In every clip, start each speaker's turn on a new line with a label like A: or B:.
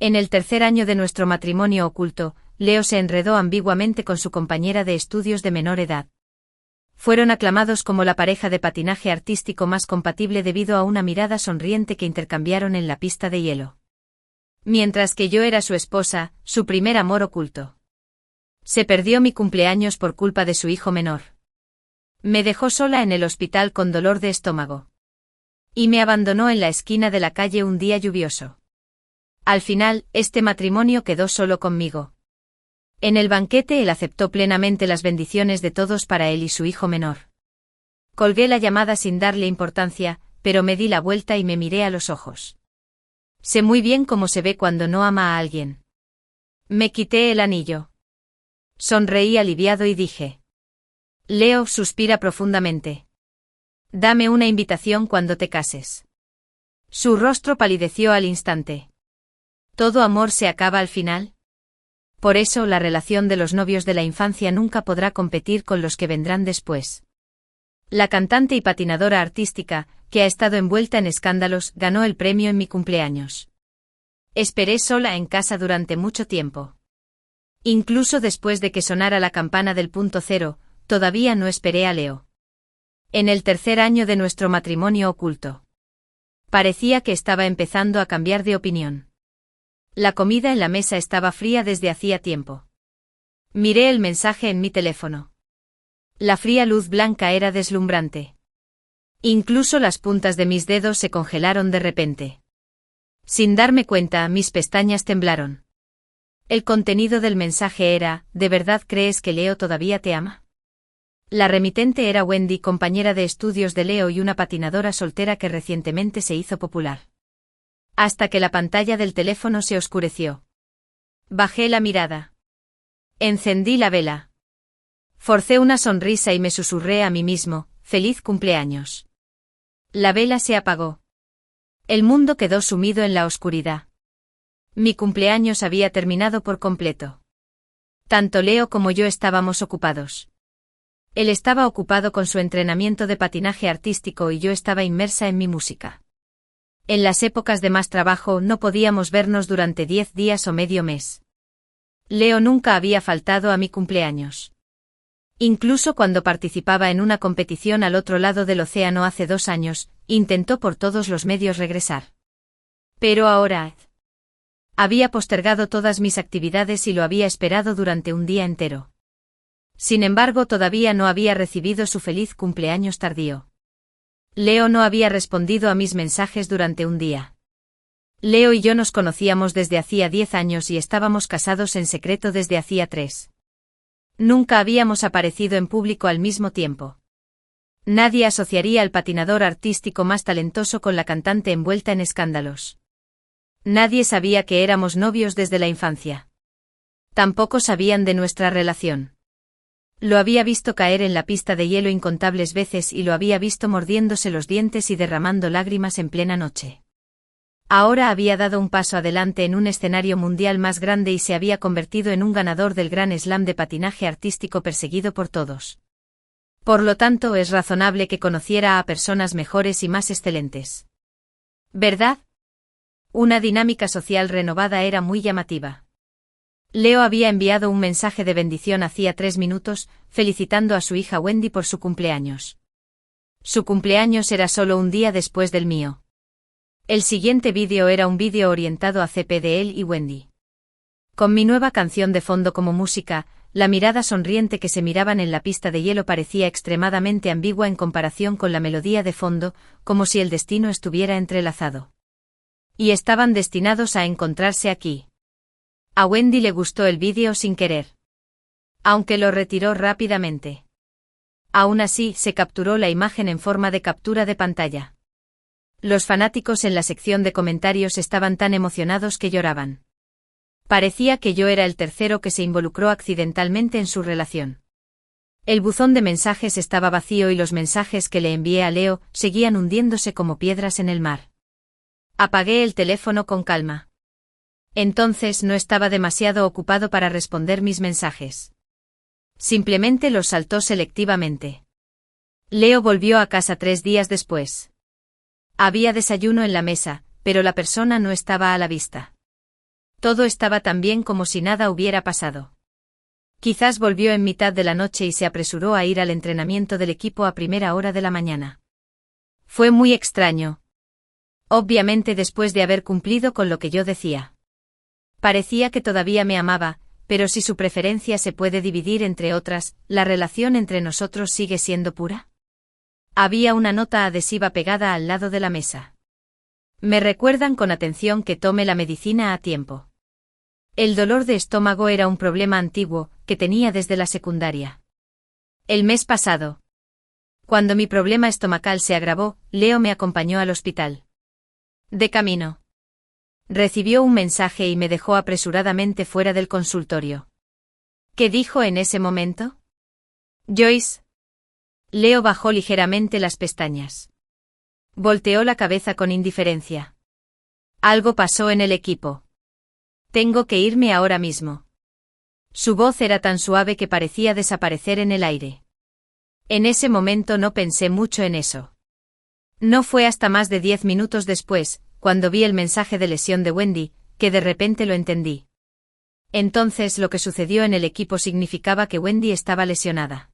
A: En el tercer año de nuestro matrimonio oculto, Leo se enredó ambiguamente con su compañera de estudios de menor edad. Fueron aclamados como la pareja de patinaje artístico más compatible debido a una mirada sonriente que intercambiaron en la pista de hielo. Mientras que yo era su esposa, su primer amor oculto. Se perdió mi cumpleaños por culpa de su hijo menor. Me dejó sola en el hospital con dolor de estómago. Y me abandonó en la esquina de la calle un día lluvioso. Al final, este matrimonio quedó solo conmigo. En el banquete él aceptó plenamente las bendiciones de todos para él y su hijo menor. Colgué la llamada sin darle importancia, pero me di la vuelta y me miré a los ojos. Sé muy bien cómo se ve cuando no ama a alguien. Me quité el anillo. Sonreí aliviado y dije: Leo, suspira profundamente. Dame una invitación cuando te cases. Su rostro palideció al instante. ¿Todo amor se acaba al final? Por eso la relación de los novios de la infancia nunca podrá competir con los que vendrán después. La cantante y patinadora artística, que ha estado envuelta en escándalos, ganó el premio en mi cumpleaños. Esperé sola en casa durante mucho tiempo. Incluso después de que sonara la campana del punto cero, todavía no esperé a Leo. En el tercer año de nuestro matrimonio oculto. Parecía que estaba empezando a cambiar de opinión. La comida en la mesa estaba fría desde hacía tiempo. Miré el mensaje en mi teléfono. La fría luz blanca era deslumbrante. Incluso las puntas de mis dedos se congelaron de repente. Sin darme cuenta, mis pestañas temblaron. El contenido del mensaje era: ¿de verdad crees que Leo todavía te ama? La remitente era Wendy, compañera de estudios de Leo y una patinadora soltera que recientemente se hizo popular. Hasta que la pantalla del teléfono se oscureció. Bajé la mirada. Encendí la vela. Forcé una sonrisa y me susurré a mí mismo: ¡feliz cumpleaños! La vela se apagó. El mundo quedó sumido en la oscuridad. Mi cumpleaños había terminado por completo. Tanto Leo como yo estábamos ocupados. Él estaba ocupado con su entrenamiento de patinaje artístico y yo estaba inmersa en mi música. En las épocas de más trabajo no podíamos vernos durante 10 días o medio mes. Leo nunca había faltado a mi cumpleaños. Incluso cuando participaba en una competición al otro lado del océano hace 2 años, intentó por todos los medios regresar. Pero ahora había postergado todas mis actividades y lo había esperado durante un día entero. Sin embargo, todavía no había recibido su feliz cumpleaños tardío. Leo no había respondido a mis mensajes durante un día. Leo y yo nos conocíamos desde hacía 10 años y estábamos casados en secreto desde hacía 3. Nunca habíamos aparecido en público al mismo tiempo. Nadie asociaría al patinador artístico más talentoso con la cantante envuelta en escándalos. Nadie sabía que éramos novios desde la infancia. Tampoco sabían de nuestra relación. Lo había visto caer en la pista de hielo incontables veces y lo había visto mordiéndose los dientes y derramando lágrimas en plena noche. Ahora había dado un paso adelante en un escenario mundial más grande y se había convertido en un ganador del Gran Slam de patinaje artístico perseguido por todos. Por lo tanto, es razonable que conociera a personas mejores y más excelentes. ¿Verdad? Una dinámica social renovada era muy llamativa. Leo había enviado un mensaje de bendición hacía 3 minutos, felicitando a su hija Wendy por su cumpleaños. Su cumpleaños era solo un día después del mío. El siguiente vídeo era un vídeo orientado a CP de él y Wendy. Con mi nueva canción de fondo como música, la mirada sonriente que se miraban en la pista de hielo parecía extremadamente ambigua en comparación con la melodía de fondo, como si el destino estuviera entrelazado. Y estaban destinados a encontrarse aquí. A Wendy le gustó el vídeo sin querer. Aunque lo retiró rápidamente. Aún así, se capturó la imagen en forma de captura de pantalla. Los fanáticos en la sección de comentarios estaban tan emocionados que lloraban. Parecía que yo era el tercero que se involucró accidentalmente en su relación. El buzón de mensajes estaba vacío y los mensajes que le envié a Leo seguían hundiéndose como piedras en el mar. Apagué el teléfono con calma. Entonces no estaba demasiado ocupado para responder mis mensajes. Simplemente los saltó selectivamente. Leo volvió a casa 3 días después. Había desayuno en la mesa, pero la persona no estaba a la vista. Todo estaba tan bien como si nada hubiera pasado. Quizás volvió en mitad de la noche y se apresuró a ir al entrenamiento del equipo a primera hora de la mañana. Fue muy extraño. Obviamente después de haber cumplido con lo que yo decía. Parecía que todavía me amaba, pero si su preferencia se puede dividir entre otras, ¿la relación entre nosotros sigue siendo pura? Había una nota adhesiva pegada al lado de la mesa. Me recuerdan con atención que tome la medicina a tiempo. El dolor de estómago era un problema antiguo, que tenía desde la secundaria. El mes pasado. Cuando mi problema estomacal se agravó, Leo me acompañó al hospital. De camino. Recibió un mensaje y me dejó apresuradamente fuera del consultorio. ¿Qué dijo en ese momento? Joyce. Leo bajó ligeramente las pestañas. Volteó la cabeza con indiferencia. Algo pasó en el equipo. Tengo que irme ahora mismo. Su voz era tan suave que parecía desaparecer en el aire. En ese momento no pensé mucho en eso. No fue hasta más de 10 minutos después, cuando vi el mensaje de lesión de Wendy, que de repente lo entendí. Entonces lo que sucedió en el equipo significaba que Wendy estaba lesionada.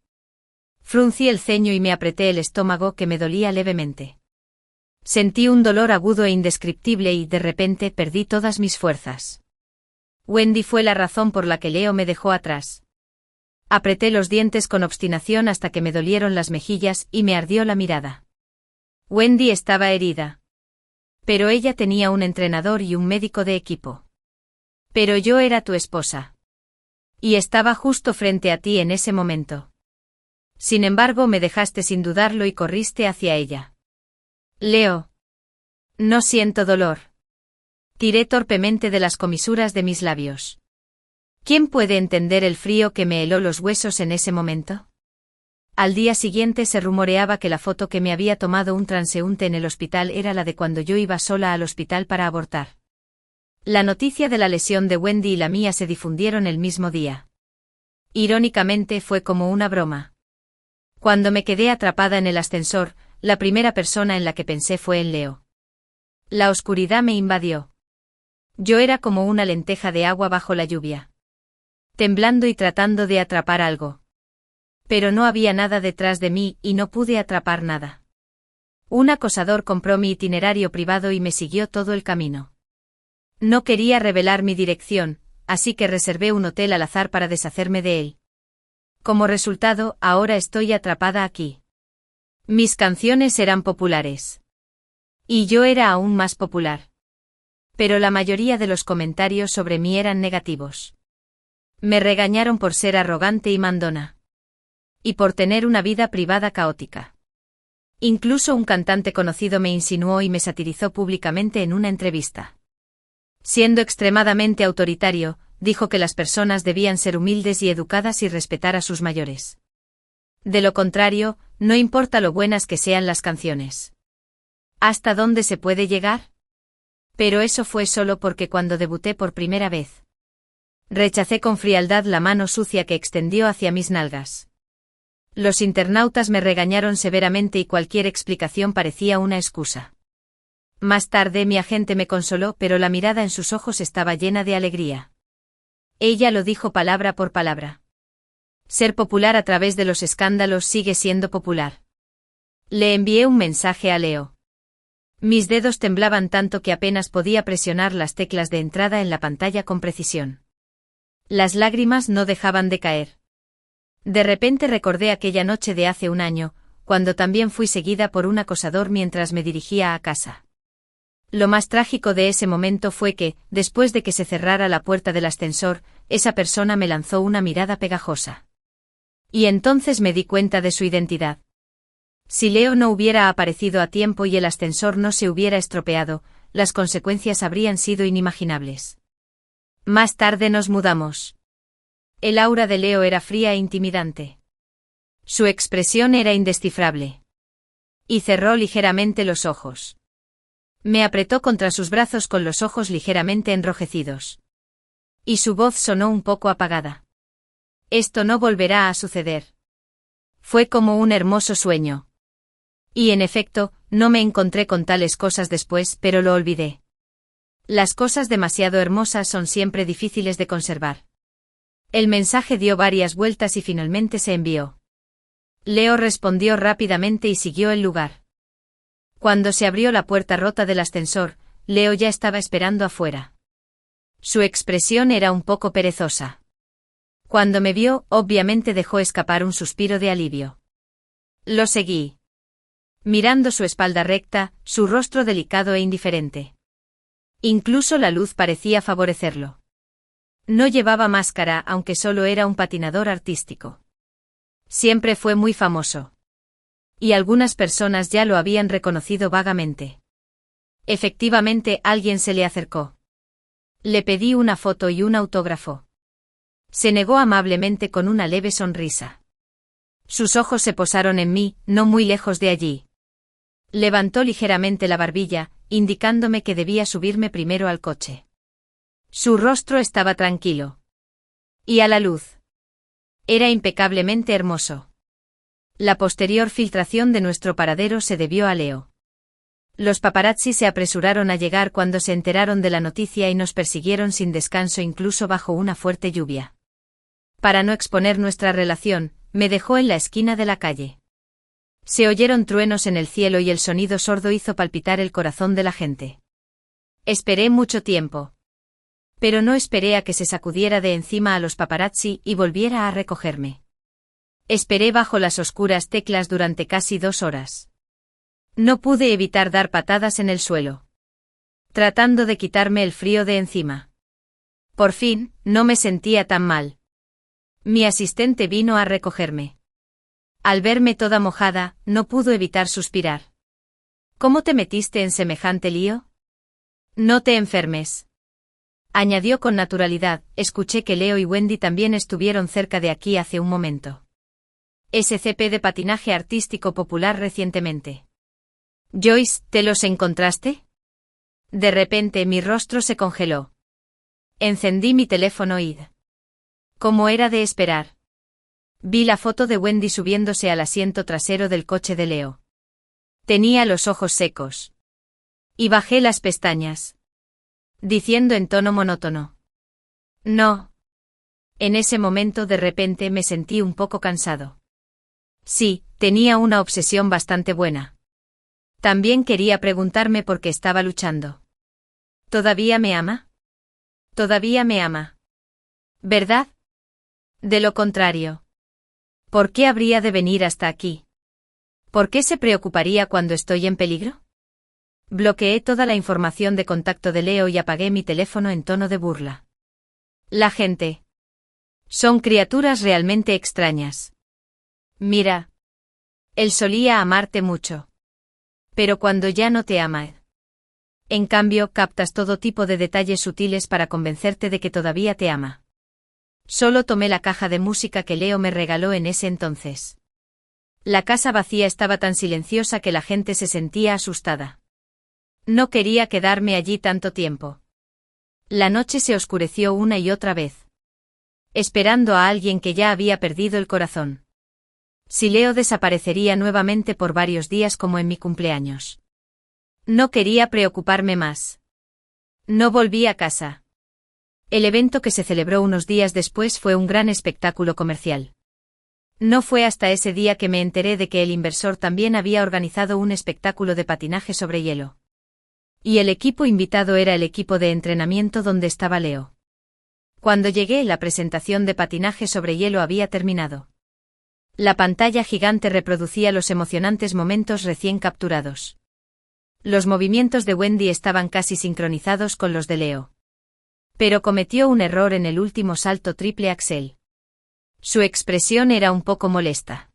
A: Fruncí el ceño y me apreté el estómago que me dolía levemente. Sentí un dolor agudo e indescriptible y de repente perdí todas mis fuerzas. Wendy fue la razón por la que Leo me dejó atrás. Apreté los dientes con obstinación hasta que me dolieron las mejillas y me ardió la mirada. Wendy estaba herida. Pero ella tenía un entrenador y un médico de equipo. Pero yo era tu esposa. Y estaba justo frente a ti en ese momento. Sin embargo, me dejaste sin dudarlo y corriste hacia ella. Leo. No siento dolor. Tiré torpemente de las comisuras de mis labios. ¿Quién puede entender el frío que me heló los huesos en ese momento? Al día siguiente se rumoreaba que la foto que me había tomado un transeúnte en el hospital era la de cuando yo iba sola al hospital para abortar. La noticia de la lesión de Wendy y la mía se difundieron el mismo día. Irónicamente fue como una broma. Cuando me quedé atrapada en el ascensor, la primera persona en la que pensé fue en Leo. La oscuridad me invadió. Yo era como una lenteja de agua bajo la lluvia. Temblando y tratando de atrapar algo. Pero no había nada detrás de mí y no pude atrapar nada. Un acosador compró mi itinerario privado y me siguió todo el camino. No quería revelar mi dirección, así que reservé un hotel al azar para deshacerme de él. Como resultado, ahora estoy atrapada aquí. Mis canciones eran populares. Y yo era aún más popular. Pero la mayoría de los comentarios sobre mí eran negativos. Me regañaron por ser arrogante y mandona. Y por tener una vida privada caótica. Incluso un cantante conocido me insinuó y me satirizó públicamente en una entrevista. Siendo extremadamente autoritario, dijo que las personas debían ser humildes y educadas y respetar a sus mayores. De lo contrario, no importa lo buenas que sean las canciones. ¿Hasta dónde se puede llegar? Pero eso fue solo porque cuando debuté por primera vez. Rechacé con frialdad la mano sucia que extendió hacia mis nalgas. Los internautas me regañaron severamente y cualquier explicación parecía una excusa. Más tarde mi agente me consoló, pero la mirada en sus ojos estaba llena de alegría. Ella lo dijo palabra por palabra. Ser popular a través de los escándalos sigue siendo popular. Le envié un mensaje a Leo. Mis dedos temblaban tanto que apenas podía presionar las teclas de entrada en la pantalla con precisión. Las lágrimas no dejaban de caer. De repente recordé aquella noche de hace un año, cuando también fui seguida por un acosador mientras me dirigía a casa. Lo más trágico de ese momento fue que, después de que se cerrara la puerta del ascensor, esa persona me lanzó una mirada pegajosa. Y entonces me di cuenta de su identidad. Si Leo no hubiera aparecido a tiempo y el ascensor no se hubiera estropeado, las consecuencias habrían sido inimaginables. Más tarde nos mudamos. El aura de Leo era fría e intimidante. Su expresión era indescifrable. Y cerró ligeramente los ojos. Me apretó contra sus brazos con los ojos ligeramente enrojecidos. Y su voz sonó un poco apagada. Esto no volverá a suceder. Fue como un hermoso sueño. Y en efecto, no me encontré con tales cosas después, pero lo olvidé. Las cosas demasiado hermosas son siempre difíciles de conservar. El mensaje dio varias vueltas y finalmente se envió. Leo respondió rápidamente y siguió el lugar. Cuando se abrió la puerta rota del ascensor, Leo ya estaba esperando afuera. Su expresión era un poco perezosa. Cuando me vio, obviamente dejó escapar un suspiro de alivio. Lo seguí. Mirando su espalda recta, su rostro delicado e indiferente. Incluso la luz parecía favorecerlo. No llevaba máscara, aunque solo era un patinador artístico. Siempre fue muy famoso. Y algunas personas ya lo habían reconocido vagamente. Efectivamente, alguien se le acercó. Le pedí una foto y un autógrafo. Se negó amablemente con una leve sonrisa. Sus ojos se posaron en mí, no muy lejos de allí. Levantó ligeramente la barbilla, indicándome que debía subirme primero al coche. Su rostro estaba tranquilo. Y a la luz. Era impecablemente hermoso. La posterior filtración de nuestro paradero se debió a Leo. Los paparazzi se apresuraron a llegar cuando se enteraron de la noticia y nos persiguieron sin descanso incluso bajo una fuerte lluvia. Para no exponer nuestra relación, me dejó en la esquina de la calle. Se oyeron truenos en el cielo y el sonido sordo hizo palpitar el corazón de la gente. Esperé mucho tiempo. Pero no esperé a que se sacudiera de encima a los paparazzi y volviera a recogerme. Esperé bajo las oscuras teclas durante casi 2 horas. No pude evitar dar patadas en el suelo. Tratando de quitarme el frío de encima. Por fin, no me sentía tan mal. Mi asistente vino a recogerme. Al verme toda mojada, no pudo evitar suspirar. ¿Cómo te metiste en semejante lío? No te enfermes. Añadió con naturalidad, escuché que Leo y Wendy también estuvieron cerca de aquí hace un momento. SCP de patinaje artístico popular recientemente. Joyce, ¿te los encontraste? De repente mi rostro se congeló. Encendí mi teléfono y... Como era de esperar. Vi la foto de Wendy subiéndose al asiento trasero del coche de Leo. Tenía los ojos secos. Y bajé las pestañas. Diciendo en tono monótono. No. En ese momento de repente me sentí un poco cansado. Sí, tenía una obsesión bastante buena. También quería preguntarme por qué estaba luchando. ¿Todavía me ama? Todavía me ama. ¿Verdad? De lo contrario. ¿Por qué habría de venir hasta aquí? ¿Por qué se preocuparía cuando estoy en peligro? Bloqueé toda la información de contacto de Leo y apagué mi teléfono en tono de burla. La gente. Son criaturas realmente extrañas. Mira. Él solía amarte mucho. Pero cuando ya no te ama. En cambio, captas todo tipo de detalles sutiles para convencerte de que todavía te ama. Solo tomé la caja de música que Leo me regaló en ese entonces. La casa vacía estaba tan silenciosa que la gente se sentía asustada. No quería quedarme allí tanto tiempo. La noche se oscureció una y otra vez. Esperando a alguien que ya había perdido el corazón. Si Leo desaparecería nuevamente por varios días como en mi cumpleaños. No quería preocuparme más. No volví a casa. El evento que se celebró unos días después fue un gran espectáculo comercial. No fue hasta ese día que me enteré de que el inversor también había organizado un espectáculo de patinaje sobre hielo. Y el equipo invitado era el equipo de entrenamiento donde estaba Leo. Cuando llegué, la presentación de patinaje sobre hielo había terminado. La pantalla gigante reproducía los emocionantes momentos recién capturados. Los movimientos de Wendy estaban casi sincronizados con los de Leo. Pero cometió un error en el último salto triple axel. Su expresión era un poco molesta.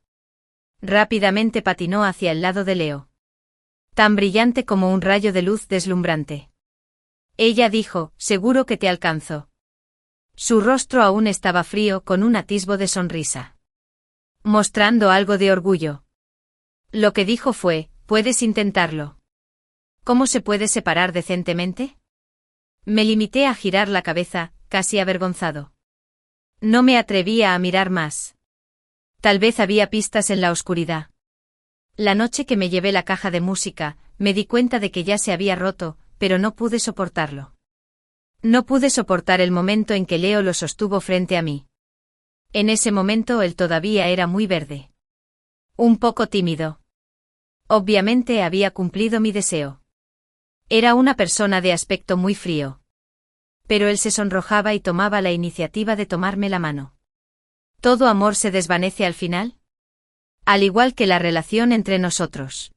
A: Rápidamente patinó hacia el lado de Leo. Tan brillante como un rayo de luz deslumbrante. Ella dijo, seguro que te alcanzo. Su rostro aún estaba frío con un atisbo de sonrisa. Mostrando algo de orgullo. Lo que dijo fue, puedes intentarlo. ¿Cómo se puede separar decentemente? Me limité a girar la cabeza, casi avergonzado. No me atrevía a mirar más. Tal vez había pistas en la oscuridad. La noche que me llevé la caja de música, me di cuenta de que ya se había roto, pero no pude soportarlo. No pude soportar el momento en que Leo lo sostuvo frente a mí. En ese momento él todavía era muy verde. Un poco tímido. Obviamente había cumplido mi deseo. Era una persona de aspecto muy frío. Pero él se sonrojaba y tomaba la iniciativa de tomarme la mano. ¿Todo amor se desvanece al final? Al igual que la relación entre nosotros.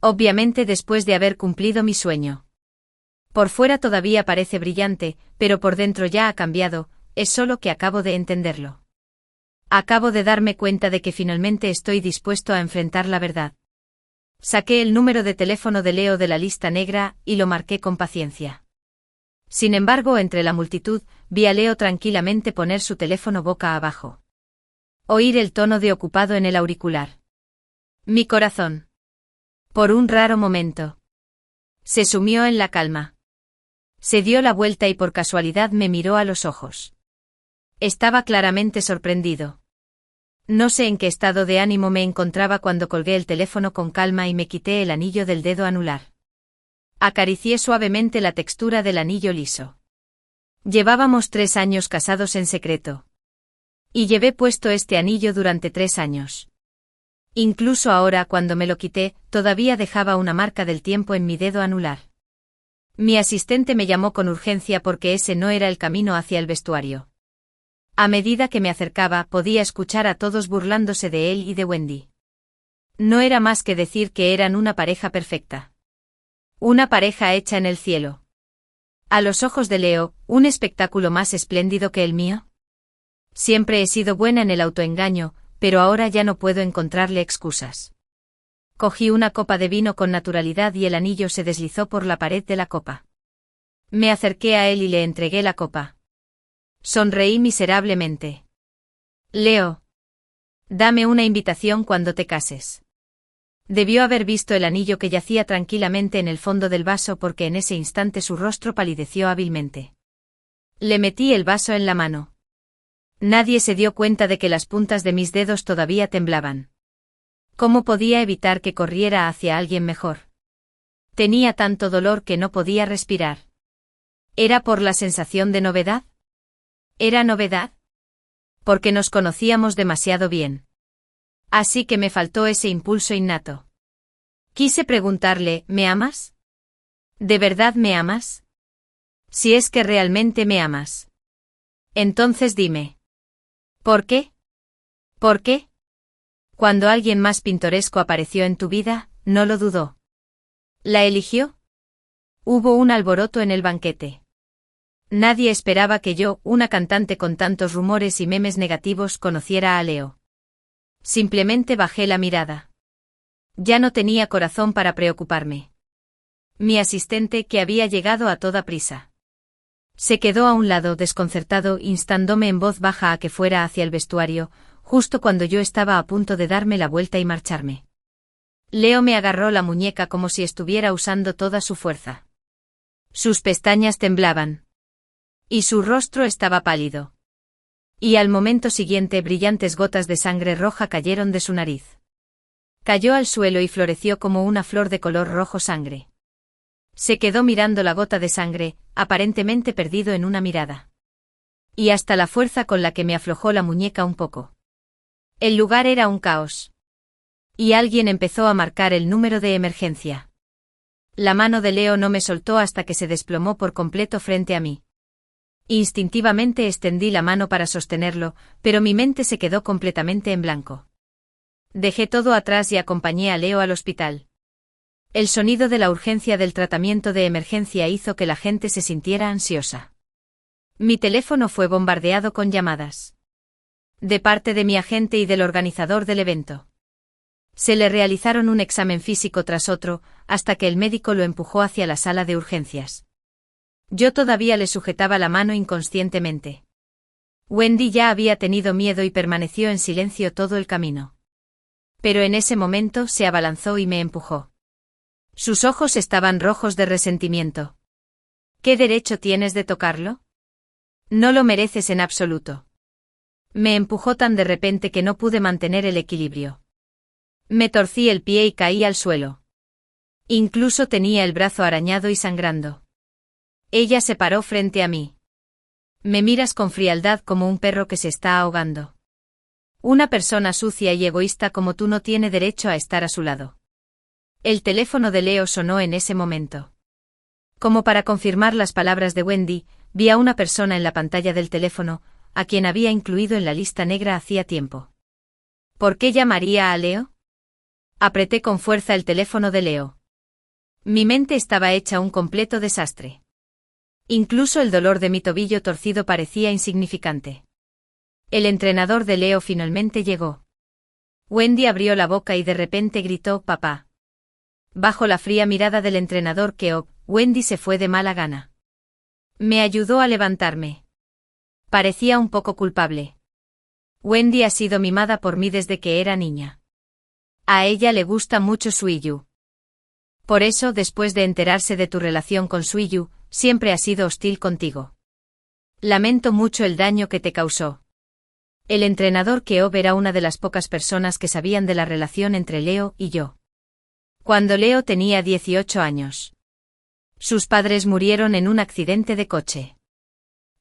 A: Obviamente después de haber cumplido mi sueño. Por fuera todavía parece brillante, pero por dentro ya ha cambiado, es solo que acabo de entenderlo. Acabo de darme cuenta de que finalmente estoy dispuesto a enfrentar la verdad. Saqué el número de teléfono de Leo de la lista negra y lo marqué con paciencia. Sin embargo, entre la multitud, vi a Leo tranquilamente poner su teléfono boca abajo. Oír el tono de ocupado en el auricular. Mi corazón. Por un raro momento. Se sumió en la calma. Se dio la vuelta y por casualidad me miró a los ojos. Estaba claramente sorprendido. No sé en qué estado de ánimo me encontraba cuando colgué el teléfono con calma y me quité el anillo del dedo anular. Acaricié suavemente la textura del anillo liso. Llevábamos 3 años casados en secreto. Y llevé puesto este anillo durante 3 años. Incluso ahora, cuando me lo quité, todavía dejaba una marca del tiempo en mi dedo anular. Mi asistente me llamó con urgencia porque ese no era el camino hacia el vestuario. A medida que me acercaba, podía escuchar a todos burlándose de él y de Wendy. No era más que decir que eran una pareja perfecta. Una pareja hecha en el cielo. A los ojos de Leo, ¿un espectáculo más espléndido que el mío? Siempre he sido buena en el autoengaño, pero ahora ya no puedo encontrarle excusas. Cogí una copa de vino con naturalidad y el anillo se deslizó por la pared de la copa. Me acerqué a él y le entregué la copa. Sonreí miserablemente. Leo. Dame una invitación cuando te cases. Debió haber visto el anillo que yacía tranquilamente en el fondo del vaso porque en ese instante su rostro palideció hábilmente. Le metí el vaso en la mano. Nadie se dio cuenta de que las puntas de mis dedos todavía temblaban. ¿Cómo podía evitar que corriera hacia alguien mejor? Tenía tanto dolor que no podía respirar. ¿Era por la sensación de novedad? ¿Era novedad? Porque nos conocíamos demasiado bien. Así que me faltó ese impulso innato. Quise preguntarle, ¿me amas? ¿De verdad me amas? Si es que realmente me amas. Entonces dime. ¿Por qué? ¿Por qué? Cuando alguien más pintoresco apareció en tu vida, no lo dudó. ¿La eligió? Hubo un alboroto en el banquete. Nadie esperaba que yo, una cantante con tantos rumores y memes negativos, conociera a Leo. Simplemente bajé la mirada. Ya no tenía corazón para preocuparme. Mi asistente, que había llegado a toda prisa, se quedó a un lado desconcertado, instándome en voz baja a que fuera hacia el vestuario, justo cuando yo estaba a punto de darme la vuelta y marcharme. Leo me agarró la muñeca como si estuviera usando toda su fuerza. Sus pestañas temblaban. Y su rostro estaba pálido. Y al momento siguiente brillantes gotas de sangre roja cayeron de su nariz. Cayó al suelo y floreció como una flor de color rojo sangre. Se quedó mirando la gota de sangre, aparentemente perdido en una mirada. Y hasta la fuerza con la que me aflojó la muñeca un poco. El lugar era un caos. Y alguien empezó a marcar el número de emergencia. La mano de Leo no me soltó hasta que se desplomó por completo frente a mí. Instintivamente extendí la mano para sostenerlo, pero mi mente se quedó completamente en blanco. Dejé todo atrás y acompañé a Leo al hospital. El sonido de la urgencia del tratamiento de emergencia hizo que la gente se sintiera ansiosa. Mi teléfono fue bombardeado con llamadas. De parte de mi agente y del organizador del evento. Se le realizaron un examen físico tras otro, hasta que el médico lo empujó hacia la sala de urgencias. Yo todavía le sujetaba la mano inconscientemente. Wendy ya había tenido miedo y permaneció en silencio todo el camino. Pero en ese momento se abalanzó y me empujó. Sus ojos estaban rojos de resentimiento. ¿Qué derecho tienes de tocarlo? No lo mereces en absoluto. Me empujó tan de repente que no pude mantener el equilibrio. Me torcí el pie y caí al suelo. Incluso tenía el brazo arañado y sangrando. Ella se paró frente a mí. Me miras con frialdad como un perro que se está ahogando. Una persona sucia y egoísta como tú no tiene derecho a estar a su lado. El teléfono de Leo sonó en ese momento. Como para confirmar las palabras de Wendy, vi a una persona en la pantalla del teléfono, a quien había incluido en la lista negra hacía tiempo. ¿Por qué llamaría a Leo? Apreté con fuerza el teléfono de Leo. Mi mente estaba hecha un completo desastre. Incluso el dolor de mi tobillo torcido parecía insignificante. El entrenador de Leo finalmente llegó. Wendy abrió la boca y de repente gritó «papá». Bajo la fría mirada del entrenador Keop, Wendy se fue de mala gana. Me ayudó a levantarme. Parecía un poco culpable. Wendy ha sido mimada por mí desde que era niña. A ella le gusta mucho Suiyu. Por eso, después de enterarse de tu relación con Suiyu, siempre ha sido hostil contigo. Lamento mucho el daño que te causó. El entrenador Keop era una de las pocas personas que sabían de la relación entre Leo y yo. Cuando Leo tenía 18 años. Sus padres murieron en un accidente de coche.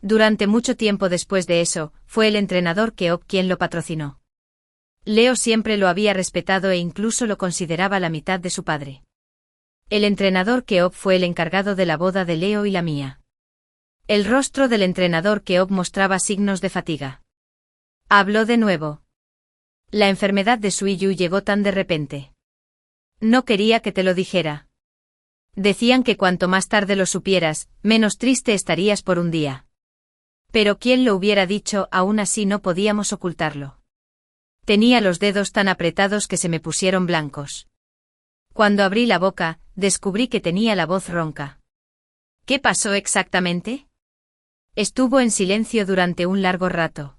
A: Durante mucho tiempo después de eso, fue el entrenador Keop quien lo patrocinó. Leo siempre lo había respetado e incluso lo consideraba la mitad de su padre. El entrenador Keop fue el encargado de la boda de Leo y la mía. El rostro del entrenador Keop mostraba signos de fatiga. Habló de nuevo. La enfermedad de Suiyu llegó tan de repente. No quería que te lo dijera. Decían que cuanto más tarde lo supieras, menos triste estarías por un día. Pero quién lo hubiera dicho, aún así no podíamos ocultarlo. Tenía los dedos tan apretados que se me pusieron blancos. Cuando abrí la boca, descubrí que tenía la voz ronca. ¿Qué pasó exactamente? Estuvo en silencio durante un largo rato.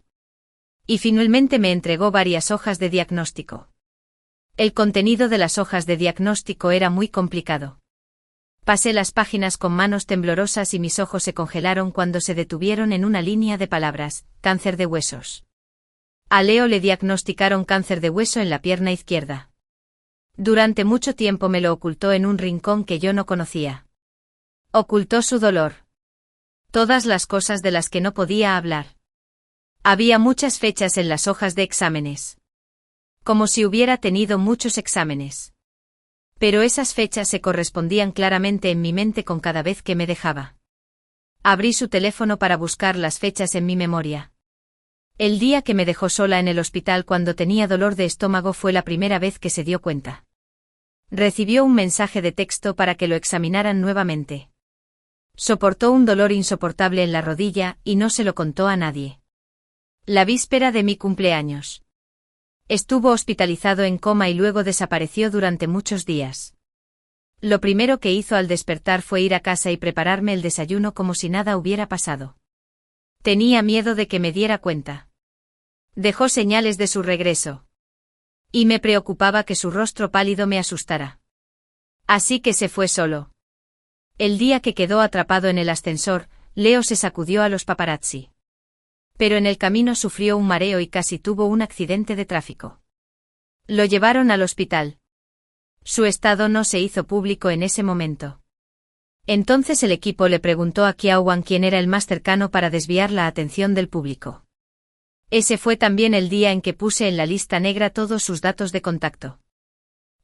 A: Y finalmente me entregó varias hojas de diagnóstico. El contenido de las hojas de diagnóstico era muy complicado. Pasé las páginas con manos temblorosas y mis ojos se congelaron cuando se detuvieron en una línea de palabras: cáncer de huesos. A Leo le diagnosticaron cáncer de hueso en la pierna izquierda. Durante mucho tiempo me lo ocultó en un rincón que yo no conocía. Ocultó su dolor. Todas las cosas de las que no podía hablar. Había muchas fechas en las hojas de exámenes. Como si hubiera tenido muchos exámenes. Pero esas fechas se correspondían claramente en mi mente con cada vez que me dejaba. Abrí su teléfono para buscar las fechas en mi memoria. El día que me dejó sola en el hospital cuando tenía dolor de estómago fue la primera vez que se dio cuenta. Recibió un mensaje de texto para que lo examinaran nuevamente. Soportó un dolor insoportable en la rodilla y no se lo contó a nadie. La víspera de mi cumpleaños. Estuvo hospitalizado en coma y luego desapareció durante muchos días. Lo primero que hizo al despertar fue ir a casa y prepararme el desayuno como si nada hubiera pasado. Tenía miedo de que me diera cuenta. Dejó señales de su regreso. Y me preocupaba que su rostro pálido me asustara. Así que se fue solo. El día que quedó atrapado en el ascensor, Leo se sacudió a los paparazzi. Pero en el camino sufrió un mareo y casi tuvo un accidente de tráfico. Lo llevaron al hospital. Su estado no se hizo público en ese momento. Entonces el equipo le preguntó a Kiawan quién era el más cercano para desviar la atención del público. Ese fue también el día en que puse en la lista negra todos sus datos de contacto.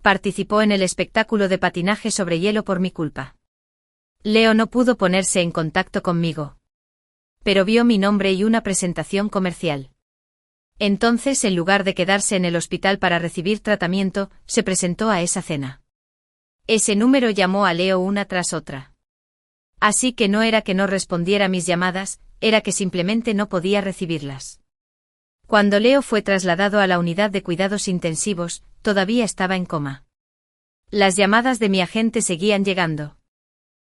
A: Participó en el espectáculo de patinaje sobre hielo por mi culpa. Leo no pudo ponerse en contacto conmigo. Pero vio mi nombre y una presentación comercial. Entonces, en lugar de quedarse en el hospital para recibir tratamiento, se presentó a esa cena. Ese número llamó a Leo una tras otra. Así que no era que no respondiera mis llamadas, era que simplemente no podía recibirlas. Cuando Leo fue trasladado a la unidad de cuidados intensivos, todavía estaba en coma. Las llamadas de mi agente seguían llegando.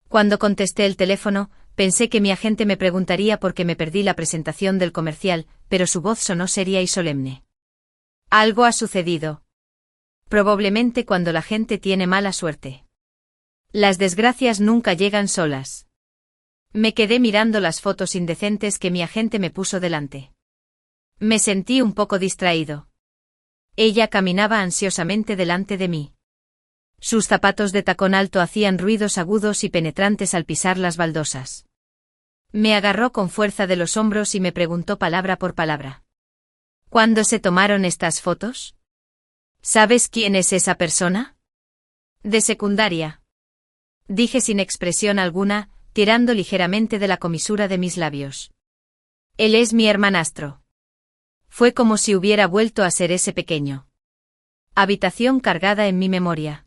A: Cuando contesté el teléfono, pensé que mi agente me preguntaría por qué me perdí la presentación del comercial, pero su voz sonó seria y solemne. Algo ha sucedido. Probablemente cuando la gente tiene mala suerte. Las desgracias nunca llegan solas. Me quedé mirando las fotos indecentes que mi agente me puso delante. Me sentí un poco distraído. Ella caminaba ansiosamente delante de mí. Sus zapatos de tacón alto hacían ruidos agudos y penetrantes al pisar las baldosas. Me agarró con fuerza de los hombros y me preguntó palabra por palabra. ¿Cuándo se tomaron estas fotos? ¿Sabes quién es esa persona? De secundaria. Dije sin expresión alguna, tirando ligeramente de la comisura de mis labios. Él es mi hermanastro. Fue como si hubiera vuelto a ser ese pequeño. Habitación cargada en mi memoria.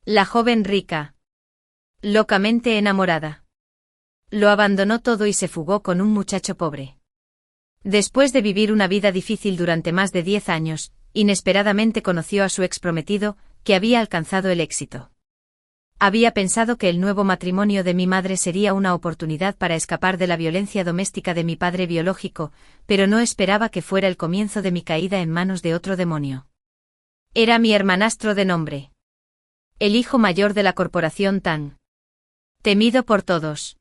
A: La joven rica. Locamente enamorada. Lo abandonó todo y se fugó con un muchacho pobre. Después de vivir una vida difícil durante más de 10 años, inesperadamente conoció a su exprometido, que había alcanzado el éxito. Había pensado que el nuevo matrimonio de mi madre sería una oportunidad para escapar de la violencia doméstica de mi padre biológico, pero no esperaba que fuera el comienzo de mi caída en manos de otro demonio. Era mi hermanastro de nombre. El hijo mayor de la corporación tan temido por todos.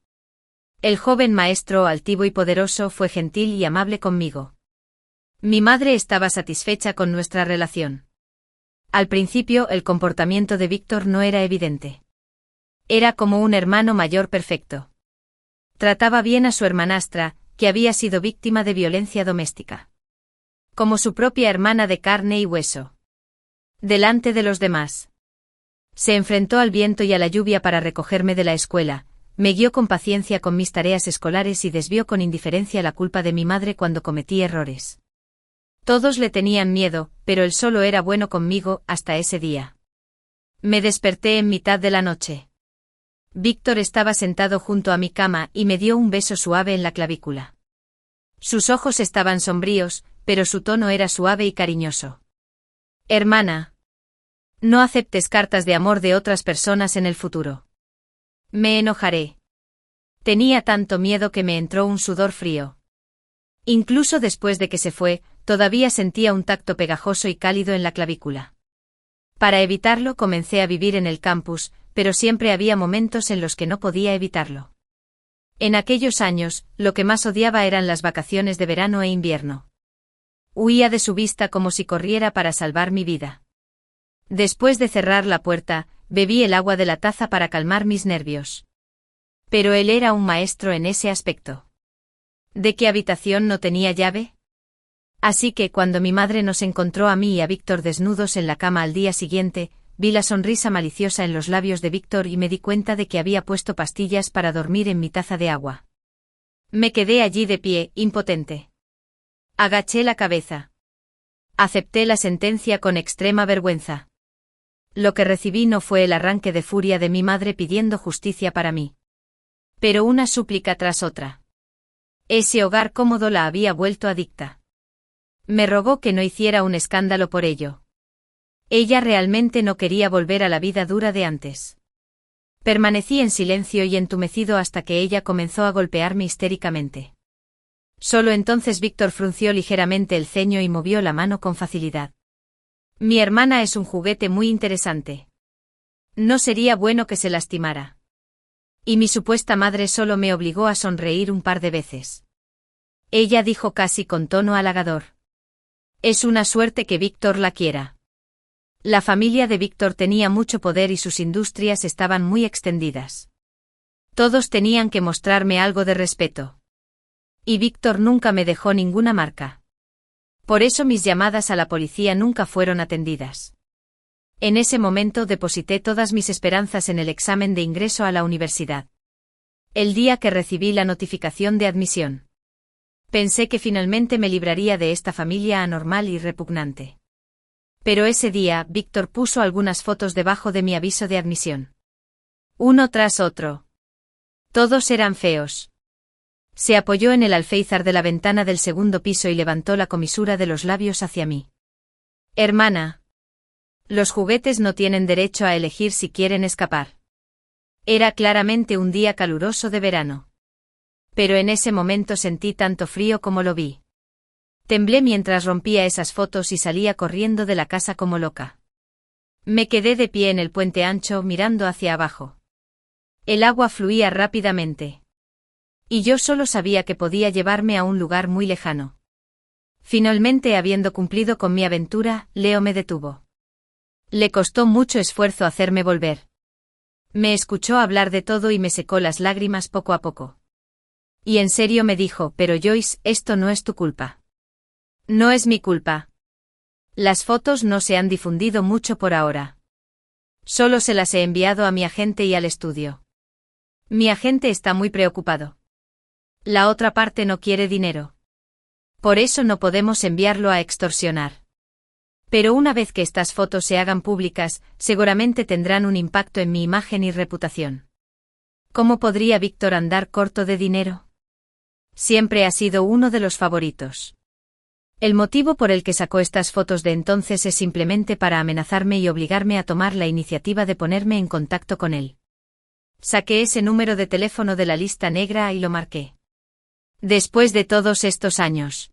A: El joven maestro altivo y poderoso fue gentil y amable conmigo. Mi madre estaba satisfecha con nuestra relación. Al principio el comportamiento de Víctor no era evidente. Era como un hermano mayor perfecto. Trataba bien a su hermanastra, que había sido víctima de violencia doméstica. Como su propia hermana de carne y hueso. Delante de los demás. Se enfrentó al viento y a la lluvia para recogerme de la escuela, me guió con paciencia con mis tareas escolares y desvió con indiferencia la culpa de mi madre cuando cometí errores. Todos le tenían miedo, pero él solo era bueno conmigo hasta ese día. Me desperté en mitad de la noche. Víctor estaba sentado junto a mi cama y me dio un beso suave en la clavícula. Sus ojos estaban sombríos, pero su tono era suave y cariñoso. Hermana. No aceptes cartas de amor de otras personas en el futuro. Me enojaré. Tenía tanto miedo que me entró un sudor frío. Incluso después de que se fue, todavía sentía un tacto pegajoso y cálido en la clavícula. Para evitarlo comencé a vivir en el campus, pero siempre había momentos en los que no podía evitarlo. En aquellos años, lo que más odiaba eran las vacaciones de verano e invierno. Huía de su vista como si corriera para salvar mi vida. Después de cerrar la puerta, bebí el agua de la taza para calmar mis nervios. Pero él era un maestro en ese aspecto. ¿De qué habitación no tenía llave? Así que cuando mi madre nos encontró a mí y a Víctor desnudos en la cama al día siguiente, vi la sonrisa maliciosa en los labios de Víctor y me di cuenta de que había puesto pastillas para dormir en mi taza de agua. Me quedé allí de pie, impotente. Agaché la cabeza. Acepté la sentencia con extrema vergüenza. Lo que recibí no fue el arranque de furia de mi madre pidiendo justicia para mí, pero una súplica tras otra. Ese hogar cómodo la había vuelto adicta. Me rogó que no hiciera un escándalo por ello. Ella realmente no quería volver a la vida dura de antes. Permanecí en silencio y entumecido hasta que ella comenzó a golpearme histéricamente. Solo entonces Víctor frunció ligeramente el ceño y movió la mano con facilidad. Mi hermana es un juguete muy interesante. No sería bueno que se lastimara. Y mi supuesta madre solo me obligó a sonreír un par de veces. Ella dijo casi con tono halagador. Es una suerte que Víctor la quiera. La familia de Víctor tenía mucho poder y sus industrias estaban muy extendidas. Todos tenían que mostrarme algo de respeto. Y Víctor nunca me dejó ninguna marca. Por eso mis llamadas a la policía nunca fueron atendidas. En ese momento deposité todas mis esperanzas en el examen de ingreso a la universidad. El día que recibí la notificación de admisión. Pensé que finalmente me libraría de esta familia anormal y repugnante. Pero ese día, Víctor puso algunas fotos debajo de mi aviso de admisión. Uno tras otro. Todos eran feos. Se apoyó en el alféizar de la ventana del segundo piso y levantó la comisura de los labios hacia mí. Hermana. Los juguetes no tienen derecho a elegir si quieren escapar. Era claramente un día caluroso de verano. Pero en ese momento sentí tanto frío como lo vi. Temblé mientras rompía esas fotos y salía corriendo de la casa como loca. Me quedé de pie en el puente ancho mirando hacia abajo. El agua fluía rápidamente. Y yo solo sabía que podía llevarme a un lugar muy lejano. Finalmente, habiendo cumplido con mi aventura, Leo me detuvo. Le costó mucho esfuerzo hacerme volver. Me escuchó hablar de todo y me secó las lágrimas poco a poco. Y en serio me dijo, pero Joyce, esto no es tu culpa. No es mi culpa. Las fotos no se han difundido mucho por ahora. Solo se las he enviado a mi agente y al estudio. Mi agente está muy preocupado. La otra parte no quiere dinero. Por eso no podemos enviarlo a extorsionar. Pero una vez que estas fotos se hagan públicas, seguramente tendrán un impacto en mi imagen y reputación. ¿Cómo podría Víctor andar corto de dinero? Siempre ha sido uno de los favoritos. El motivo por el que sacó estas fotos de entonces es simplemente para amenazarme y obligarme a tomar la iniciativa de ponerme en contacto con él. Saqué ese número de teléfono de la lista negra y lo marqué. Después de todos estos años.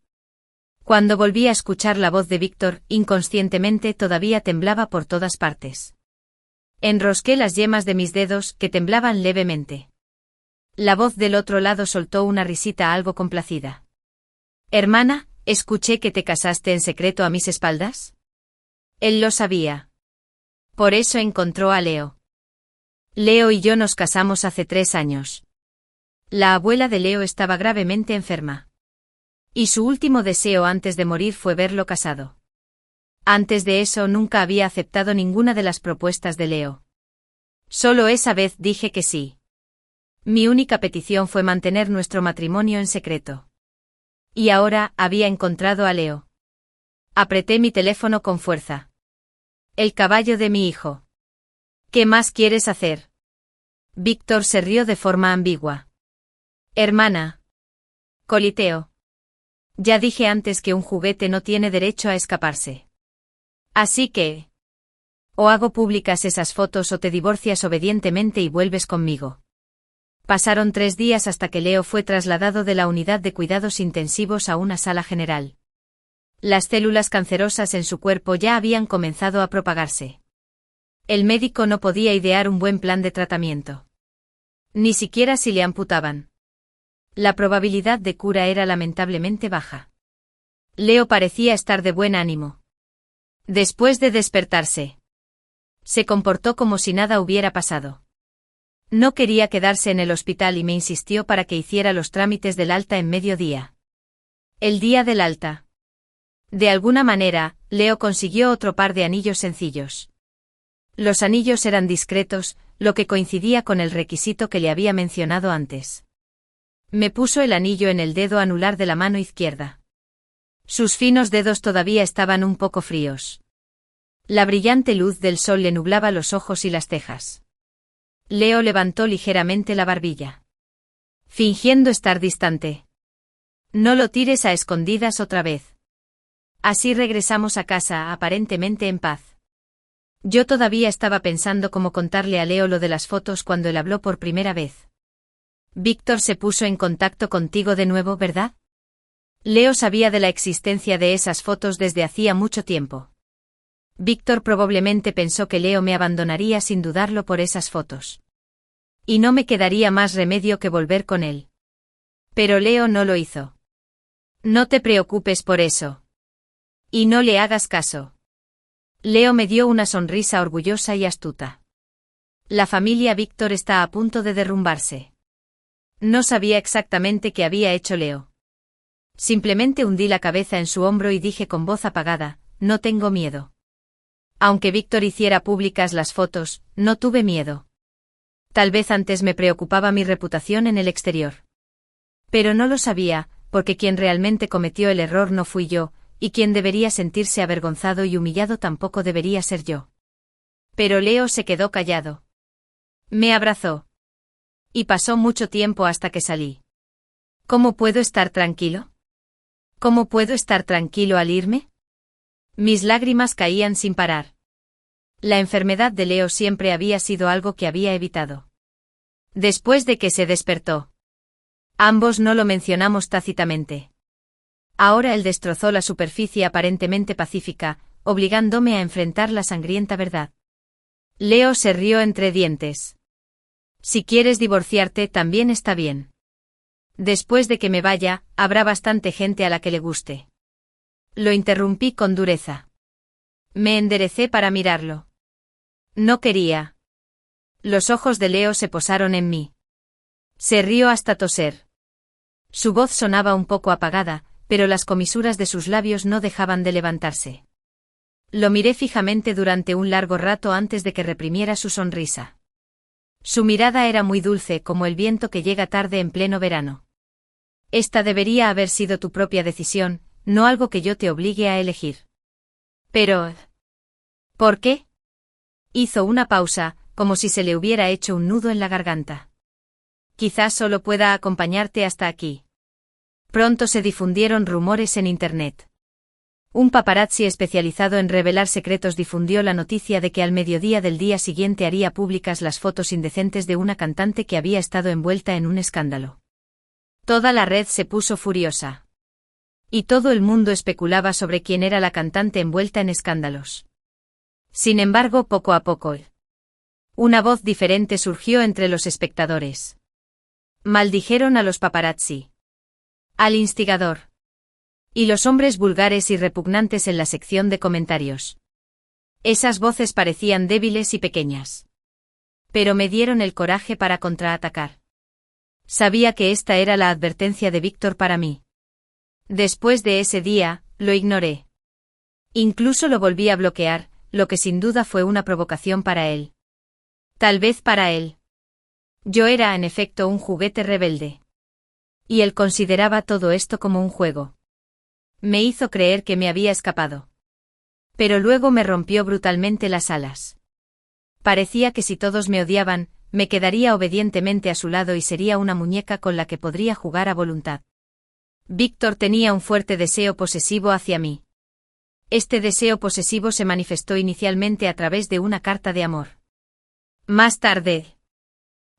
A: Cuando volví a escuchar la voz de Víctor, inconscientemente todavía temblaba por todas partes. Enrosqué las yemas de mis dedos, que temblaban levemente. La voz del otro lado soltó una risita algo complacida. Hermana, escuché que te casaste en secreto a mis espaldas. Él lo sabía. Por eso encontró a Leo. Leo y yo nos casamos hace 3 años. La abuela de Leo estaba gravemente enferma. Y su último deseo antes de morir fue verlo casado. Antes de eso nunca había aceptado ninguna de las propuestas de Leo. Solo esa vez dije que sí. Mi única petición fue mantener nuestro matrimonio en secreto. Y ahora había encontrado a Leo. Apreté mi teléfono con fuerza. El caballo de mi hijo. ¿Qué más quieres hacer? Víctor se rió de forma ambigua. Hermana. Coliteo. Ya dije antes que un juguete no tiene derecho a escaparse. Así que... o hago públicas esas fotos o te divorcias obedientemente y vuelves conmigo. Pasaron 3 días hasta que Leo fue trasladado de la unidad de cuidados intensivos a una sala general. Las células cancerosas en su cuerpo ya habían comenzado a propagarse. El médico no podía idear un buen plan de tratamiento. Ni siquiera si le amputaban. La probabilidad de cura era lamentablemente baja. Leo parecía estar de buen ánimo. Después de despertarse, se comportó como si nada hubiera pasado. No quería quedarse en el hospital y me insistió para que hiciera los trámites del alta en mediodía. El día del alta. De alguna manera, Leo consiguió otro par de anillos sencillos. Los anillos eran discretos, lo que coincidía con el requisito que le había mencionado antes. Me puso el anillo en el dedo anular de la mano izquierda. Sus finos dedos todavía estaban un poco fríos. La brillante luz del sol le nublaba los ojos y las cejas. Leo levantó ligeramente la barbilla. Fingiendo estar distante. No lo tires a escondidas otra vez. Así regresamos a casa, aparentemente en paz. Yo todavía estaba pensando cómo contarle a Leo lo de las fotos cuando él habló por primera vez. Víctor se puso en contacto contigo de nuevo, ¿verdad? Leo sabía de la existencia de esas fotos desde hacía mucho tiempo. Víctor probablemente pensó que Leo me abandonaría sin dudarlo por esas fotos. Y no me quedaría más remedio que volver con él. Pero Leo no lo hizo. No te preocupes por eso. Y no le hagas caso. Leo me dio una sonrisa orgullosa y astuta. La familia Víctor está a punto de derrumbarse. No sabía exactamente qué había hecho Leo. Simplemente hundí la cabeza en su hombro y dije con voz apagada, no tengo miedo. Aunque Víctor hiciera públicas las fotos, no tuve miedo. Tal vez antes me preocupaba mi reputación en el exterior. Pero no lo sabía, porque quien realmente cometió el error no fui yo, y quien debería sentirse avergonzado y humillado tampoco debería ser yo. Pero Leo se quedó callado. Me abrazó. Y pasó mucho tiempo hasta que salí. ¿Cómo puedo estar tranquilo? ¿Cómo puedo estar tranquilo al irme? Mis lágrimas caían sin parar. La enfermedad de Leo siempre había sido algo que había evitado. Después de que se despertó. Ambos no lo mencionamos tácitamente. Ahora él destrozó la superficie aparentemente pacífica, obligándome a enfrentar la sangrienta verdad. Leo se rió entre dientes. Si quieres divorciarte también está bien. Después de que me vaya, habrá bastante gente a la que le guste. Lo interrumpí con dureza. Me enderecé para mirarlo. No quería. Los ojos de Leo se posaron en mí. Se rió hasta toser. Su voz sonaba un poco apagada, pero las comisuras de sus labios no dejaban de levantarse. Lo miré fijamente durante un largo rato antes de que reprimiera su sonrisa. Su mirada era muy dulce como el viento que llega tarde en pleno verano. Esta debería haber sido tu propia decisión, no algo que yo te obligue a elegir. Pero... ¿por qué? Hizo una pausa, como si se le hubiera hecho un nudo en la garganta. Quizás solo pueda acompañarte hasta aquí. Pronto se difundieron rumores en Internet. Un paparazzi especializado en revelar secretos difundió la noticia de que al mediodía del día siguiente haría públicas las fotos indecentes de una cantante que había estado envuelta en un escándalo. Toda la red se puso furiosa. Y todo el mundo especulaba sobre quién era la cantante envuelta en escándalos. Sin embargo, poco a poco, una voz diferente surgió entre los espectadores. Maldijeron a los paparazzi. Al instigador. Y los hombres vulgares y repugnantes en la sección de comentarios. Esas voces parecían débiles y pequeñas. Pero me dieron el coraje para contraatacar. Sabía que esta era la advertencia de Víctor para mí. Después de ese día, lo ignoré. Incluso lo volví a bloquear, lo que sin duda fue una provocación para él. Tal vez para él. Yo era en efecto un juguete rebelde. Y él consideraba todo esto como un juego. Me hizo creer que me había escapado. Pero luego me rompió brutalmente las alas. Parecía que si todos me odiaban, me quedaría obedientemente a su lado y sería una muñeca con la que podría jugar a voluntad. Víctor tenía un fuerte deseo posesivo hacia mí. Este deseo posesivo se manifestó inicialmente a través de una carta de amor. Más tarde,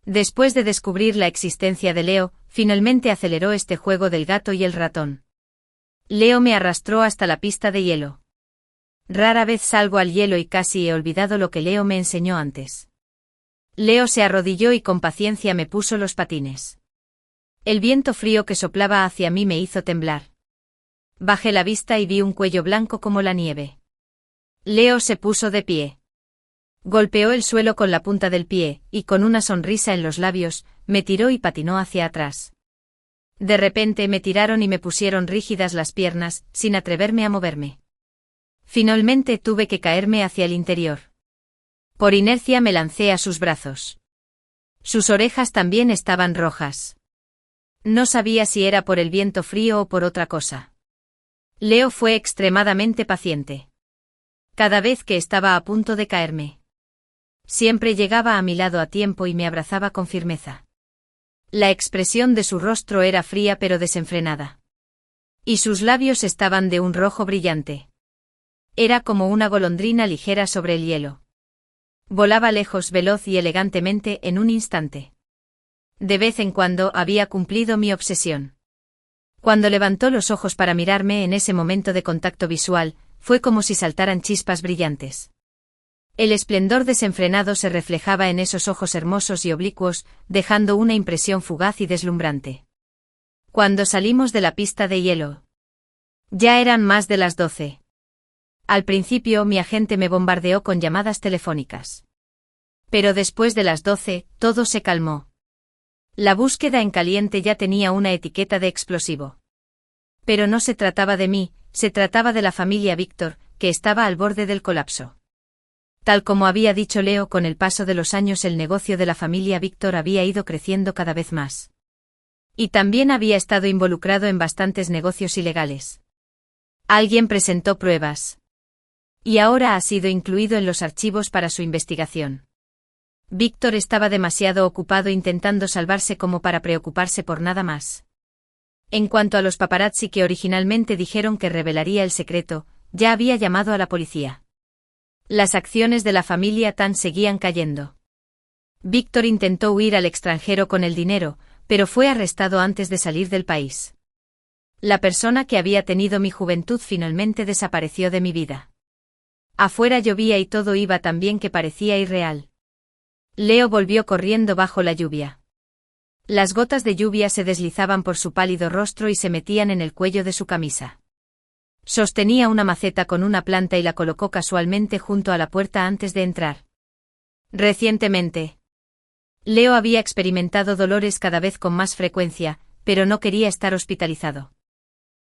A: después de descubrir la existencia de Leo, finalmente aceleró este juego del gato y el ratón. Leo me arrastró hasta la pista de hielo. Rara vez salgo al hielo y casi he olvidado lo que Leo me enseñó antes. Leo se arrodilló y con paciencia me puso los patines. El viento frío que soplaba hacia mí me hizo temblar. Bajé la vista y vi un cuello blanco como la nieve. Leo se puso de pie. Golpeó el suelo con la punta del pie, y con una sonrisa en los labios, me tiró y patinó hacia atrás. De repente me tiraron y me pusieron rígidas las piernas, sin atreverme a moverme. Finalmente tuve que caerme hacia el interior. Por inercia me lancé a sus brazos. Sus orejas también estaban rojas. No sabía si era por el viento frío o por otra cosa. Leo fue extremadamente paciente. Cada vez que estaba a punto de caerme, siempre llegaba a mi lado a tiempo y me abrazaba con firmeza. La expresión de su rostro era fría pero desenfrenada. Y sus labios estaban de un rojo brillante. Era como una golondrina ligera sobre el hielo. Volaba lejos, veloz y elegantemente en un instante. De vez en cuando había cumplido mi obsesión. Cuando levantó los ojos para mirarme en ese momento de contacto visual, fue como si saltaran chispas brillantes. El esplendor desenfrenado se reflejaba en esos ojos hermosos y oblicuos, dejando una impresión fugaz y deslumbrante. Cuando salimos de la pista de hielo, ya eran más de las 12. Al principio mi agente me bombardeó con llamadas telefónicas. Pero después de las 12, todo se calmó. La búsqueda en caliente ya tenía una etiqueta de explosivo. Pero no se trataba de mí, se trataba de la familia Víctor, que estaba al borde del colapso. Tal como había dicho Leo, con el paso de los años el negocio de la familia Víctor había ido creciendo cada vez más. Y también había estado involucrado en bastantes negocios ilegales. Alguien presentó pruebas. Y ahora ha sido incluido en los archivos para su investigación. Víctor estaba demasiado ocupado intentando salvarse como para preocuparse por nada más. En cuanto a los paparazzi que originalmente dijeron que revelaría el secreto, ya había llamado a la policía. Las acciones de la familia Tan seguían cayendo. Víctor intentó huir al extranjero con el dinero, pero fue arrestado antes de salir del país. La persona que había tenido mi juventud finalmente desapareció de mi vida. Afuera llovía y todo iba tan bien que parecía irreal. Leo volvió corriendo bajo la lluvia. Las gotas de lluvia se deslizaban por su pálido rostro y se metían en el cuello de su camisa. Sostenía una maceta con una planta y la colocó casualmente junto a la puerta antes de entrar. Recientemente, Leo había experimentado dolores cada vez con más frecuencia, pero no quería estar hospitalizado.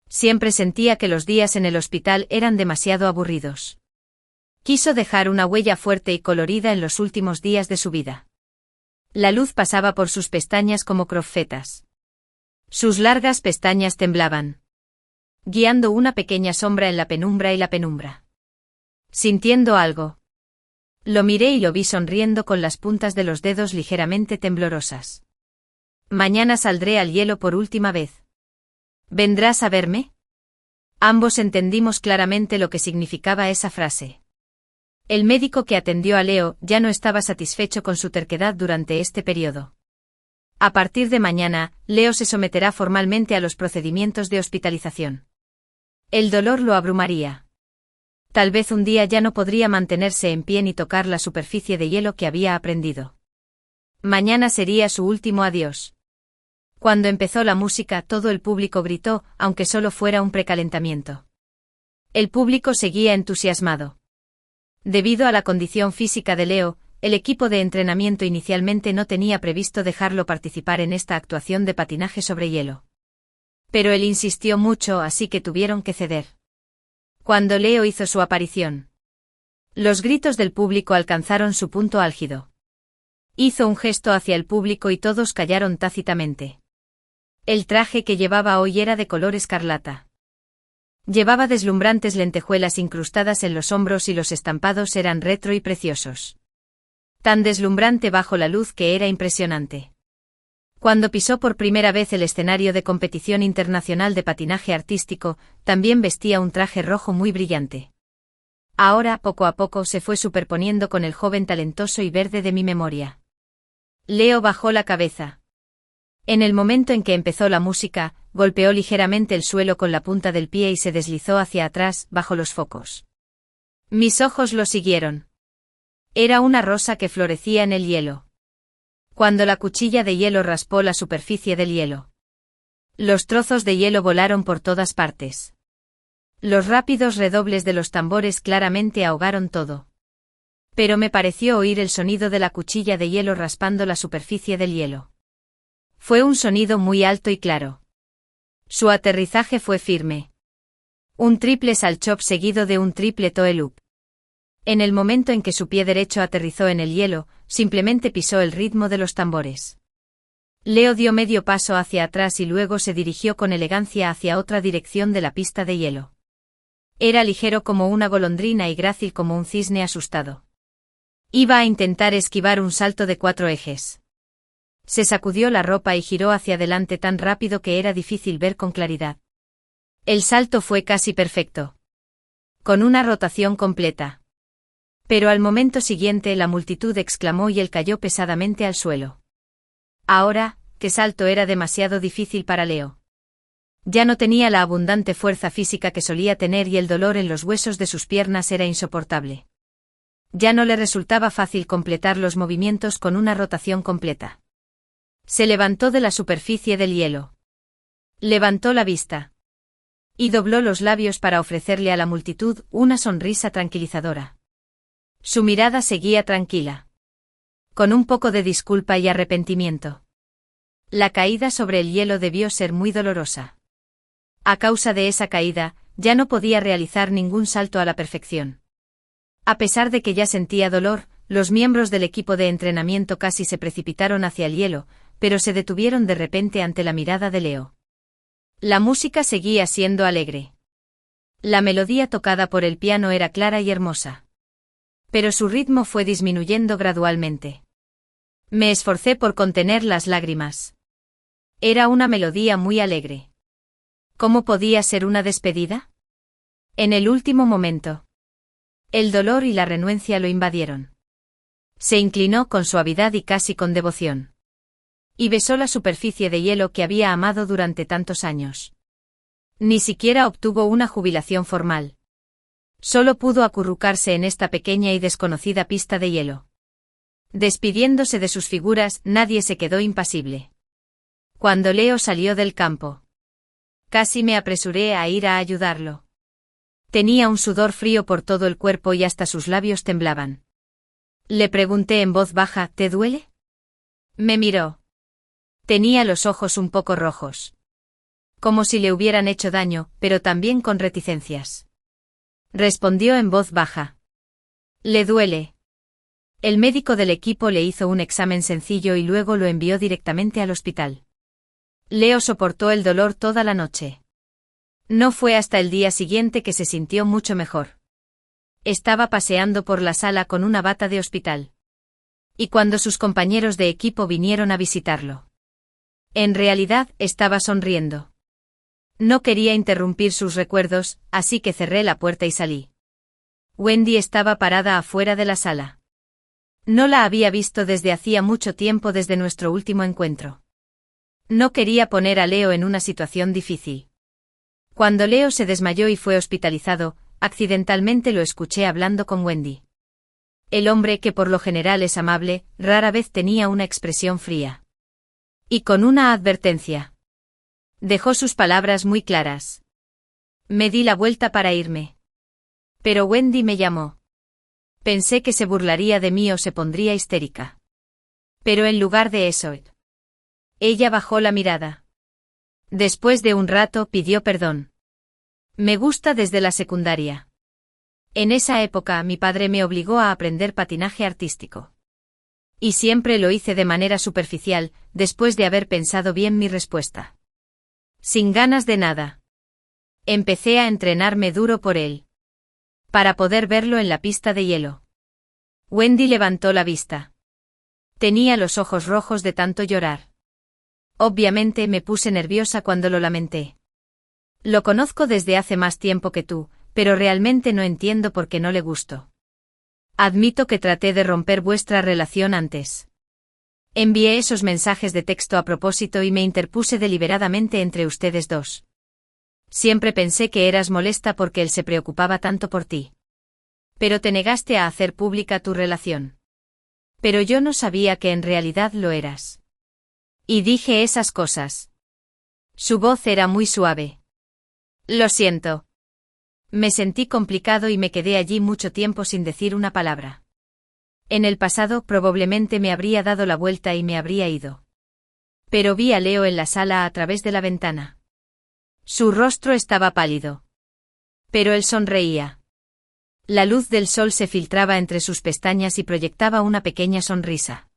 A: Siempre sentía que los días en el hospital eran demasiado aburridos. Quiso dejar una huella fuerte y colorida en los últimos días de su vida. La luz pasaba por sus pestañas como profetas. Sus largas pestañas temblaban, guiando una pequeña sombra en la penumbra y la penumbra. Sintiendo algo. Lo miré y lo vi sonriendo con las puntas de los dedos ligeramente temblorosas. Mañana saldré al hielo por última vez. ¿Vendrás a verme? Ambos entendimos claramente lo que significaba esa frase. El médico que atendió a Leo ya no estaba satisfecho con su terquedad durante este periodo. A partir de mañana, Leo se someterá formalmente a los procedimientos de hospitalización. El dolor lo abrumaría. Tal vez un día ya no podría mantenerse en pie ni tocar la superficie de hielo que había aprendido. Mañana sería su último adiós. Cuando empezó la música, todo el público gritó, aunque solo fuera un precalentamiento. El público seguía entusiasmado. Debido a la condición física de Leo, el equipo de entrenamiento inicialmente no tenía previsto dejarlo participar en esta actuación de patinaje sobre hielo. Pero él insistió mucho, así que tuvieron que ceder. Cuando Leo hizo su aparición, los gritos del público alcanzaron su punto álgido. Hizo un gesto hacia el público y todos callaron tácitamente. El traje que llevaba hoy era de color escarlata. Llevaba deslumbrantes lentejuelas incrustadas en los hombros y los estampados eran retro y preciosos. Tan deslumbrante bajo la luz que era impresionante. Cuando pisó por primera vez el escenario de competición internacional de patinaje artístico, también vestía un traje rojo muy brillante. Ahora, poco a poco, se fue superponiendo con el joven talentoso y verde de mi memoria. Leo bajó la cabeza. En el momento en que empezó la música, golpeó ligeramente el suelo con la punta del pie y se deslizó hacia atrás, bajo los focos. Mis ojos lo siguieron. Era una rosa que florecía en el hielo. Cuando la cuchilla de hielo raspó la superficie del hielo, los trozos de hielo volaron por todas partes. Los rápidos redobles de los tambores claramente ahogaron todo. Pero me pareció oír el sonido de la cuchilla de hielo raspando la superficie del hielo. Fue un sonido muy alto y claro. Su aterrizaje fue firme. Un triple salchop seguido de un triple toe loop. En el momento en que su pie derecho aterrizó en el hielo, simplemente pisó el ritmo de los tambores. Leo dio medio paso hacia atrás y luego se dirigió con elegancia hacia otra dirección de la pista de hielo. Era ligero como una golondrina y grácil como un cisne asustado. Iba a intentar esquivar un salto de 4 ejes. Se sacudió la ropa y giró hacia adelante tan rápido que era difícil ver con claridad. El salto fue casi perfecto. Con una rotación completa. Pero al momento siguiente la multitud exclamó y él cayó pesadamente al suelo. Ahora, qué salto era demasiado difícil para Leo. Ya no tenía la abundante fuerza física que solía tener y el dolor en los huesos de sus piernas era insoportable. Ya no le resultaba fácil completar los movimientos con una rotación completa. Se levantó de la superficie del hielo. Levantó la vista. Y dobló los labios para ofrecerle a la multitud una sonrisa tranquilizadora. Su mirada seguía tranquila. Con un poco de disculpa y arrepentimiento. La caída sobre el hielo debió ser muy dolorosa. A causa de esa caída, ya no podía realizar ningún salto a la perfección. A pesar de que ya sentía dolor, los miembros del equipo de entrenamiento casi se precipitaron hacia el hielo, pero se detuvieron de repente ante la mirada de Leo. La música seguía siendo alegre. La melodía tocada por el piano era clara y hermosa. Pero su ritmo fue disminuyendo gradualmente. Me esforcé por contener las lágrimas. Era una melodía muy alegre. ¿Cómo podía ser una despedida? En el último momento. El dolor y la renuencia lo invadieron. Se inclinó con suavidad y casi con devoción. Y besó la superficie de hielo que había amado durante tantos años. Ni siquiera obtuvo una jubilación formal. Solo pudo acurrucarse en esta pequeña y desconocida pista de hielo. Despidiéndose de sus figuras, nadie se quedó impasible. Cuando Leo salió del campo, casi me apresuré a ir a ayudarlo. Tenía un sudor frío por todo el cuerpo y hasta sus labios temblaban. Le pregunté en voz baja, ¿te duele? Me miró. Tenía los ojos un poco rojos. Como si le hubieran hecho daño, pero también con reticencias. Respondió en voz baja. Le duele. El médico del equipo le hizo un examen sencillo y luego lo envió directamente al hospital. Leo soportó el dolor toda la noche. No fue hasta el día siguiente que se sintió mucho mejor. Estaba paseando por la sala con una bata de hospital. Y cuando sus compañeros de equipo vinieron a visitarlo. En realidad, estaba sonriendo. No quería interrumpir sus recuerdos, así que cerré la puerta y salí. Wendy estaba parada afuera de la sala. No la había visto desde hacía mucho tiempo desde nuestro último encuentro. No quería poner a Leo en una situación difícil. Cuando Leo se desmayó y fue hospitalizado, accidentalmente lo escuché hablando con Wendy. El hombre, que por lo general es amable, rara vez tenía una expresión fría. Y con una advertencia. Dejó sus palabras muy claras. Me di la vuelta para irme. Pero Wendy me llamó. Pensé que se burlaría de mí o se pondría histérica. Pero en lugar de eso, ella bajó la mirada. Después de un rato pidió perdón. Me gusta desde la secundaria. En esa época mi padre me obligó a aprender patinaje artístico. Y siempre lo hice de manera superficial, después de haber pensado bien mi respuesta. Sin ganas de nada. Empecé a entrenarme duro por él. Para poder verlo en la pista de hielo. Wendy levantó la vista. Tenía los ojos rojos de tanto llorar. Obviamente me puse nerviosa cuando lo lamenté. Lo conozco desde hace más tiempo que tú, pero realmente no entiendo por qué no le gusto. Admito que traté de romper vuestra relación antes. Envié esos mensajes de texto a propósito y me interpuse deliberadamente entre ustedes dos. Siempre pensé que eras molesta porque él se preocupaba tanto por ti. Pero te negaste a hacer pública tu relación. Pero yo no sabía que en realidad lo eras. Y dije esas cosas. Su voz era muy suave. Lo siento. Me sentí complicado y me quedé allí mucho tiempo sin decir una palabra. En el pasado probablemente me habría dado la vuelta y me habría ido. Pero vi a Leo en la sala a través de la ventana. Su rostro estaba pálido. Pero él sonreía. La luz del sol se filtraba entre sus pestañas y proyectaba una pequeña sonrisa.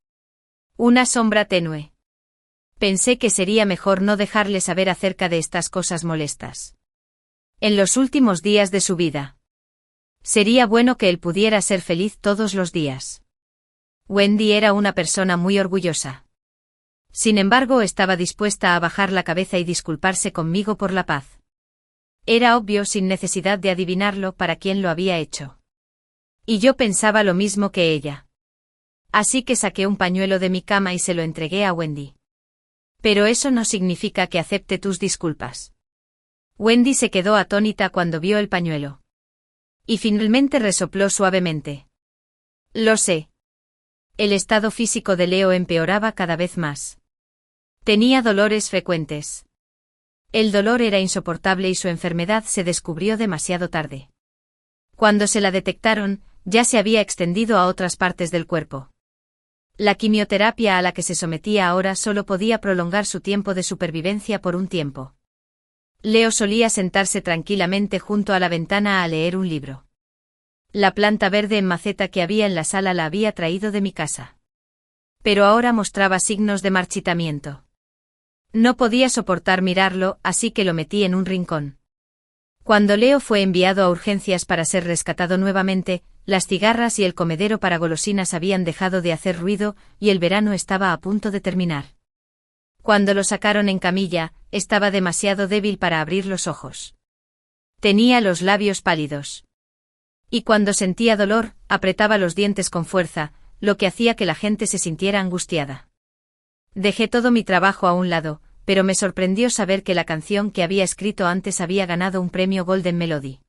A: Una sombra tenue. Pensé que sería mejor no dejarle saber acerca de estas cosas molestas. En los últimos días de su vida. Sería bueno que él pudiera ser feliz todos los días. Wendy era una persona muy orgullosa. Sin embargo, estaba dispuesta a bajar la cabeza y disculparse conmigo por la paz. Era obvio, sin necesidad de adivinarlo, para quién lo había hecho. Y yo pensaba lo mismo que ella. Así que saqué un pañuelo de mi cama y se lo entregué a Wendy. Pero eso no significa que acepte tus disculpas. Wendy se quedó atónita cuando vio el pañuelo. Y finalmente resopló suavemente. Lo sé. El estado físico de Leo empeoraba cada vez más. Tenía dolores frecuentes. El dolor era insoportable y su enfermedad se descubrió demasiado tarde. Cuando se la detectaron, ya se había extendido a otras partes del cuerpo. La quimioterapia a la que se sometía ahora solo podía prolongar su tiempo de supervivencia por un tiempo. Leo solía sentarse tranquilamente junto a la ventana a leer un libro. La planta verde en maceta que había en la sala la había traído de mi casa. Pero ahora mostraba signos de marchitamiento. No podía soportar mirarlo, así que lo metí en un rincón. Cuando Leo fue enviado a urgencias para ser rescatado nuevamente, las cigarras y el comedero para golosinas habían dejado de hacer ruido y el verano estaba a punto de terminar. Cuando lo sacaron en camilla, estaba demasiado débil para abrir los ojos. Tenía los labios pálidos. Y cuando sentía dolor, apretaba los dientes con fuerza, lo que hacía que la gente se sintiera angustiada. Dejé todo mi trabajo a un lado, pero me sorprendió saber que la canción que había escrito antes había ganado un premio Golden Melody.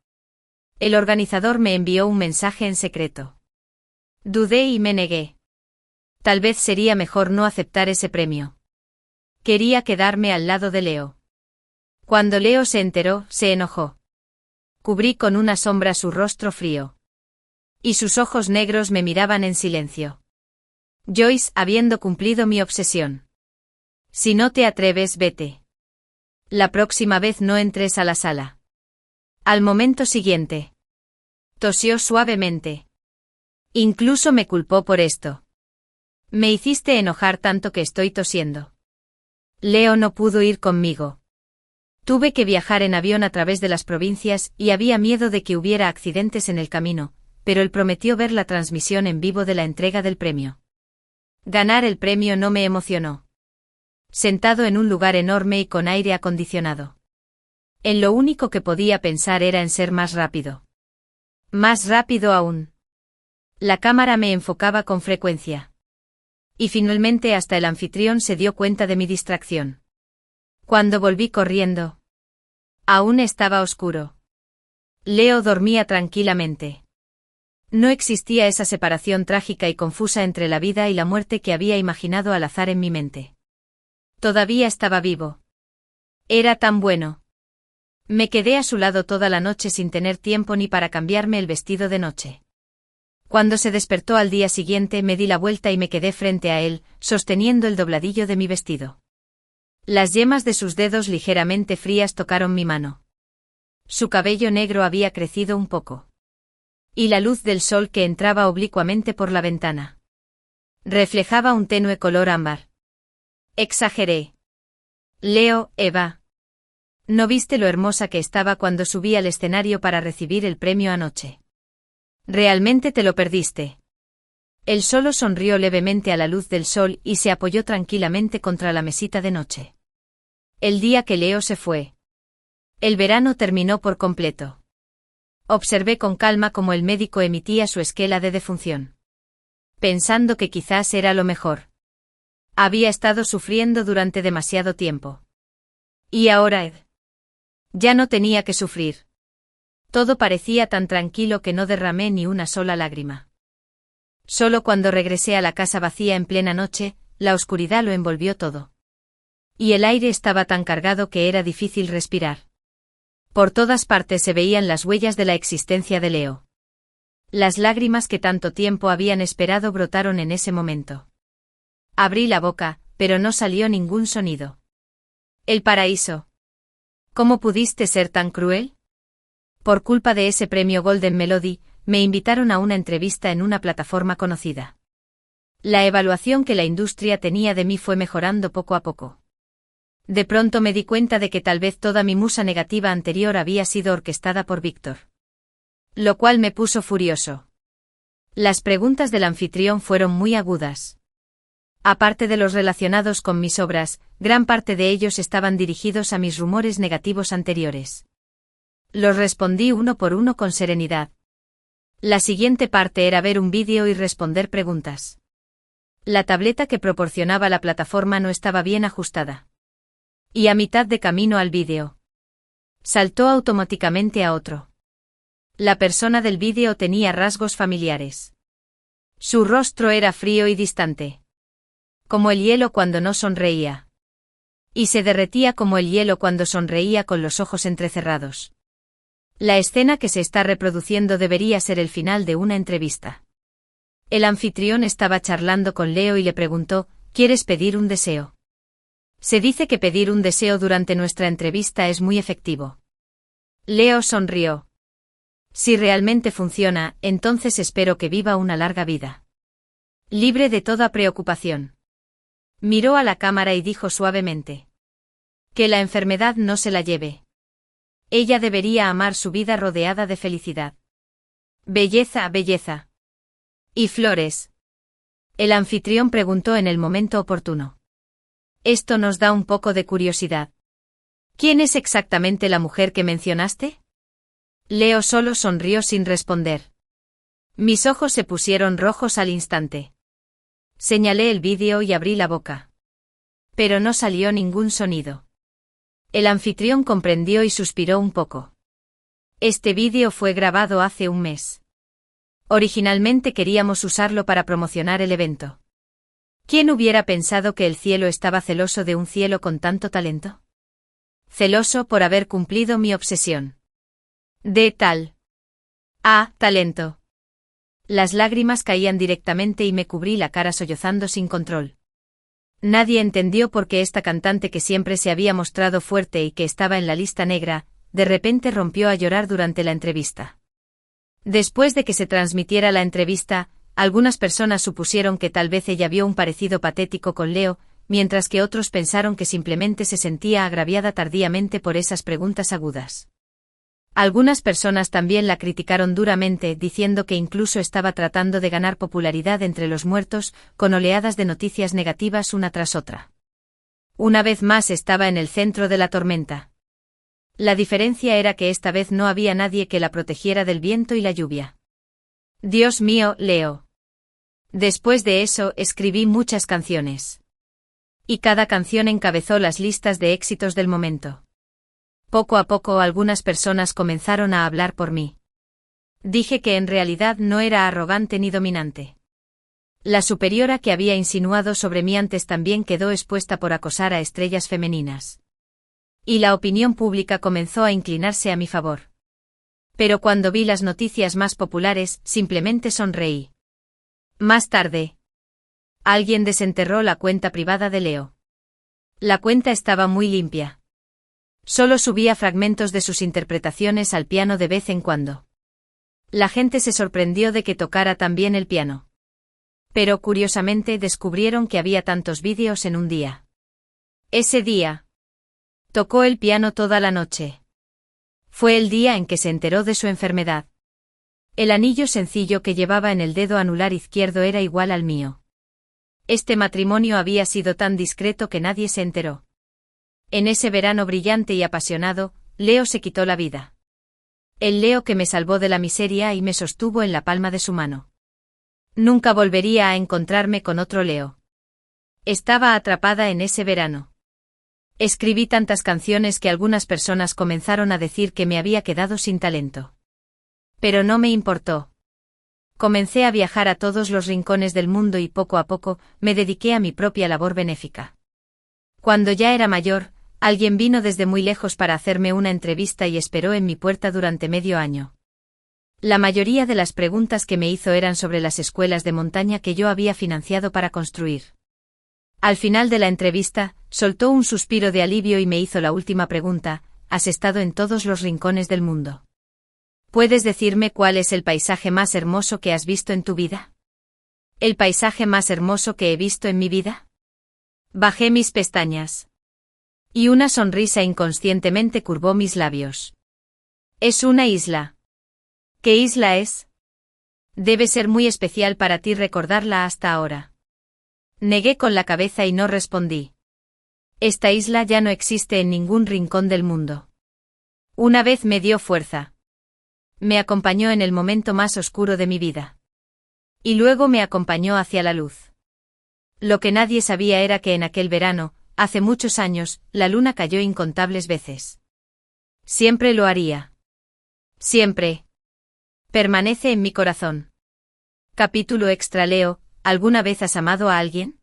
A: El organizador me envió un mensaje en secreto. Dudé y me negué. Tal vez sería mejor no aceptar ese premio. Quería quedarme al lado de Leo. Cuando Leo se enteró, se enojó. Cubrí con una sombra su rostro frío. Y sus ojos negros me miraban en silencio. Joyce, habiendo cumplido mi obsesión. Si no te atreves, vete. La próxima vez no entres a la sala. Al momento siguiente. Tosió suavemente. Incluso me culpó por esto. Me hiciste enojar tanto que estoy tosiendo. Leo no pudo ir conmigo. Tuve que viajar en avión a través de las provincias y había miedo de que hubiera accidentes en el camino, pero él prometió ver la transmisión en vivo de la entrega del premio. Ganar el premio no me emocionó. Sentado en un lugar enorme y con aire acondicionado. En lo único que podía pensar era en ser más rápido. Más rápido aún. La cámara me enfocaba con frecuencia. Y finalmente hasta el anfitrión se dio cuenta de mi distracción. Cuando volví corriendo. Aún estaba oscuro. Leo dormía tranquilamente. No existía esa separación trágica y confusa entre la vida y la muerte que había imaginado al azar en mi mente. Todavía estaba vivo. Era tan bueno. Me quedé a su lado toda la noche sin tener tiempo ni para cambiarme el vestido de noche. Cuando se despertó al día siguiente me di la vuelta y me quedé frente a él, sosteniendo el dobladillo de mi vestido. Las yemas de sus dedos ligeramente frías tocaron mi mano. Su cabello negro había crecido un poco. Y la luz del sol que entraba oblicuamente por la ventana reflejaba un tenue color ámbar. Exageré. Leo, Eva. ¿No viste lo hermosa que estaba cuando subí al escenario para recibir el premio anoche? ¿Realmente te lo perdiste? Él solo sonrió levemente a la luz del sol y se apoyó tranquilamente contra la mesita de noche. El día que Leo se fue. El verano terminó por completo. Observé con calma cómo el médico emitía su esquela de defunción. Pensando que quizás era lo mejor. Había estado sufriendo durante demasiado tiempo. Y ahora Ed. Ya no tenía que sufrir. Todo parecía tan tranquilo que no derramé ni una sola lágrima. Solo cuando regresé a la casa vacía en plena noche, la oscuridad lo envolvió todo. Y el aire estaba tan cargado que era difícil respirar. Por todas partes se veían las huellas de la existencia de Leo. Las lágrimas que tanto tiempo habían esperado brotaron en ese momento. Abrí la boca, pero no salió ningún sonido. El paraíso. ¿Cómo pudiste ser tan cruel? Por culpa de ese premio Golden Melody, me invitaron a una entrevista en una plataforma conocida. La evaluación que la industria tenía de mí fue mejorando poco a poco. De pronto me di cuenta de que tal vez toda mi musa negativa anterior había sido orquestada por Víctor. Lo cual me puso furioso. Las preguntas del anfitrión fueron muy agudas. Aparte de los relacionados con mis obras, gran parte de ellos estaban dirigidos a mis rumores negativos anteriores. Los respondí uno por uno con serenidad. La siguiente parte era ver un vídeo y responder preguntas. La tableta que proporcionaba la plataforma no estaba bien ajustada. Y a mitad de camino al vídeo, saltó automáticamente a otro. La persona del vídeo tenía rasgos familiares. Su rostro era frío y distante. Como el hielo cuando no sonreía. Y se derretía como el hielo cuando sonreía con los ojos entrecerrados. La escena que se está reproduciendo debería ser el final de una entrevista. El anfitrión estaba charlando con Leo y le preguntó, ¿quieres pedir un deseo? Se dice que pedir un deseo durante nuestra entrevista es muy efectivo. Leo sonrió. Si realmente funciona, entonces espero que viva una larga vida. Libre de toda preocupación. Miró a la cámara y dijo suavemente. Que la enfermedad no se la lleve. Ella debería amar su vida rodeada de felicidad. Belleza, belleza. ¿Y flores? El anfitrión preguntó en el momento oportuno. Esto nos da un poco de curiosidad. ¿Quién es exactamente la mujer que mencionaste? Leo solo sonrió sin responder. Mis ojos se pusieron rojos al instante. Señalé el vídeo y abrí la boca. Pero no salió ningún sonido. El anfitrión comprendió y suspiró un poco. Este vídeo fue grabado hace un mes. Originalmente queríamos usarlo para promocionar el evento. ¿Quién hubiera pensado que el cielo estaba celoso de un cielo con tanto talento? Celoso por haber cumplido mi obsesión. De tal. Ah, talento. Las lágrimas caían directamente y me cubrí la cara sollozando sin control. Nadie entendió por qué esta cantante que siempre se había mostrado fuerte y que estaba en la lista negra, de repente rompió a llorar durante la entrevista. Después de que se transmitiera la entrevista, algunas personas supusieron que tal vez ella vio un parecido patético con Leo, mientras que otros pensaron que simplemente se sentía agraviada tardíamente por esas preguntas agudas. Algunas personas también la criticaron duramente, diciendo que incluso estaba tratando de ganar popularidad entre los muertos, con oleadas de noticias negativas una tras otra. Una vez más estaba en el centro de la tormenta. La diferencia era que esta vez no había nadie que la protegiera del viento y la lluvia. Dios mío, Leo. Después de eso, escribí muchas canciones. Y cada canción encabezó las listas de éxitos del momento. Poco a poco algunas personas comenzaron a hablar por mí. Dije que en realidad no era arrogante ni dominante. La superiora que había insinuado sobre mí antes también quedó expuesta por acosar a estrellas femeninas. Y la opinión pública comenzó a inclinarse a mi favor. Pero cuando vi las noticias más populares, simplemente sonreí. Más tarde, alguien desenterró la cuenta privada de Leo. La cuenta estaba muy limpia. Solo subía fragmentos de sus interpretaciones al piano de vez en cuando. La gente se sorprendió de que tocara tan bien el piano. Pero curiosamente descubrieron que había tantos vídeos en un día. Ese día, tocó el piano toda la noche. Fue el día en que se enteró de su enfermedad. El anillo sencillo que llevaba en el dedo anular izquierdo era igual al mío. Este matrimonio había sido tan discreto que nadie se enteró. En ese verano brillante y apasionado, Leo se quitó la vida. El Leo que me salvó de la miseria y me sostuvo en la palma de su mano. Nunca volvería a encontrarme con otro Leo. Estaba atrapada en ese verano. Escribí tantas canciones que algunas personas comenzaron a decir que me había quedado sin talento. Pero no me importó. Comencé a viajar a todos los rincones del mundo y poco a poco me dediqué a mi propia labor benéfica. Cuando ya era mayor, alguien vino desde muy lejos para hacerme una entrevista y esperó en mi puerta durante medio año. La mayoría de las preguntas que me hizo eran sobre las escuelas de montaña que yo había financiado para construir. Al final de la entrevista, soltó un suspiro de alivio y me hizo la última pregunta: ¿has estado en todos los rincones del mundo? ¿Puedes decirme cuál es el paisaje más hermoso que has visto en tu vida? ¿El paisaje más hermoso que he visto en mi vida? Bajé mis pestañas. Y una sonrisa inconscientemente curvó mis labios. Es una isla. ¿Qué isla es? Debe ser muy especial para ti recordarla hasta ahora. Negué con la cabeza y no respondí. Esta isla ya no existe en ningún rincón del mundo. Una vez me dio fuerza. Me acompañó en el momento más oscuro de mi vida. Y luego me acompañó hacia la luz. Lo que nadie sabía era que en aquel verano, hace muchos años, la luna cayó incontables veces. Siempre lo haría. Siempre. Permanece en mi corazón. Capítulo extra. Leo, ¿alguna vez has amado a alguien?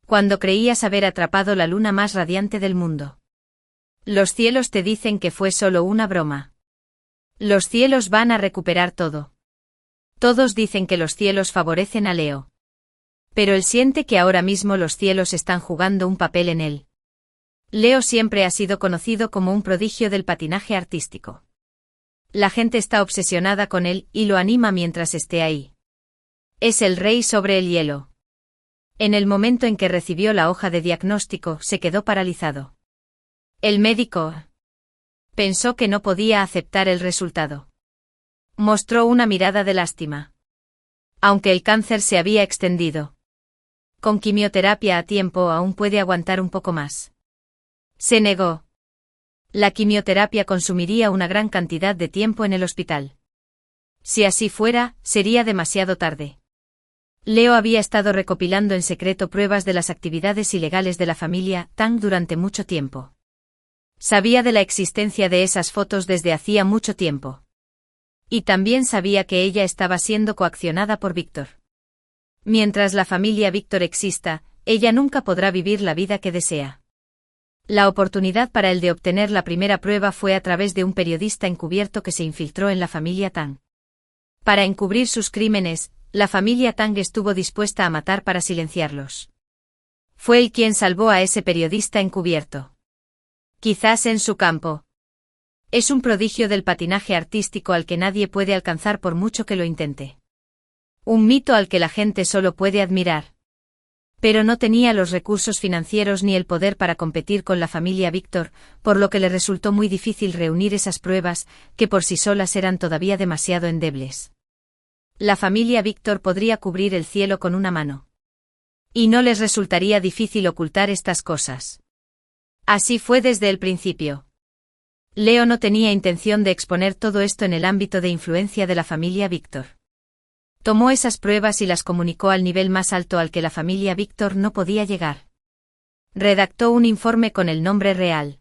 A: Cuando creías haber atrapado la luna más radiante del mundo. Los cielos te dicen que fue solo una broma. Los cielos van a recuperar todo. Todos dicen que los cielos favorecen a Leo. Pero él siente que ahora mismo los cielos están jugando un papel en él. Leo siempre ha sido conocido como un prodigio del patinaje artístico. La gente está obsesionada con él y lo anima mientras esté ahí. Es el rey sobre el hielo. En el momento en que recibió la hoja de diagnóstico, se quedó paralizado. El médico pensó que no podía aceptar el resultado. Mostró una mirada de lástima. Aunque el cáncer se había extendido. Con quimioterapia a tiempo aún puede aguantar un poco más. Se negó. La quimioterapia consumiría una gran cantidad de tiempo en el hospital. Si así fuera, sería demasiado tarde. Leo había estado recopilando en secreto pruebas de las actividades ilegales de la familia Tang durante mucho tiempo. Sabía de la existencia de esas fotos desde hacía mucho tiempo. Y también sabía que ella estaba siendo coaccionada por Víctor. Mientras la familia Víctor exista, ella nunca podrá vivir la vida que desea. La oportunidad para él de obtener la primera prueba fue a través de un periodista encubierto que se infiltró en la familia Tang. Para encubrir sus crímenes, la familia Tang estuvo dispuesta a matar para silenciarlos. Fue él quien salvó a ese periodista encubierto. Quizás en su campo. Es un prodigio del patinaje artístico al que nadie puede alcanzar por mucho que lo intente. Un mito al que la gente solo puede admirar. Pero no tenía los recursos financieros ni el poder para competir con la familia Víctor, por lo que le resultó muy difícil reunir esas pruebas, que por sí solas eran todavía demasiado endebles. La familia Víctor podría cubrir el cielo con una mano. Y no les resultaría difícil ocultar estas cosas. Así fue desde el principio. Leo no tenía intención de exponer todo esto en el ámbito de influencia de la familia Víctor. Tomó esas pruebas y las comunicó al nivel más alto al que la familia Víctor no podía llegar. Redactó un informe con el nombre real.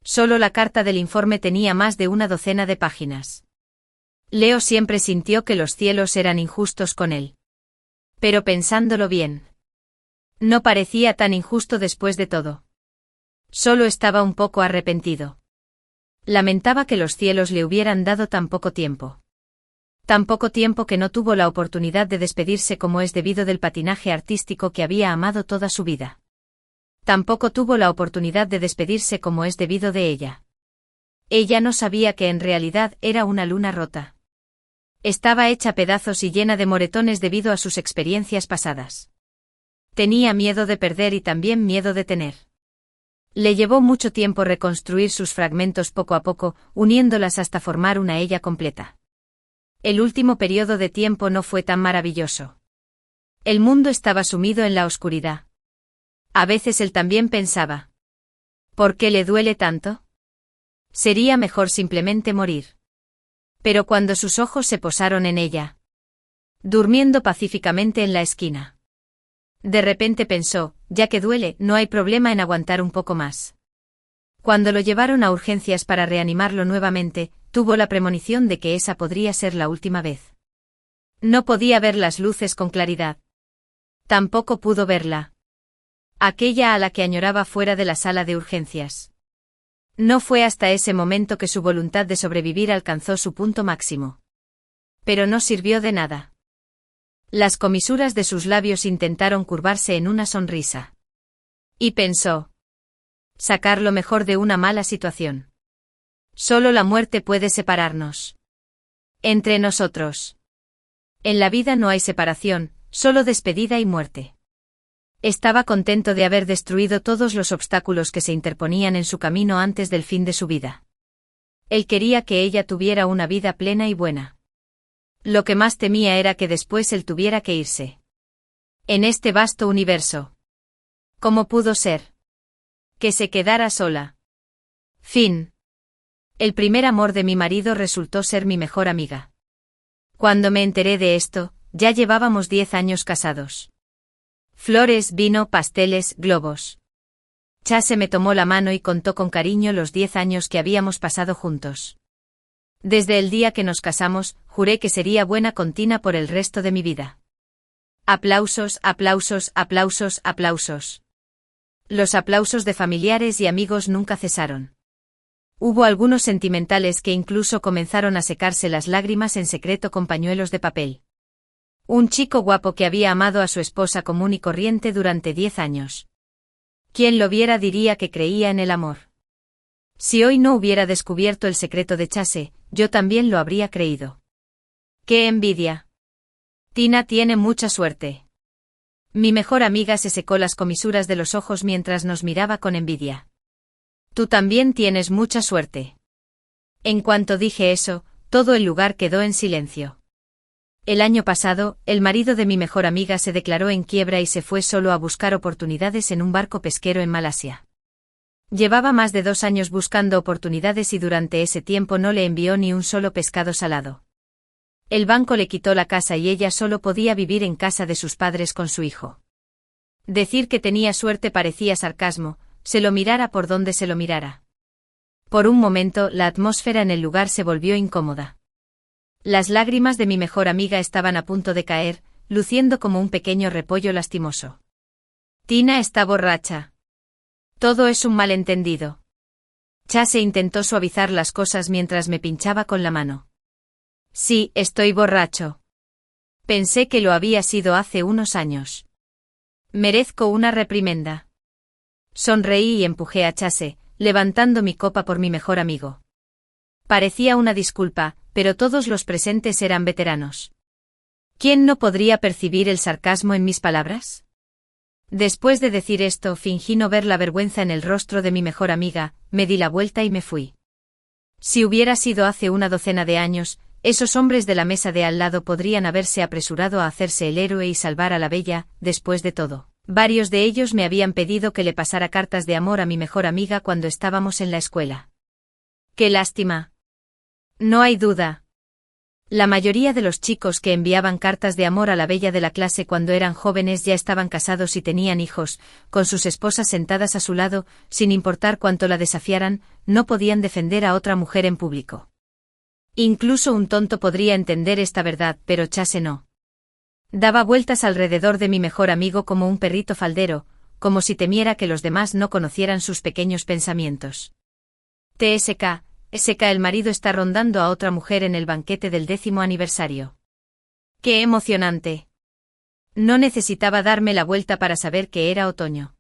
A: Solo la carta del informe tenía más de una docena de páginas. Leo siempre sintió que los cielos eran injustos con él. Pero pensándolo bien, no parecía tan injusto después de todo. Solo estaba un poco arrepentido. Lamentaba que los cielos le hubieran dado tan poco tiempo. Tan poco tiempo que no tuvo la oportunidad de despedirse como es debido del patinaje artístico que había amado toda su vida. Tampoco tuvo la oportunidad de despedirse como es debido de ella. Ella no sabía que en realidad era una luna rota. Estaba hecha pedazos y llena de moretones debido a sus experiencias pasadas. Tenía miedo de perder y también miedo de tener. Le llevó mucho tiempo reconstruir sus fragmentos poco a poco, uniéndolas hasta formar una ella completa. El último periodo de tiempo no fue tan maravilloso. El mundo estaba sumido en la oscuridad. A veces él también pensaba: ¿por qué le duele tanto? Sería mejor simplemente morir. Pero cuando sus ojos se posaron en ella, durmiendo pacíficamente en la esquina, de repente pensó: ya que duele, no hay problema en aguantar un poco más. Cuando lo llevaron a urgencias para reanimarlo nuevamente, tuvo la premonición de que esa podría ser la última vez. No podía ver las luces con claridad. Tampoco pudo verla. Aquella a la que añoraba fuera de la sala de urgencias. No fue hasta ese momento que su voluntad de sobrevivir alcanzó su punto máximo. Pero no sirvió de nada. Las comisuras de sus labios intentaron curvarse en una sonrisa. Y pensó: sacar lo mejor de una mala situación. Solo la muerte puede separarnos. Entre nosotros. En la vida no hay separación, solo despedida y muerte. Estaba contento de haber destruido todos los obstáculos que se interponían en su camino antes del fin de su vida. Él quería que ella tuviera una vida plena y buena. Lo que más temía era que después él tuviera que irse. En este vasto universo. ¿Cómo pudo ser? Que se quedara sola. Fin. El primer amor de mi marido resultó ser mi mejor amiga. Cuando me enteré de esto, ya llevábamos 10 años casados. Flores, vino, pasteles, globos. Chase me tomó la mano y contó con cariño los 10 años que habíamos pasado juntos. Desde el día que nos casamos, juré que sería buena con Tina por el resto de mi vida. Aplausos, aplausos, aplausos, aplausos. Los aplausos de familiares y amigos nunca cesaron. Hubo algunos sentimentales que incluso comenzaron a secarse las lágrimas en secreto con pañuelos de papel. Un chico guapo que había amado a su esposa común y corriente durante 10 años. Quien lo viera diría que creía en el amor. Si hoy no hubiera descubierto el secreto de Chase, yo también lo habría creído. ¡Qué envidia! Tina tiene mucha suerte. Mi mejor amiga se secó las comisuras de los ojos mientras nos miraba con envidia. Tú también tienes mucha suerte. En cuanto dije eso, todo el lugar quedó en silencio. El año pasado, el marido de mi mejor amiga se declaró en quiebra y se fue solo a buscar oportunidades en un barco pesquero en Malasia. Llevaba más de 2 años buscando oportunidades y durante ese tiempo no le envió ni un solo pescado salado. El banco le quitó la casa y ella solo podía vivir en casa de sus padres con su hijo. Decir que tenía suerte parecía sarcasmo, se lo mirara por donde se lo mirara. Por un momento, la atmósfera en el lugar se volvió incómoda. Las lágrimas de mi mejor amiga estaban a punto de caer, luciendo como un pequeño repollo lastimoso. Tina está borracha. Todo es un malentendido. Chase intentó suavizar las cosas mientras me pinchaba con la mano. Sí, estoy borracho. Pensé que lo había sido hace unos años. Merezco una reprimenda. Sonreí y empujé a Chase, levantando mi copa por mi mejor amigo. Parecía una disculpa, pero todos los presentes eran veteranos. ¿Quién no podría percibir el sarcasmo en mis palabras? Después de decir esto, fingí no ver la vergüenza en el rostro de mi mejor amiga, me di la vuelta y me fui. Si hubiera sido hace una docena de años, esos hombres de la mesa de al lado podrían haberse apresurado a hacerse el héroe y salvar a la bella. Después de todo, varios de ellos me habían pedido que le pasara cartas de amor a mi mejor amiga cuando estábamos en la escuela. ¡Qué lástima! No hay duda. La mayoría de los chicos que enviaban cartas de amor a la bella de la clase cuando eran jóvenes ya estaban casados y tenían hijos, con sus esposas sentadas a su lado, sin importar cuánto la desafiaran, no podían defender a otra mujer en público. Incluso un tonto podría entender esta verdad, pero Chase no. Daba vueltas alrededor de mi mejor amigo como un perrito faldero, como si temiera que los demás no conocieran sus pequeños pensamientos. TSK. El marido está rondando a otra mujer en el banquete del 10º aniversario. ¡Qué emocionante! No necesitaba darme la vuelta para saber que era otoño.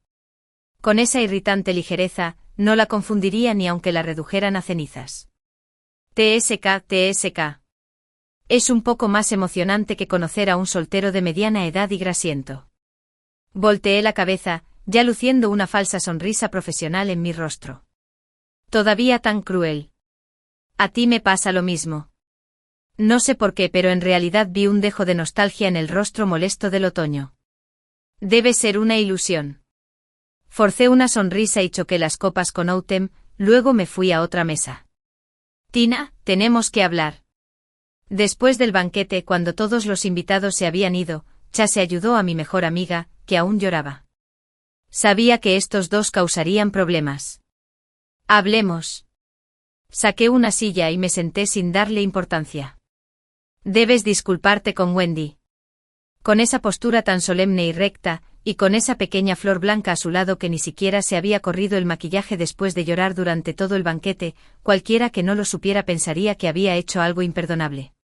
A: Con esa irritante ligereza, no la confundiría ni aunque la redujeran a cenizas. TSK. Es un poco más emocionante que conocer a un soltero de mediana edad y grasiento. Volteé la cabeza, ya luciendo una falsa sonrisa profesional en mi rostro. Todavía tan cruel. A ti me pasa lo mismo. No sé por qué, pero en realidad vi un dejo de nostalgia en el rostro molesto del otoño. Debe ser una ilusión. Forcé una sonrisa y choqué las copas con Autumn, luego me fui a otra mesa. Tina, tenemos que hablar. Después del banquete, cuando todos los invitados se habían ido, Chase ayudó a mi mejor amiga, que aún lloraba. Sabía que estos dos causarían problemas. Hablemos. Saqué una silla y me senté sin darle importancia. Debes disculparte con Wendy. Con esa postura tan solemne y recta, y con esa pequeña flor blanca a su lado que ni siquiera se había corrido el maquillaje después de llorar durante todo el banquete, cualquiera que no lo supiera pensaría que había hecho algo imperdonable.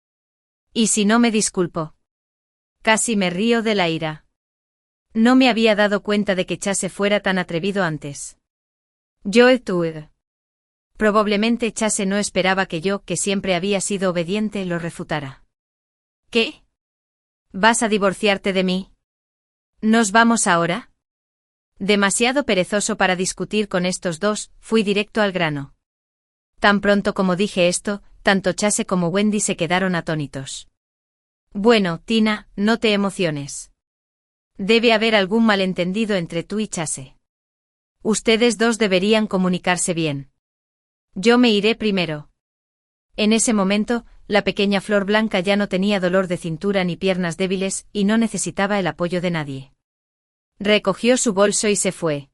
A: ¿Y si no me disculpo? Casi me río de la ira. No me había dado cuenta de que Chase fuera tan atrevido antes. Probablemente Chase no esperaba que yo, que siempre había sido obediente, lo refutara. ¿Qué? ¿Vas a divorciarte de mí? ¿Nos vamos ahora? Demasiado perezoso para discutir con estos dos, fui directo al grano. Tan pronto como dije esto, tanto Chase como Wendy se quedaron atónitos. Bueno, Tina, no te emociones. Debe haber algún malentendido entre tú y Chase. Ustedes dos deberían comunicarse bien. Yo me iré primero. En ese momento, la pequeña flor blanca ya no tenía dolor de cintura ni piernas débiles y no necesitaba el apoyo de nadie. Recogió su bolso y se fue.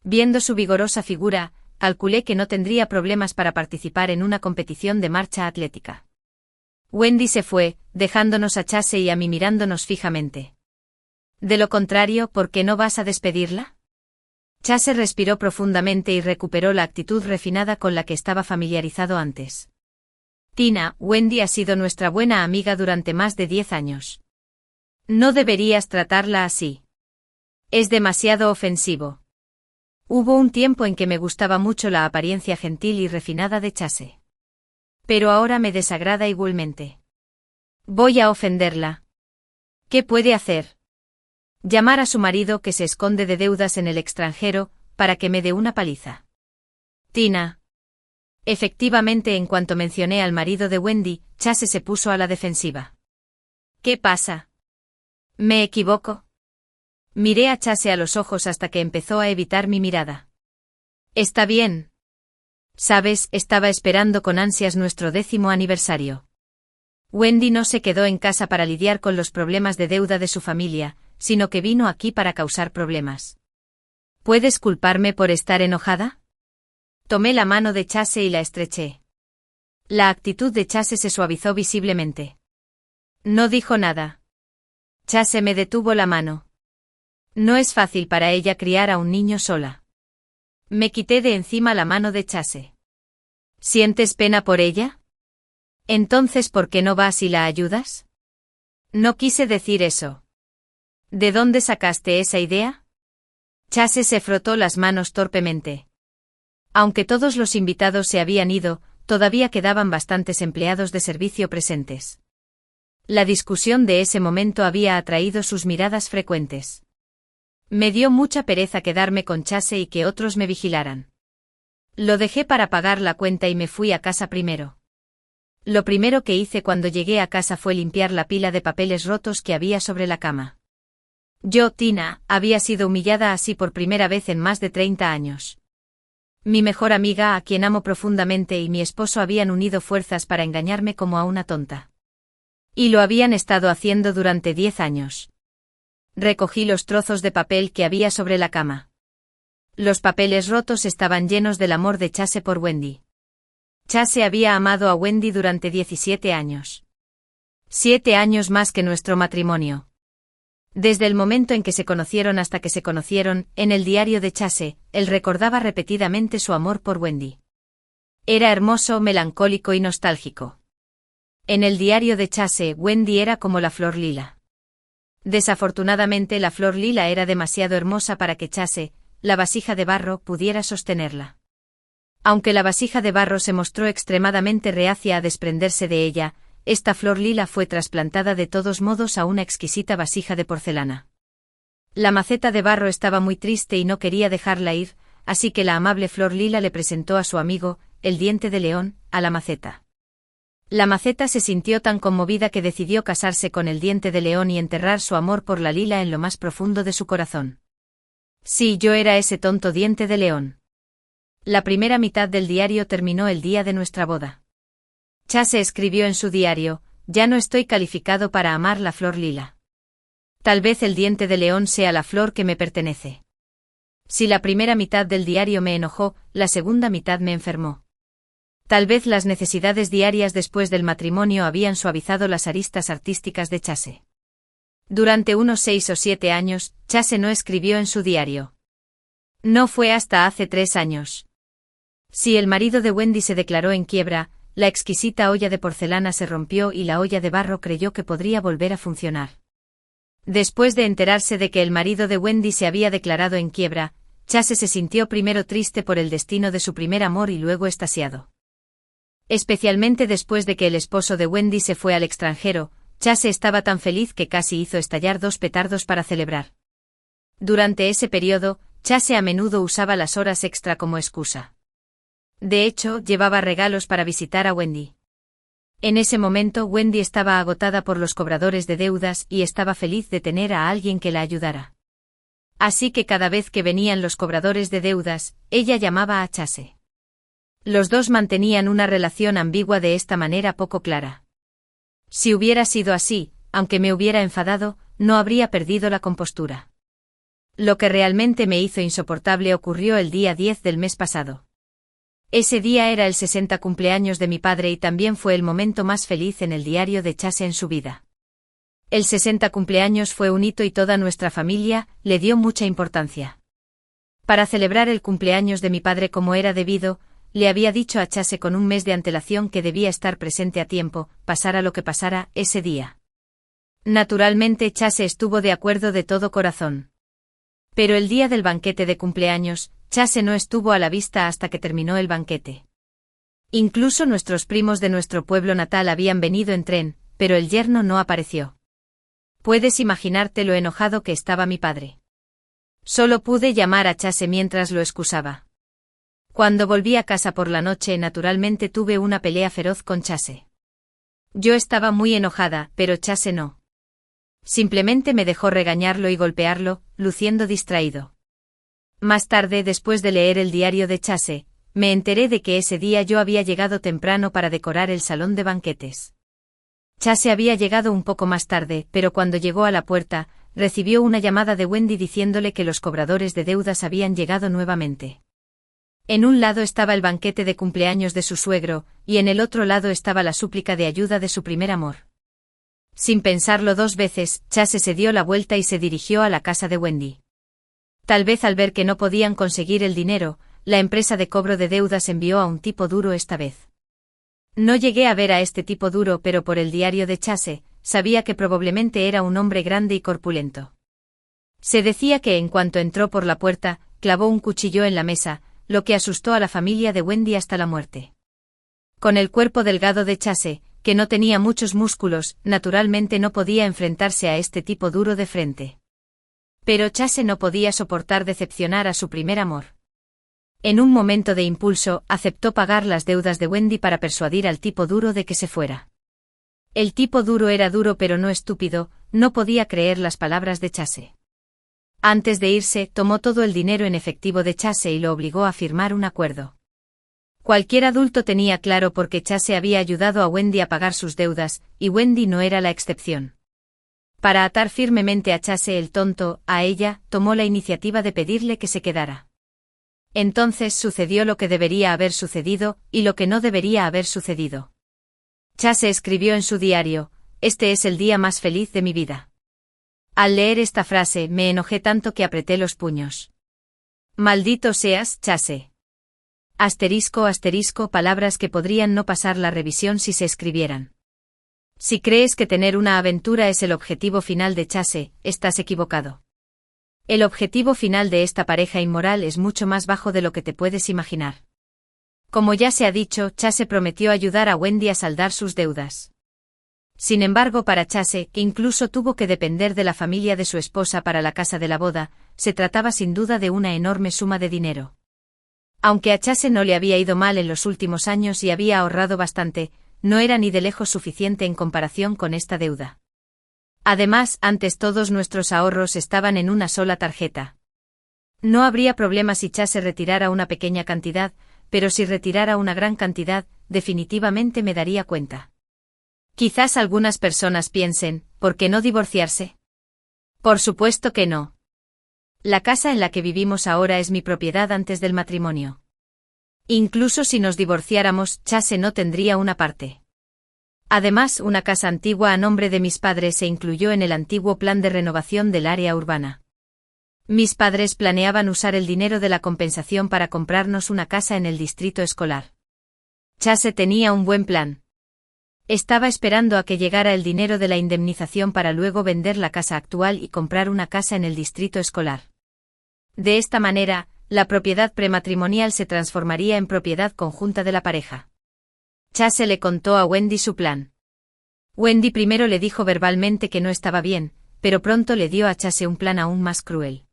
A: Viendo su vigorosa figura, calculé que no tendría problemas para participar en una competición de marcha atlética. Wendy se fue, dejándonos a Chase y a mí mirándonos fijamente. De lo contrario, ¿por qué no vas a despedirla? Chase respiró profundamente y recuperó la actitud refinada con la que estaba familiarizado antes. Tina, Wendy ha sido nuestra buena amiga durante más de 10 años. No deberías tratarla así. Es demasiado ofensivo. Hubo un tiempo en que me gustaba mucho la apariencia gentil y refinada de Chase. Pero ahora me desagrada igualmente. Voy a ofenderla. ¿Qué puede hacer? Llamar a su marido, que se esconde de deudas en el extranjero, para que me dé una paliza. Tina. Efectivamente, en cuanto mencioné al marido de Wendy, Chase se puso a la defensiva. ¿Qué pasa? ¿Me equivoco? Miré a Chase a los ojos hasta que empezó a evitar mi mirada. Está bien. Sabes, estaba esperando con ansias nuestro 10º aniversario. Wendy no se quedó en casa para lidiar con los problemas de deuda de su familia, sino que vino aquí para causar problemas. ¿Puedes culparme por estar enojada? Tomé la mano de Chase y la estreché. La actitud de Chase se suavizó visiblemente. No dijo nada. Chase me detuvo la mano. No es fácil para ella criar a un niño sola. Me quité de encima la mano de Chase. ¿Sientes pena por ella? Entonces, ¿por qué no vas y la ayudas? No quise decir eso. ¿De dónde sacaste esa idea? Chase se frotó las manos torpemente. Aunque todos los invitados se habían ido, todavía quedaban bastantes empleados de servicio presentes. La discusión de ese momento había atraído sus miradas frecuentes. Me dio mucha pereza quedarme con Chase y que otros me vigilaran. Lo dejé para pagar la cuenta y me fui a casa primero. Lo primero que hice cuando llegué a casa fue limpiar la pila de papeles rotos que había sobre la cama. Yo, Tina, había sido humillada así por primera vez en más de 30 años. Mi mejor amiga, a quien amo profundamente, y mi esposo habían unido fuerzas para engañarme como a una tonta. Y lo habían estado haciendo durante 10 años. Recogí los trozos de papel que había sobre la cama. Los papeles rotos estaban llenos del amor de Chase por Wendy. Chase había amado a Wendy durante 17 años. 7 años más que nuestro matrimonio. Desde el momento en que se conocieron hasta que se conocieron, en el diario de Chase, él recordaba repetidamente su amor por Wendy. Era hermoso, melancólico y nostálgico. En el diario de Chase, Wendy era como la flor lila. Desafortunadamente, la flor lila era demasiado hermosa para que Chase, la vasija de barro, pudiera sostenerla. Aunque la vasija de barro se mostró extremadamente reacia a desprenderse de ella, esta flor lila fue trasplantada de todos modos a una exquisita vasija de porcelana. La maceta de barro estaba muy triste y no quería dejarla ir, así que la amable flor lila le presentó a su amigo, el diente de león, a la maceta. La maceta se sintió tan conmovida que decidió casarse con el diente de león y enterrar su amor por la lila en lo más profundo de su corazón. Sí, yo era ese tonto diente de león. La primera mitad del diario terminó el día de nuestra boda. Chase escribió en su diario: ya no estoy calificado para amar la flor lila. Tal vez el diente de león sea la flor que me pertenece. Si la primera mitad del diario me enojó, la segunda mitad me enfermó. Tal vez las necesidades diarias después del matrimonio habían suavizado las aristas artísticas de Chase. Durante unos 6 o 7 años, Chase no escribió en su diario. No fue hasta hace 3 años. Si el marido de Wendy se declaró en quiebra, la exquisita olla de porcelana se rompió y la olla de barro creyó que podría volver a funcionar. Después de enterarse de que el marido de Wendy se había declarado en quiebra, Chase se sintió primero triste por el destino de su primer amor y luego extasiado. Especialmente después de que el esposo de Wendy se fue al extranjero, Chase estaba tan feliz que casi hizo estallar 2 petardos para celebrar. Durante ese periodo, Chase a menudo usaba las horas extra como excusa. De hecho, llevaba regalos para visitar a Wendy. En ese momento, Wendy estaba agotada por los cobradores de deudas y estaba feliz de tener a alguien que la ayudara. Así que cada vez que venían los cobradores de deudas, ella llamaba a Chase. Los dos mantenían una relación ambigua de esta manera poco clara. Si hubiera sido así, aunque me hubiera enfadado, no habría perdido la compostura. Lo que realmente me hizo insoportable ocurrió el día 10 del mes pasado. Ese día era el 60 cumpleaños de mi padre y también fue el momento más feliz en el diario de Chase en su vida. El 60 cumpleaños fue un hito y toda nuestra familia le dio mucha importancia. Para celebrar el cumpleaños de mi padre como era debido, le había dicho a Chase con un mes de antelación que debía estar presente a tiempo, pasara lo que pasara, ese día. Naturalmente Chase estuvo de acuerdo de todo corazón. Pero el día del banquete de cumpleaños, Chase no estuvo a la vista hasta que terminó el banquete. Incluso nuestros primos de nuestro pueblo natal habían venido en tren, pero el yerno no apareció. Puedes imaginarte lo enojado que estaba mi padre. Solo pude llamar a Chase mientras lo excusaba. Cuando volví a casa por la noche, naturalmente tuve una pelea feroz con Chase. Yo estaba muy enojada, pero Chase no. Simplemente me dejó regañarlo y golpearlo, luciendo distraído. Más tarde, después de leer el diario de Chase, me enteré de que ese día yo había llegado temprano para decorar el salón de banquetes. Chase había llegado un poco más tarde, pero cuando llegó a la puerta, recibió una llamada de Wendy diciéndole que los cobradores de deudas habían llegado nuevamente. En un lado estaba el banquete de cumpleaños de su suegro, y en el otro lado estaba la súplica de ayuda de su primer amor. Sin pensarlo 2 veces, Chase se dio la vuelta y se dirigió a la casa de Wendy. Tal vez al ver que no podían conseguir el dinero, la empresa de cobro de deudas envió a un tipo duro esta vez. No llegué a ver a este tipo duro, pero por el diario de Chase, sabía que probablemente era un hombre grande y corpulento. Se decía que en cuanto entró por la puerta, clavó un cuchillo en la mesa, lo que asustó a la familia de Wendy hasta la muerte. Con el cuerpo delgado de Chase, que no tenía muchos músculos, naturalmente no podía enfrentarse a este tipo duro de frente. Pero Chase no podía soportar decepcionar a su primer amor. En un momento de impulso, aceptó pagar las deudas de Wendy para persuadir al tipo duro de que se fuera. El tipo duro era duro pero no estúpido, no podía creer las palabras de Chase. Antes de irse, tomó todo el dinero en efectivo de Chase y lo obligó a firmar un acuerdo. Cualquier adulto tenía claro por qué Chase había ayudado a Wendy a pagar sus deudas, y Wendy no era la excepción. Para atar firmemente a Chase el tonto, a ella, tomó la iniciativa de pedirle que se quedara. Entonces sucedió lo que debería haber sucedido, y lo que no debería haber sucedido. Chase escribió en su diario: "Este es el día más feliz de mi vida". Al leer esta frase, me enojé tanto que apreté los puños. Maldito seas, Chase. Asterisco asterisco, palabras que podrían no pasar la revisión si se escribieran. Si crees que tener una aventura es el objetivo final de Chase, estás equivocado. El objetivo final de esta pareja inmoral es mucho más bajo de lo que te puedes imaginar. Como ya se ha dicho, Chase prometió ayudar a Wendy a saldar sus deudas. Sin embargo, para Chase, que incluso tuvo que depender de la familia de su esposa para la casa de la boda, se trataba sin duda de una enorme suma de dinero. Aunque a Chase no le había ido mal en los últimos años y había ahorrado bastante, no era ni de lejos suficiente en comparación con esta deuda. Además, antes todos nuestros ahorros estaban en una sola tarjeta. No habría problema si Chase retirara una pequeña cantidad, pero si retirara una gran cantidad, definitivamente me daría cuenta. Quizás algunas personas piensen, ¿por qué no divorciarse? Por supuesto que no. La casa en la que vivimos ahora es mi propiedad antes del matrimonio. Incluso si nos divorciáramos, Chase no tendría una parte. Además, una casa antigua a nombre de mis padres se incluyó en el antiguo plan de renovación del área urbana. Mis padres planeaban usar el dinero de la compensación para comprarnos una casa en el distrito escolar. Chase tenía un buen plan. Estaba esperando a que llegara el dinero de la indemnización para luego vender la casa actual y comprar una casa en el distrito escolar. De esta manera, la propiedad prematrimonial se transformaría en propiedad conjunta de la pareja. Chase le contó a Wendy su plan. Wendy primero le dijo verbalmente que no estaba bien, pero pronto le dio a Chase un plan aún más cruel.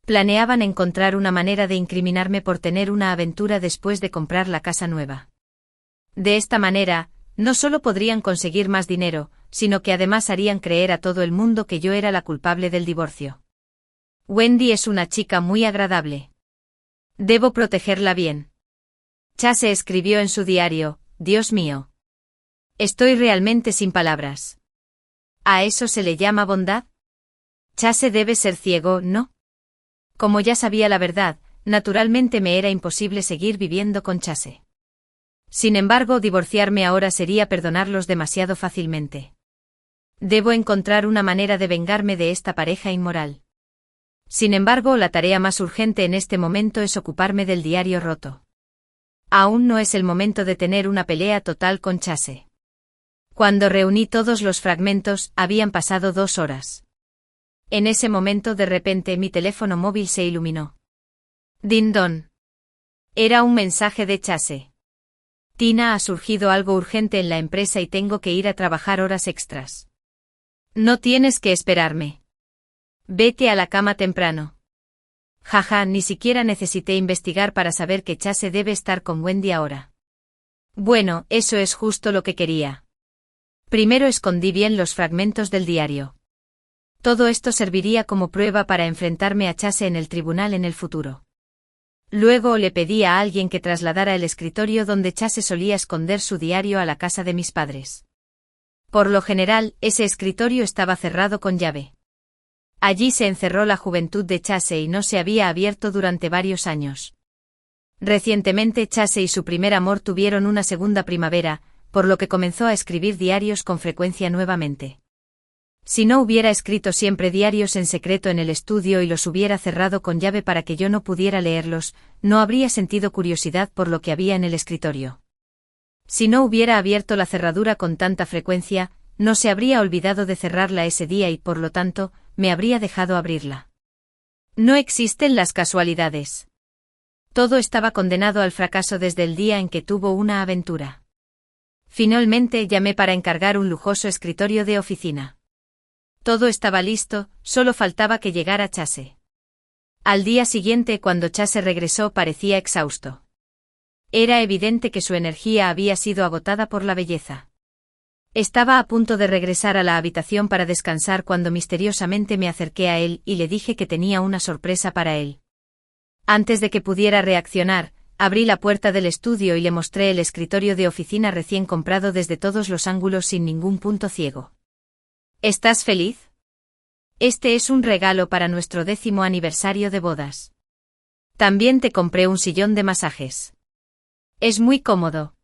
A: Planeaban encontrar una manera de incriminarme por tener una aventura después de comprar la casa nueva. De esta manera, no solo podrían conseguir más dinero, sino que además harían creer a todo el mundo que yo era la culpable del divorcio. Wendy es una chica muy agradable. Debo protegerla bien. Chase escribió en su diario: Dios mío. Estoy realmente sin palabras. ¿A eso se le llama bondad? Chase debe ser ciego, ¿no? Como ya sabía la verdad, naturalmente me era imposible seguir viviendo con Chase. Sin embargo, divorciarme ahora sería perdonarlos demasiado fácilmente. Debo encontrar una manera de vengarme de esta pareja inmoral. Sin embargo, la tarea más urgente en este momento es ocuparme del diario roto. Aún no es el momento de tener una pelea total con Chase. Cuando reuní todos los fragmentos, habían pasado 2 horas. En ese momento, de repente, mi teléfono móvil se iluminó. Din don. Era un mensaje de Chase. Tina, ha surgido algo urgente en la empresa y tengo que ir a trabajar horas extras. No tienes que esperarme. Vete a la cama temprano. Jaja, ni siquiera necesité investigar para saber que Chase debe estar con Wendy ahora. Bueno, eso es justo lo que quería. Primero escondí bien los fragmentos del diario. Todo esto serviría como prueba para enfrentarme a Chase en el tribunal en el futuro. Luego le pedí a alguien que trasladara el escritorio donde Chase solía esconder su diario a la casa de mis padres. Por lo general, ese escritorio estaba cerrado con llave. Allí se encerró la juventud de Chase y no se había abierto durante varios años. Recientemente Chase y su primer amor tuvieron una segunda primavera, por lo que comenzó a escribir diarios con frecuencia nuevamente. Si no hubiera escrito siempre diarios en secreto en el estudio y los hubiera cerrado con llave para que yo no pudiera leerlos, no habría sentido curiosidad por lo que había en el escritorio. Si no hubiera abierto la cerradura con tanta frecuencia, no se habría olvidado de cerrarla ese día y por lo tanto, me habría dejado abrirla. No existen las casualidades. Todo estaba condenado al fracaso desde el día en que tuvo una aventura. Finalmente llamé para encargar un lujoso escritorio de oficina. Todo estaba listo, solo faltaba que llegara Chase. Al día siguiente, cuando Chase regresó, parecía exhausto. Era evidente que su energía había sido agotada por la belleza. Estaba a punto de regresar a la habitación para descansar cuando misteriosamente me acerqué a él y le dije que tenía una sorpresa para él. Antes de que pudiera reaccionar, abrí la puerta del estudio y le mostré el escritorio de oficina recién comprado desde todos los ángulos sin ningún punto ciego. ¿Estás feliz? Este es un regalo para nuestro 10º aniversario de bodas. También te compré un sillón de masajes. Es muy cómodo.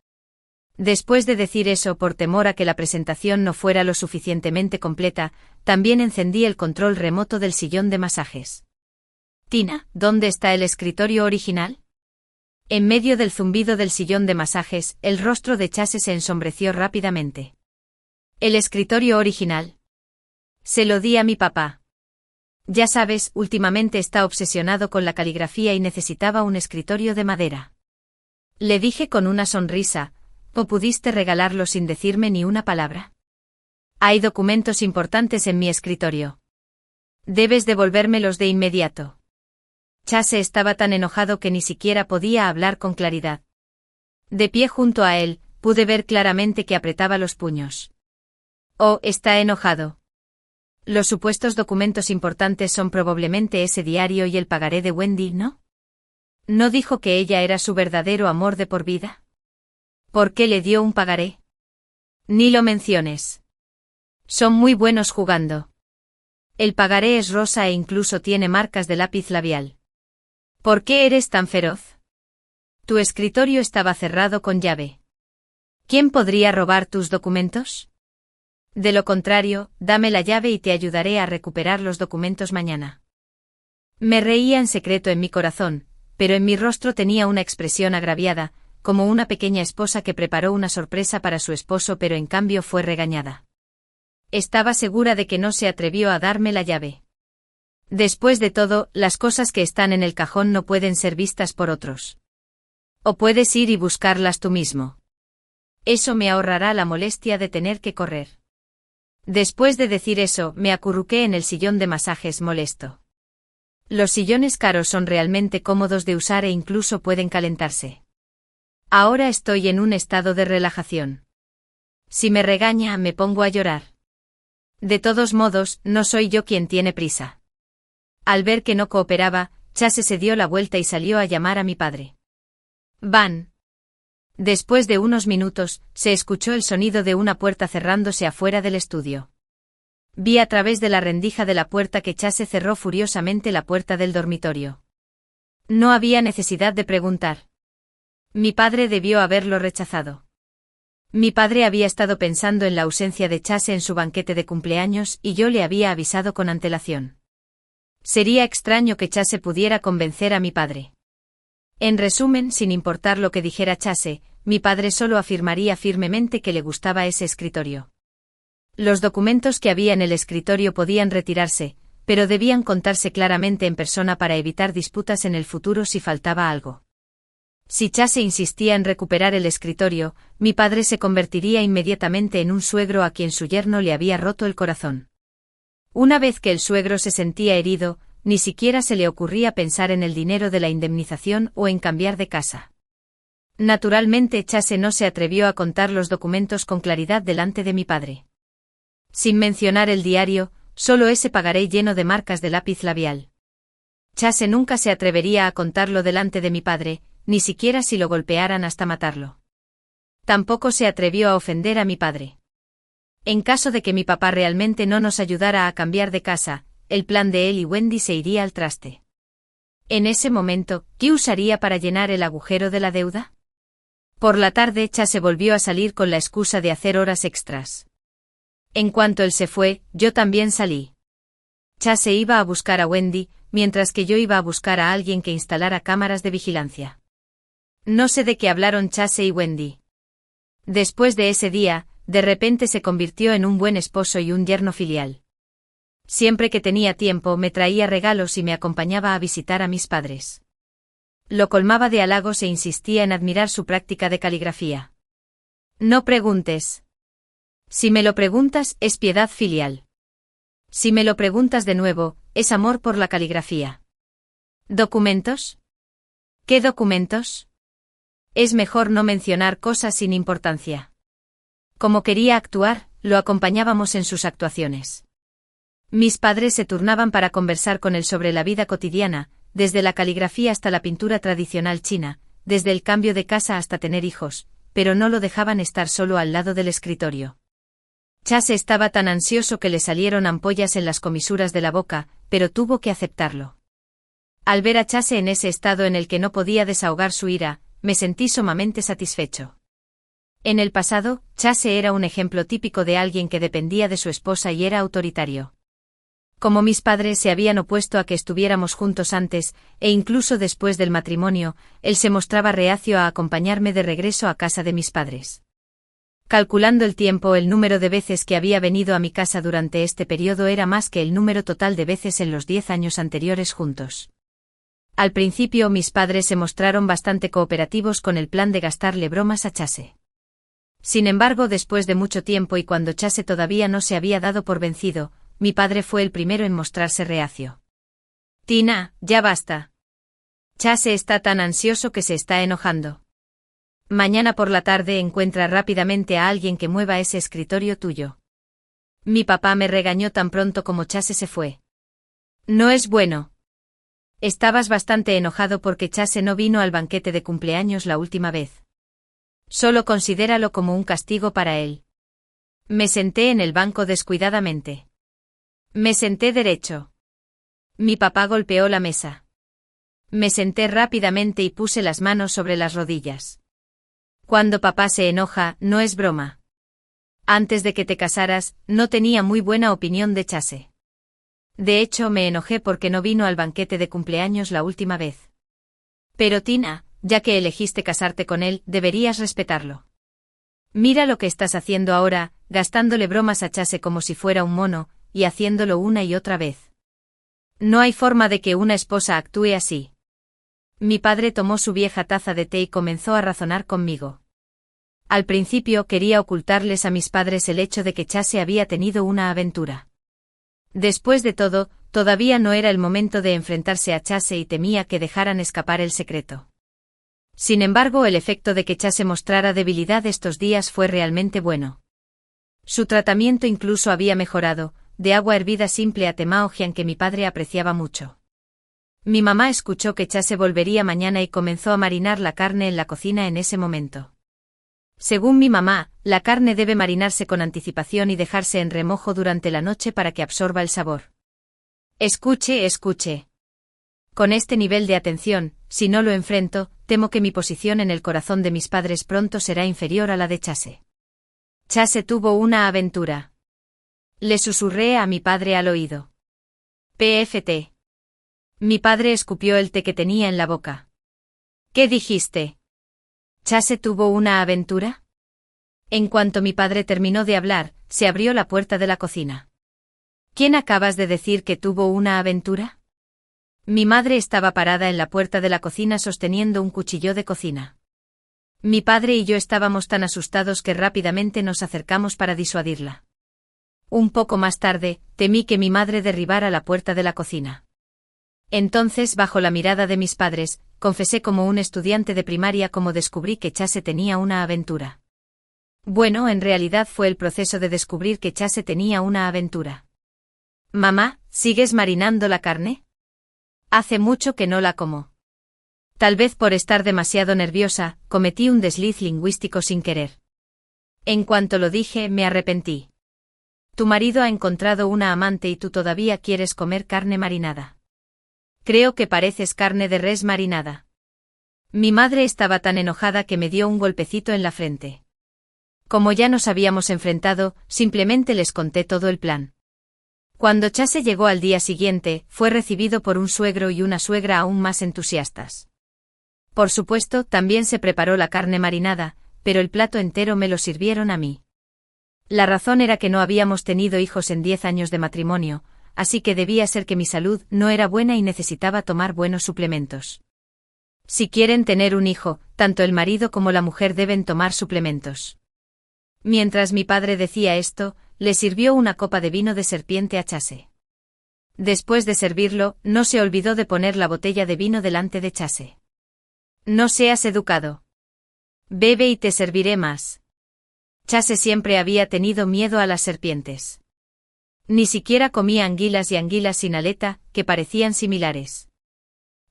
A: Después de decir eso por temor a que la presentación no fuera lo suficientemente completa, también encendí el control remoto del sillón de masajes. Tina, ¿dónde está el escritorio original? En medio del zumbido del sillón de masajes, el rostro de Chase se ensombreció rápidamente. ¿El escritorio original? Se lo di a mi papá. Ya sabes, últimamente está obsesionado con la caligrafía y necesitaba un escritorio de madera. Le dije con una sonrisa, ¿o pudiste regalarlo sin decirme ni una palabra? Hay documentos importantes en mi escritorio. Debes devolvérmelos de inmediato. Chase estaba tan enojado que ni siquiera podía hablar con claridad. De pie junto a él, pude ver claramente que apretaba los puños. Oh, está enojado. Los supuestos documentos importantes son probablemente ese diario y el pagaré de Wendy, ¿no? ¿No dijo que ella era su verdadero amor de por vida? ¿Por qué le dio un pagaré? Ni lo menciones. Son muy buenos jugando. El pagaré es rosa e incluso tiene marcas de lápiz labial. ¿Por qué eres tan feroz? Tu escritorio estaba cerrado con llave. ¿Quién podría robar tus documentos? De lo contrario, dame la llave y te ayudaré a recuperar los documentos mañana. Me reía en secreto en mi corazón, pero en mi rostro tenía una expresión agraviada, como una pequeña esposa que preparó una sorpresa para su esposo pero en cambio fue regañada. Estaba segura de que no se atrevió a darme la llave. Después de todo, las cosas que están en el cajón no pueden ser vistas por otros. O puedes ir y buscarlas tú mismo. Eso me ahorrará la molestia de tener que correr. Después de decir eso, me acurruqué en el sillón de masajes molesto. Los sillones caros son realmente cómodos de usar e incluso pueden calentarse. Ahora estoy en un estado de relajación. Si me regaña, me pongo a llorar. De todos modos, no soy yo quien tiene prisa. Al ver que no cooperaba, Chase se dio la vuelta y salió a llamar a mi padre. Van. Después de unos minutos, se escuchó el sonido de una puerta cerrándose afuera del estudio. Vi a través de la rendija de la puerta que Chase cerró furiosamente la puerta del dormitorio. No había necesidad de preguntar. Mi padre debió haberlo rechazado. Mi padre había estado pensando en la ausencia de Chase en su banquete de cumpleaños y yo le había avisado con antelación. Sería extraño que Chase pudiera convencer a mi padre. En resumen, sin importar lo que dijera Chase, mi padre solo afirmaría firmemente que le gustaba ese escritorio. Los documentos que había en el escritorio podían retirarse, pero debían contarse claramente en persona para evitar disputas en el futuro si faltaba algo. Si Chase insistía en recuperar el escritorio, mi padre se convertiría inmediatamente en un suegro a quien su yerno le había roto el corazón. Una vez que el suegro se sentía herido, ni siquiera se le ocurría pensar en el dinero de la indemnización o en cambiar de casa. Naturalmente, Chase no se atrevió a contar los documentos con claridad delante de mi padre. Sin mencionar el diario, solo ese pagaré lleno de marcas de lápiz labial. Chase nunca se atrevería a contarlo delante de mi padre, ni siquiera si lo golpearan hasta matarlo. Tampoco se atrevió a ofender a mi padre. En caso de que mi papá realmente no nos ayudara a cambiar de casa, el plan de él y Wendy se iría al traste. En ese momento, ¿qué usaría para llenar el agujero de la deuda? Por la tarde, Chase volvió a salir con la excusa de hacer horas extras. En cuanto él se fue, yo también salí. Chase iba a buscar a Wendy, mientras que yo iba a buscar a alguien que instalara cámaras de vigilancia. No sé de qué hablaron Chase y Wendy. Después de ese día, de repente se convirtió en un buen esposo y un yerno filial. Siempre que tenía tiempo me traía regalos y me acompañaba a visitar a mis padres. Lo colmaba de halagos e insistía en admirar su práctica de caligrafía. No preguntes. Si me lo preguntas, es piedad filial. Si me lo preguntas de nuevo, es amor por la caligrafía. ¿Documentos? ¿Qué documentos? Es mejor no mencionar cosas sin importancia. Como quería actuar, lo acompañábamos en sus actuaciones. Mis padres se turnaban para conversar con él sobre la vida cotidiana, desde la caligrafía hasta la pintura tradicional china, desde el cambio de casa hasta tener hijos, pero no lo dejaban estar solo al lado del escritorio. Chase estaba tan ansioso que le salieron ampollas en las comisuras de la boca, pero tuvo que aceptarlo. Al ver a Chase en ese estado en el que no podía desahogar su ira, me sentí sumamente satisfecho. En el pasado, Chase era un ejemplo típico de alguien que dependía de su esposa y era autoritario. Como mis padres se habían opuesto a que estuviéramos juntos antes, e incluso después del matrimonio, él se mostraba reacio a acompañarme de regreso a casa de mis padres. Calculando el tiempo, el número de veces que había venido a mi casa durante este periodo era más que el número total de veces en los 10 años anteriores juntos. Al principio mis padres se mostraron bastante cooperativos con el plan de gastarle bromas a Chase. Sin embargo, después de mucho tiempo y cuando Chase todavía no se había dado por vencido, mi padre fue el primero en mostrarse reacio. Tina, ya basta. Chase está tan ansioso que se está enojando. Mañana por la tarde encuentra rápidamente a alguien que mueva ese escritorio tuyo. Mi papá me regañó tan pronto como Chase se fue. No es bueno. Estabas bastante enojado porque Chase no vino al banquete de cumpleaños la última vez. Solo considéralo como un castigo para él. Me senté en el banco descuidadamente. Me senté derecho. Mi papá golpeó la mesa. Me senté rápidamente y puse las manos sobre las rodillas. Cuando papá se enoja, no es broma. Antes de que te casaras, no tenía muy buena opinión de Chase. De hecho, me enojé porque no vino al banquete de cumpleaños la última vez. Pero Tina, ya que elegiste casarte con él, deberías respetarlo. Mira lo que estás haciendo ahora, gastándole bromas a Chase como si fuera un mono, y haciéndolo una y otra vez. No hay forma de que una esposa actúe así. Mi padre tomó su vieja taza de té y comenzó a razonar conmigo. Al principio quería ocultarles a mis padres el hecho de que Chase había tenido una aventura. Después de todo, todavía no era el momento de enfrentarse a Chase y temía que dejaran escapar el secreto. Sin embargo, el efecto de que Chase mostrara debilidad estos días fue realmente bueno. Su tratamiento incluso había mejorado, de agua hervida simple a temaojian que mi padre apreciaba mucho. Mi mamá escuchó que Chase volvería mañana y comenzó a marinar la carne en la cocina en ese momento. Según mi mamá, la carne debe marinarse con anticipación y dejarse en remojo durante la noche para que absorba el sabor. Escuche. Con este nivel de atención, si no lo enfrento, temo que mi posición en el corazón de mis padres pronto será inferior a la de Chase. Chase tuvo una aventura. Le susurré a mi padre al oído. PFT. Mi padre escupió el té que tenía en la boca. ¿Qué dijiste? ¿Chase tuvo una aventura? En cuanto mi padre terminó de hablar, se abrió la puerta de la cocina. ¿Quién acabas de decir que tuvo una aventura? Mi madre estaba parada en la puerta de la cocina sosteniendo un cuchillo de cocina. Mi padre y yo estábamos tan asustados que rápidamente nos acercamos para disuadirla. Un poco más tarde, temí que mi madre derribara la puerta de la cocina. Entonces, bajo la mirada de mis padres, confesé como un estudiante de primaria cómo descubrí que Chase tenía una aventura. Bueno, en realidad fue el proceso de descubrir que Chase tenía una aventura. Mamá, ¿sigues marinando la carne? Hace mucho que no la como. Tal vez por estar demasiado nerviosa, cometí un desliz lingüístico sin querer. En cuanto lo dije, me arrepentí. Tu marido ha encontrado una amante y tú todavía quieres comer carne marinada. Creo que pareces carne de res marinada. Mi madre estaba tan enojada que me dio un golpecito en la frente. Como ya nos habíamos enfrentado, simplemente les conté todo el plan. Cuando Chase llegó al día siguiente, fue recibido por un suegro y una suegra aún más entusiastas. Por supuesto, también se preparó la carne marinada, pero el plato entero me lo sirvieron a mí. La razón era que no habíamos tenido hijos en 10 años de matrimonio, así que debía ser que mi salud no era buena y necesitaba tomar buenos suplementos. Si quieren tener un hijo, tanto el marido como la mujer deben tomar suplementos. Mientras mi padre decía esto, le sirvió una copa de vino de serpiente a Chase. Después de servirlo, no se olvidó de poner la botella de vino delante de Chase. No seas educado. Bebe y te serviré más. Chase siempre había tenido miedo a las serpientes. Ni siquiera comía anguilas y anguilas sin aleta, que parecían similares.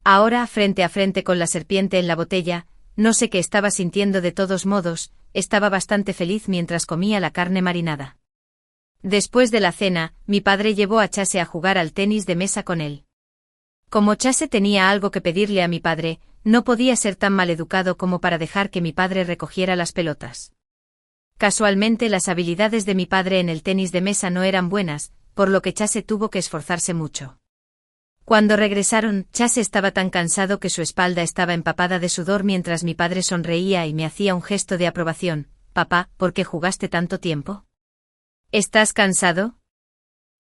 A: Ahora, frente a frente con la serpiente en la botella, no sé qué estaba sintiendo de todos modos, estaba bastante feliz mientras comía la carne marinada. Después de la cena, mi padre llevó a Chase a jugar al tenis de mesa con él. Como Chase tenía algo que pedirle a mi padre, no podía ser tan maleducado como para dejar que mi padre recogiera las pelotas. Casualmente las habilidades de mi padre en el tenis de mesa no eran buenas, por lo que Chase tuvo que esforzarse mucho. Cuando regresaron, Chase estaba tan cansado que su espalda estaba empapada de sudor mientras mi padre sonreía y me hacía un gesto de aprobación. «Papá, ¿por qué jugaste tanto tiempo? ¿Estás cansado?»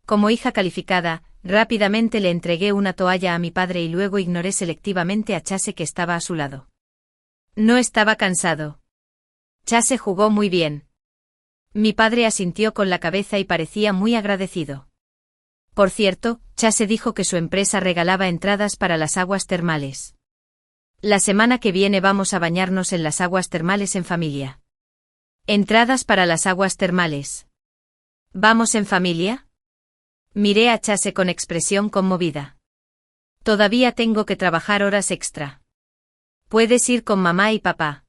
A: Como hija calificada, rápidamente le entregué una toalla a mi padre y luego ignoré selectivamente a Chase que estaba a su lado. No estaba cansado. Chase jugó muy bien. Mi padre asintió con la cabeza y parecía muy agradecido. Por cierto, Chase dijo que su empresa regalaba entradas para las aguas termales. La semana que viene vamos a bañarnos en las aguas termales en familia. ¿Entradas para las aguas termales? ¿Vamos en familia? Miré a Chase con expresión conmovida. Todavía tengo que trabajar horas extra. ¿Puedes ir con mamá y papá?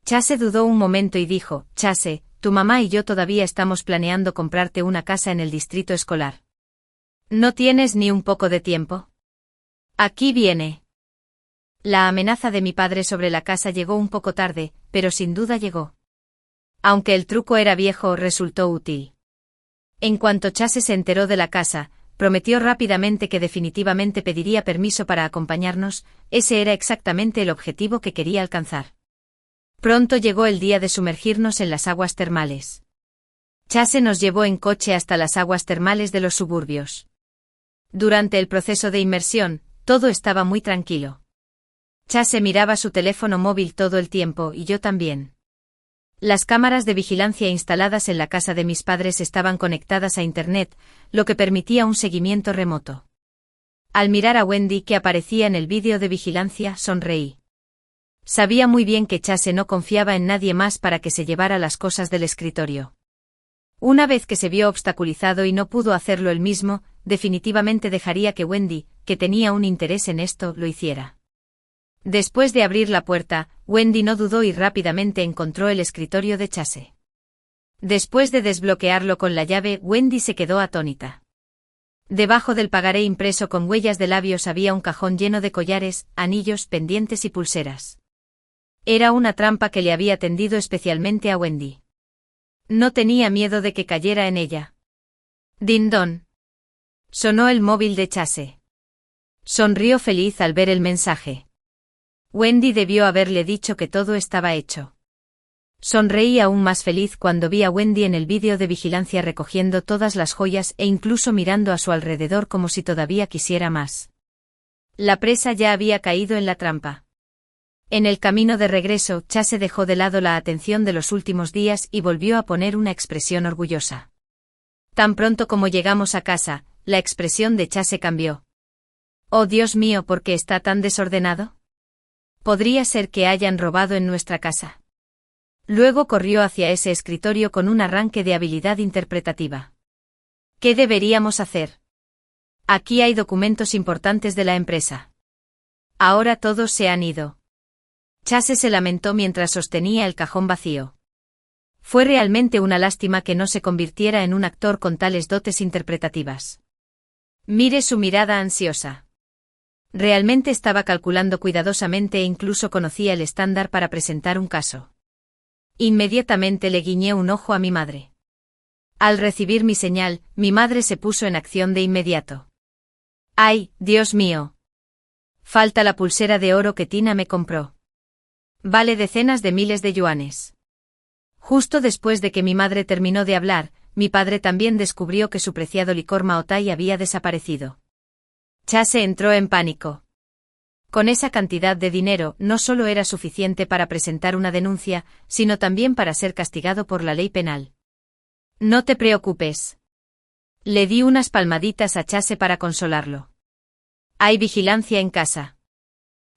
A: Chase dudó un momento y dijo, Chase, tu mamá y yo todavía estamos planeando comprarte una casa en el distrito escolar. ¿No tienes ni un poco de tiempo? Aquí viene. La amenaza de mi padre sobre la casa llegó un poco tarde, pero sin duda llegó. Aunque el truco era viejo, resultó útil. En cuanto Chase se enteró de la casa, prometió rápidamente que definitivamente pediría permiso para acompañarnos, ese era exactamente el objetivo que quería alcanzar. Pronto llegó el día de sumergirnos en las aguas termales. Chase nos llevó en coche hasta las aguas termales de los suburbios. Durante el proceso de inmersión, todo estaba muy tranquilo. Chase miraba su teléfono móvil todo el tiempo y yo también. Las cámaras de vigilancia instaladas en la casa de mis padres estaban conectadas a Internet, lo que permitía un seguimiento remoto. Al mirar a Wendy que aparecía en el vídeo de vigilancia, sonreí. Sabía muy bien que Chase no confiaba en nadie más para que se llevara las cosas del escritorio. Una vez que se vio obstaculizado y no pudo hacerlo él mismo, definitivamente dejaría que Wendy, que tenía un interés en esto, lo hiciera. Después de abrir la puerta, Wendy no dudó y rápidamente encontró el escritorio de Chase. Después de desbloquearlo con la llave, Wendy se quedó atónita. Debajo del pagaré impreso con huellas de labios había un cajón lleno de collares, anillos, pendientes y pulseras. Era una trampa que le había tendido especialmente a Wendy. No tenía miedo de que cayera en ella. Din don. Sonó el móvil de Chase. Sonrió feliz al ver el mensaje. Wendy debió haberle dicho que todo estaba hecho. Sonreí aún más feliz cuando vi a Wendy en el vídeo de vigilancia recogiendo todas las joyas e incluso mirando a su alrededor como si todavía quisiera más. La presa ya había caído en la trampa. En el camino de regreso, Chase dejó de lado la atención de los últimos días y volvió a poner una expresión orgullosa. Tan pronto como llegamos a casa, la expresión de Chase cambió. Oh Dios mío, ¿por qué está tan desordenado? Podría ser que hayan robado en nuestra casa. Luego corrió hacia ese escritorio con un arranque de habilidad interpretativa. ¿Qué deberíamos hacer? Aquí hay documentos importantes de la empresa. Ahora todos se han ido. Chase se lamentó mientras sostenía el cajón vacío. Fue realmente una lástima que no se convirtiera en un actor con tales dotes interpretativas. Mire su mirada ansiosa. Realmente estaba calculando cuidadosamente e incluso conocía el estándar para presentar un caso. Inmediatamente le guiñé un ojo a mi madre. Al recibir mi señal, mi madre se puso en acción de inmediato. ¡Ay, Dios mío! Falta la pulsera de oro que Tina me compró. Vale decenas de miles de yuanes. Justo después de que mi madre terminó de hablar, mi padre también descubrió que su preciado licor Maotai había desaparecido. Chase entró en pánico. Con esa cantidad de dinero no solo era suficiente para presentar una denuncia, sino también para ser castigado por la ley penal. No te preocupes. Le di unas palmaditas a Chase para consolarlo. Hay vigilancia en casa.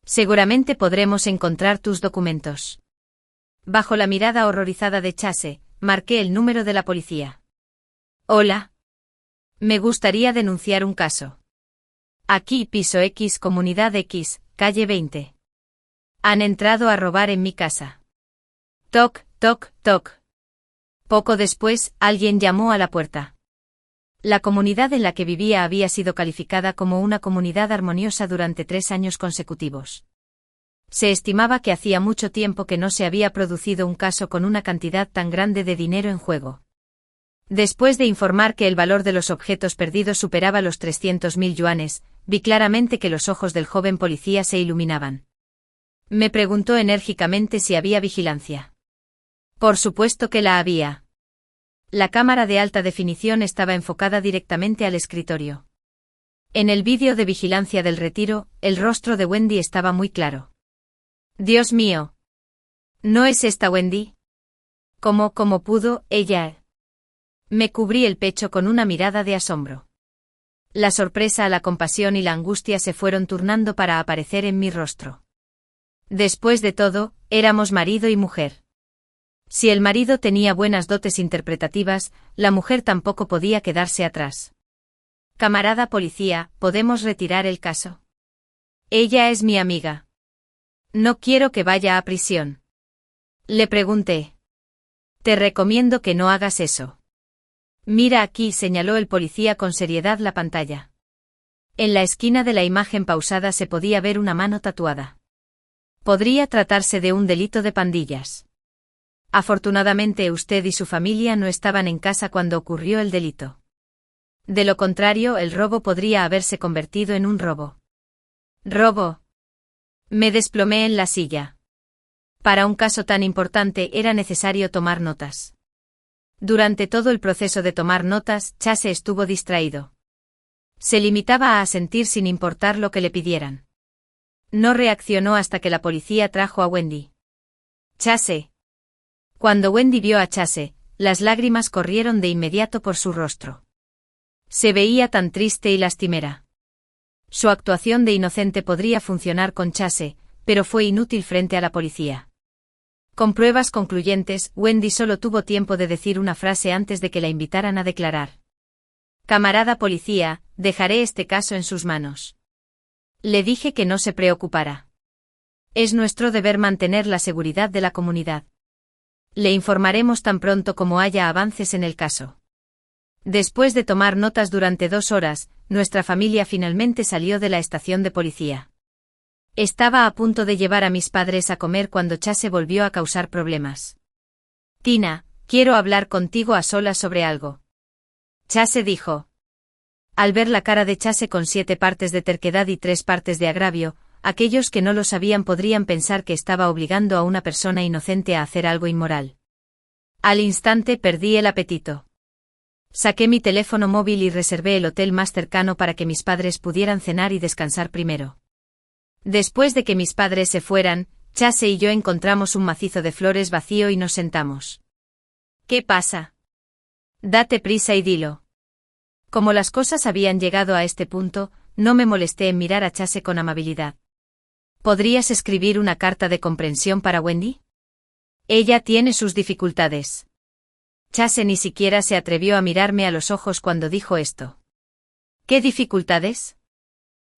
A: Seguramente podremos encontrar tus documentos. Bajo la mirada horrorizada de Chase, marqué el número de la policía. Hola. Me gustaría denunciar un caso. Aquí piso X, comunidad X, calle 20. Han entrado a robar en mi casa. Toc, toc, toc. Poco después, alguien llamó a la puerta. La comunidad en la que vivía había sido calificada como una comunidad armoniosa durante 3 años consecutivos. Se estimaba que hacía mucho tiempo que no se había producido un caso con una cantidad tan grande de dinero en juego. Después de informar que el valor de los objetos perdidos superaba los 300.000 yuanes, vi claramente que los ojos del joven policía se iluminaban. Me preguntó enérgicamente si había vigilancia. Por supuesto que la había. La cámara de alta definición estaba enfocada directamente al escritorio. En el vídeo de vigilancia del retiro, el rostro de Wendy estaba muy claro. Dios mío. ¿No es esta Wendy? ¿Cómo pudo ella? Me cubrí el pecho con una mirada de asombro. La sorpresa, la compasión y la angustia se fueron turnando para aparecer en mi rostro. Después de todo, éramos marido y mujer. Si el marido tenía buenas dotes interpretativas, la mujer tampoco podía quedarse atrás. Camarada policía, ¿podemos retirar el caso? Ella es mi amiga. No quiero que vaya a prisión. Le pregunté. Te recomiendo que no hagas eso. Mira aquí, señaló el policía con seriedad la pantalla. En la esquina de la imagen pausada se podía ver una mano tatuada. Podría tratarse de un delito de pandillas. Afortunadamente usted y su familia no estaban en casa cuando ocurrió el delito. De lo contrario, el robo podría haberse convertido en un robo. ¿Robo? Me desplomé en la silla. Para un caso tan importante era necesario tomar notas. Durante todo el proceso de tomar notas, Chase estuvo distraído. Se limitaba a asentir sin importar lo que le pidieran. No reaccionó hasta que la policía trajo a Wendy. Chase. Cuando Wendy vio a Chase, las lágrimas corrieron de inmediato por su rostro. Se veía tan triste y lastimera. Su actuación de inocente podría funcionar con Chase, pero fue inútil frente a la policía. Con pruebas concluyentes, Wendy solo tuvo tiempo de decir una frase antes de que la invitaran a declarar. Camarada policía, dejaré este caso en sus manos. Le dije que no se preocupara. Es nuestro deber mantener la seguridad de la comunidad. Le informaremos tan pronto como haya avances en el caso. Después de tomar notas durante 2 horas, nuestra familia finalmente salió de la estación de policía. Estaba a punto de llevar a mis padres a comer cuando Chase volvió a causar problemas. Tina, quiero hablar contigo a solas sobre algo. Chase dijo. Al ver la cara de Chase con 7 partes de terquedad y 3 partes de agravio, aquellos que no lo sabían podrían pensar que estaba obligando a una persona inocente a hacer algo inmoral. Al instante perdí el apetito. Saqué mi teléfono móvil y reservé el hotel más cercano para que mis padres pudieran cenar y descansar primero. Después de que mis padres se fueran, Chase y yo encontramos un macizo de flores vacío y nos sentamos. ¿Qué pasa? Date prisa y dilo. Como las cosas habían llegado a este punto, no me molesté en mirar a Chase con amabilidad. ¿Podrías escribir una carta de comprensión para Wendy? Ella tiene sus dificultades. Chase ni siquiera se atrevió a mirarme a los ojos cuando dijo esto. ¿Qué dificultades?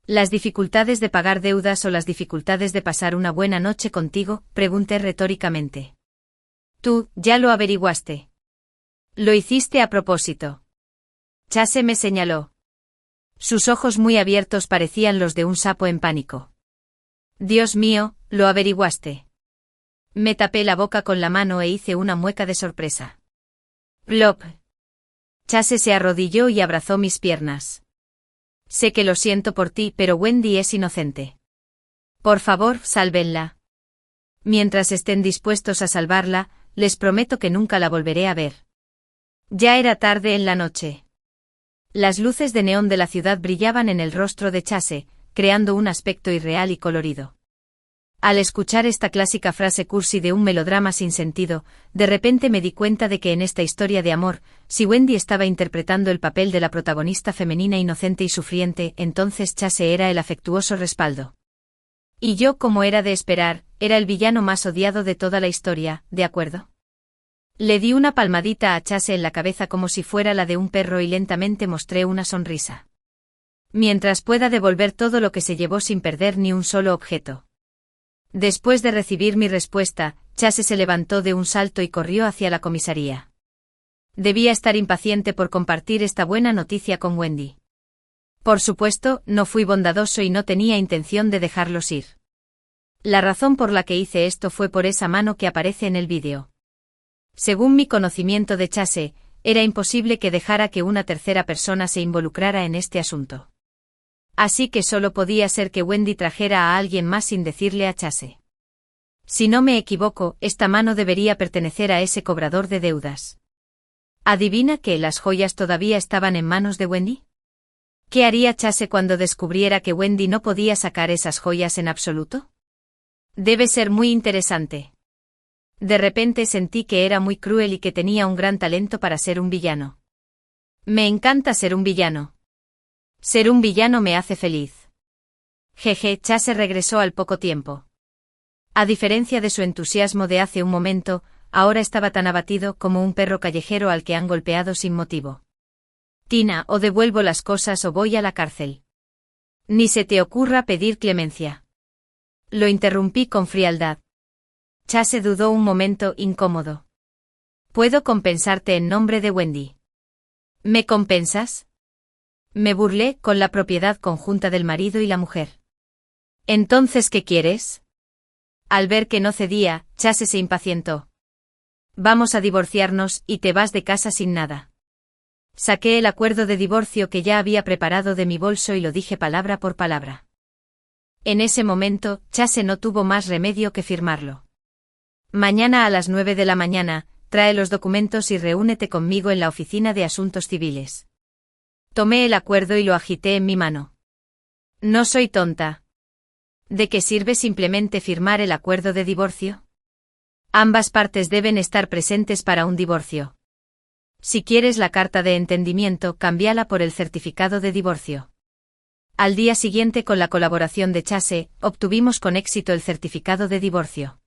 A: ¿Las dificultades de pagar deudas o las dificultades de pasar una buena noche contigo?, pregunté retóricamente. Tú, ya lo averiguaste. Lo hiciste a propósito. Chase me señaló. Sus ojos muy abiertos parecían los de un sapo en pánico. Dios mío, lo averiguaste. Me tapé la boca con la mano e hice una mueca de sorpresa. Plop. Chase se arrodilló y abrazó mis piernas. Sé que lo siento por ti, pero Wendy es inocente. Por favor, sálvenla. Mientras estén dispuestos a salvarla, les prometo que nunca la volveré a ver. Ya era tarde en la noche. Las luces de neón de la ciudad brillaban en el rostro de Chase, creando un aspecto irreal y colorido. Al escuchar esta clásica frase cursi de un melodrama sin sentido, de repente me di cuenta de que en esta historia de amor, si Wendy estaba interpretando el papel de la protagonista femenina inocente y sufriente, entonces Chase era el afectuoso respaldo. Y yo, como era de esperar, era el villano más odiado de toda la historia, ¿de acuerdo? Le di una palmadita a Chase en la cabeza como si fuera la de un perro y lentamente mostré una sonrisa. Mientras pueda devolver todo lo que se llevó sin perder ni un solo objeto. Después de recibir mi respuesta, Chase se levantó de un salto y corrió hacia la comisaría. Debía estar impaciente por compartir esta buena noticia con Wendy. Por supuesto, no fui bondadoso y no tenía intención de dejarlos ir. La razón por la que hice esto fue por esa mano que aparece en el vídeo. Según mi conocimiento de Chase, era imposible que dejara que una tercera persona se involucrara en este asunto. Así que solo podía ser que Wendy trajera a alguien más sin decirle a Chase. Si no me equivoco, esta mano debería pertenecer a ese cobrador de deudas. ¿Adivina que las joyas todavía estaban en manos de Wendy? ¿Qué haría Chase cuando descubriera que Wendy no podía sacar esas joyas en absoluto? Debe ser muy interesante. De repente sentí que era muy cruel y que tenía un gran talento para ser un villano. Me encanta ser un villano. Ser un villano me hace feliz. Jeje, Chase regresó al poco tiempo. A diferencia de su entusiasmo de hace un momento, ahora estaba tan abatido como un perro callejero al que han golpeado sin motivo. Tina, o devuelvo las cosas o voy a la cárcel. Ni se te ocurra pedir clemencia. Lo interrumpí con frialdad. Chase dudó un momento, incómodo. Puedo compensarte en nombre de Wendy. ¿Me compensas? Me burlé con la propiedad conjunta del marido y la mujer. ¿Entonces qué quieres? Al ver que no cedía, Chase se impacientó. Vamos a divorciarnos y te vas de casa sin nada. Saqué el acuerdo de divorcio que ya había preparado de mi bolso y lo dije palabra por palabra. En ese momento, Chase no tuvo más remedio que firmarlo. Mañana a las 9 de la mañana, trae los documentos y reúnete conmigo en la oficina de asuntos civiles. Tomé el acuerdo y lo agité en mi mano. No soy tonta. ¿De qué sirve simplemente firmar el acuerdo de divorcio? Ambas partes deben estar presentes para un divorcio. Si quieres la carta de entendimiento, cámbiala por el certificado de divorcio. Al día siguiente, con la colaboración de Chase, obtuvimos con éxito el certificado de divorcio.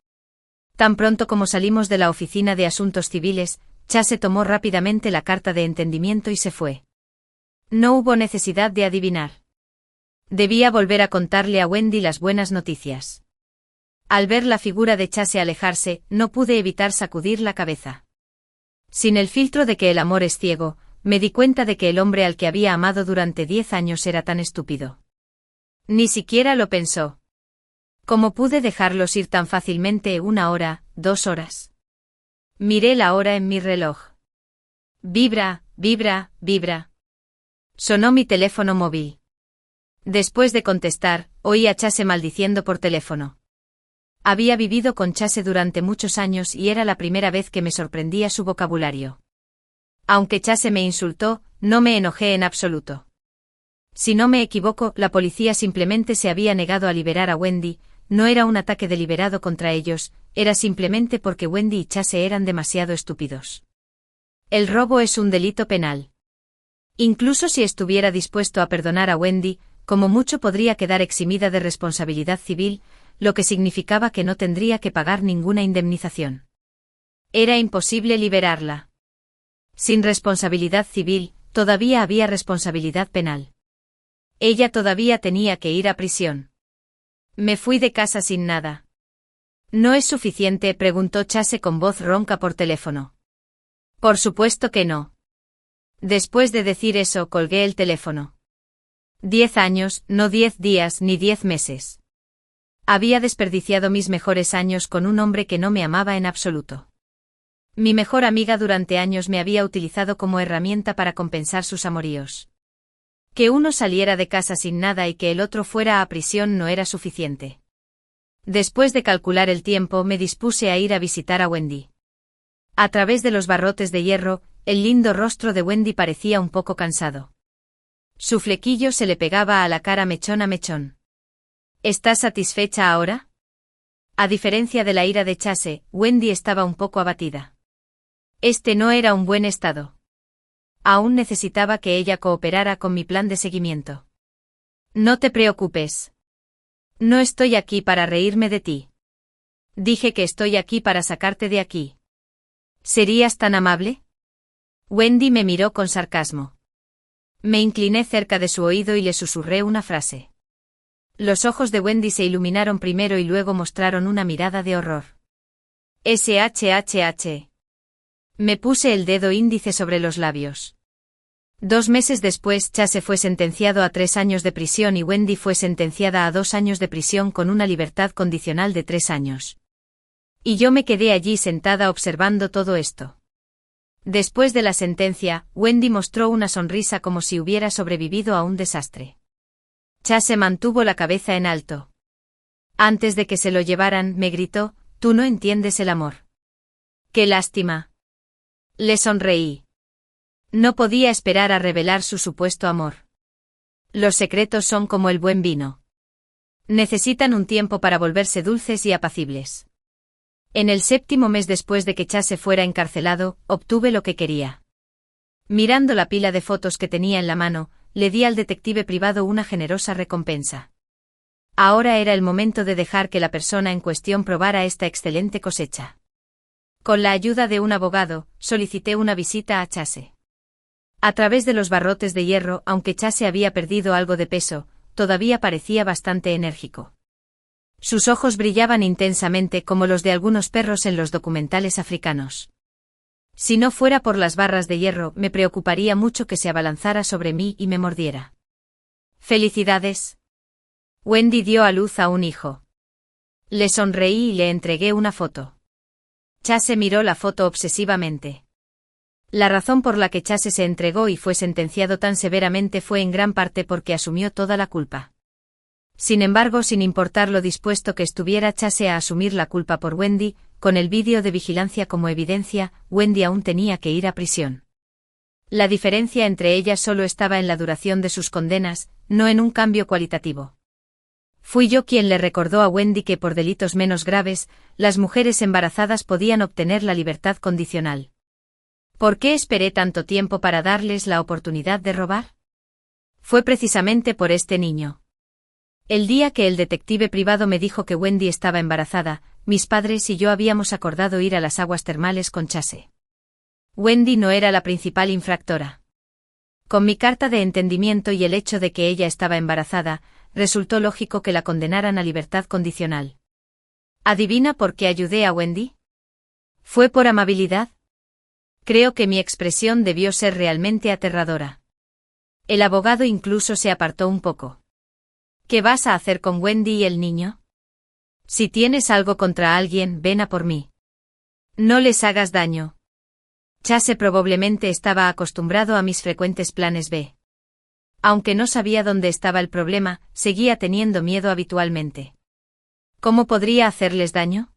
A: Tan pronto como salimos de la oficina de asuntos civiles, Chase tomó rápidamente la carta de entendimiento y se fue. No hubo necesidad de adivinar. Debía volver a contarle a Wendy las buenas noticias. Al ver la figura de Chase alejarse, no pude evitar sacudir la cabeza. Sin el filtro de que el amor es ciego, me di cuenta de que el hombre al que había amado durante 10 años era tan estúpido. Ni siquiera lo pensó. ¿Cómo pude dejarlos ir tan fácilmente 1 hora, 2 horas? Miré la hora en mi reloj. Vibra, vibra, vibra. Sonó mi teléfono móvil. Después de contestar, oí a Chase maldiciendo por teléfono. Había vivido con Chase durante muchos años y era la primera vez que me sorprendía su vocabulario. Aunque Chase me insultó, no me enojé en absoluto. Si no me equivoco, la policía simplemente se había negado a liberar a Wendy, no era un ataque deliberado contra ellos, era simplemente porque Wendy y Chase eran demasiado estúpidos. El robo es un delito penal. Incluso si estuviera dispuesto a perdonar a Wendy, como mucho podría quedar eximida de responsabilidad civil, lo que significaba que no tendría que pagar ninguna indemnización. Era imposible liberarla. Sin responsabilidad civil, todavía había responsabilidad penal. Ella todavía tenía que ir a prisión. Me fui de casa sin nada. ¿No es suficiente?, preguntó Chase con voz ronca por teléfono. Por supuesto que no. Después de decir eso, colgué el teléfono. 10 años, no 10 días ni 10 meses. Había desperdiciado mis mejores años con un hombre que no me amaba en absoluto. Mi mejor amiga durante años me había utilizado como herramienta para compensar sus amoríos. Que uno saliera de casa sin nada y que el otro fuera a prisión no era suficiente. Después de calcular el tiempo, me dispuse a ir a visitar a Wendy. A través de los barrotes de hierro, el lindo rostro de Wendy parecía un poco cansado. Su flequillo se le pegaba a la cara mechón a mechón. ¿Estás satisfecha ahora? A diferencia de la ira de Chase, Wendy estaba un poco abatida. Este no era un buen estado. Aún necesitaba que ella cooperara con mi plan de seguimiento. No te preocupes. No estoy aquí para reírme de ti. Dije que estoy aquí para sacarte de aquí. ¿Serías tan amable? Wendy me miró con sarcasmo. Me incliné cerca de su oído y le susurré una frase. Los ojos de Wendy se iluminaron primero y luego mostraron una mirada de horror. SHHH. Me puse el dedo índice sobre los labios. 2 meses después, Chase fue sentenciado a 3 años de prisión y Wendy fue sentenciada a 2 años de prisión con una libertad condicional de 3 años. Y yo me quedé allí sentada observando todo esto. Después de la sentencia, Wendy mostró una sonrisa como si hubiera sobrevivido a un desastre. Chase mantuvo la cabeza en alto. Antes de que se lo llevaran, me gritó, «Tú no entiendes el amor». «¡Qué lástima!». Le sonreí. No podía esperar a revelar su supuesto amor. Los secretos son como el buen vino. Necesitan un tiempo para volverse dulces y apacibles. En el 7º mes después de que Chase fuera encarcelado, obtuve lo que quería. Mirando la pila de fotos que tenía en la mano, le di al detective privado una generosa recompensa. Ahora era el momento de dejar que la persona en cuestión probara esta excelente cosecha. Con la ayuda de un abogado, solicité una visita a Chase. A través de los barrotes de hierro, aunque Chase había perdido algo de peso, todavía parecía bastante enérgico. Sus ojos brillaban intensamente como los de algunos perros en los documentales africanos. Si no fuera por las barras de hierro, me preocuparía mucho que se abalanzara sobre mí y me mordiera. ¡Felicidades! Wendy dio a luz a un hijo. Le sonreí y le entregué una foto. Chase miró la foto obsesivamente. La razón por la que Chase se entregó y fue sentenciado tan severamente fue en gran parte porque asumió toda la culpa. Sin embargo, sin importar lo dispuesto que estuviera Chase a asumir la culpa por Wendy, con el vídeo de vigilancia como evidencia, Wendy aún tenía que ir a prisión. La diferencia entre ellas solo estaba en la duración de sus condenas, no en un cambio cualitativo. Fui yo quien le recordó a Wendy que por delitos menos graves, las mujeres embarazadas podían obtener la libertad condicional. ¿Por qué esperé tanto tiempo para darles la oportunidad de robar? Fue precisamente por este niño. El día que el detective privado me dijo que Wendy estaba embarazada, mis padres y yo habíamos acordado ir a las aguas termales con Chase. Wendy no era la principal infractora. Con mi carta de entendimiento y el hecho de que ella estaba embarazada, resultó lógico que la condenaran a libertad condicional. ¿Adivina por qué ayudé a Wendy? ¿Fue por amabilidad? Creo que mi expresión debió ser realmente aterradora. El abogado incluso se apartó un poco. ¿Qué vas a hacer con Wendy y el niño? Si tienes algo contra alguien, ven a por mí. No les hagas daño. Chase probablemente estaba acostumbrado a mis frecuentes planes B. Aunque no sabía dónde estaba el problema, seguía teniendo miedo habitualmente. ¿Cómo podría hacerles daño?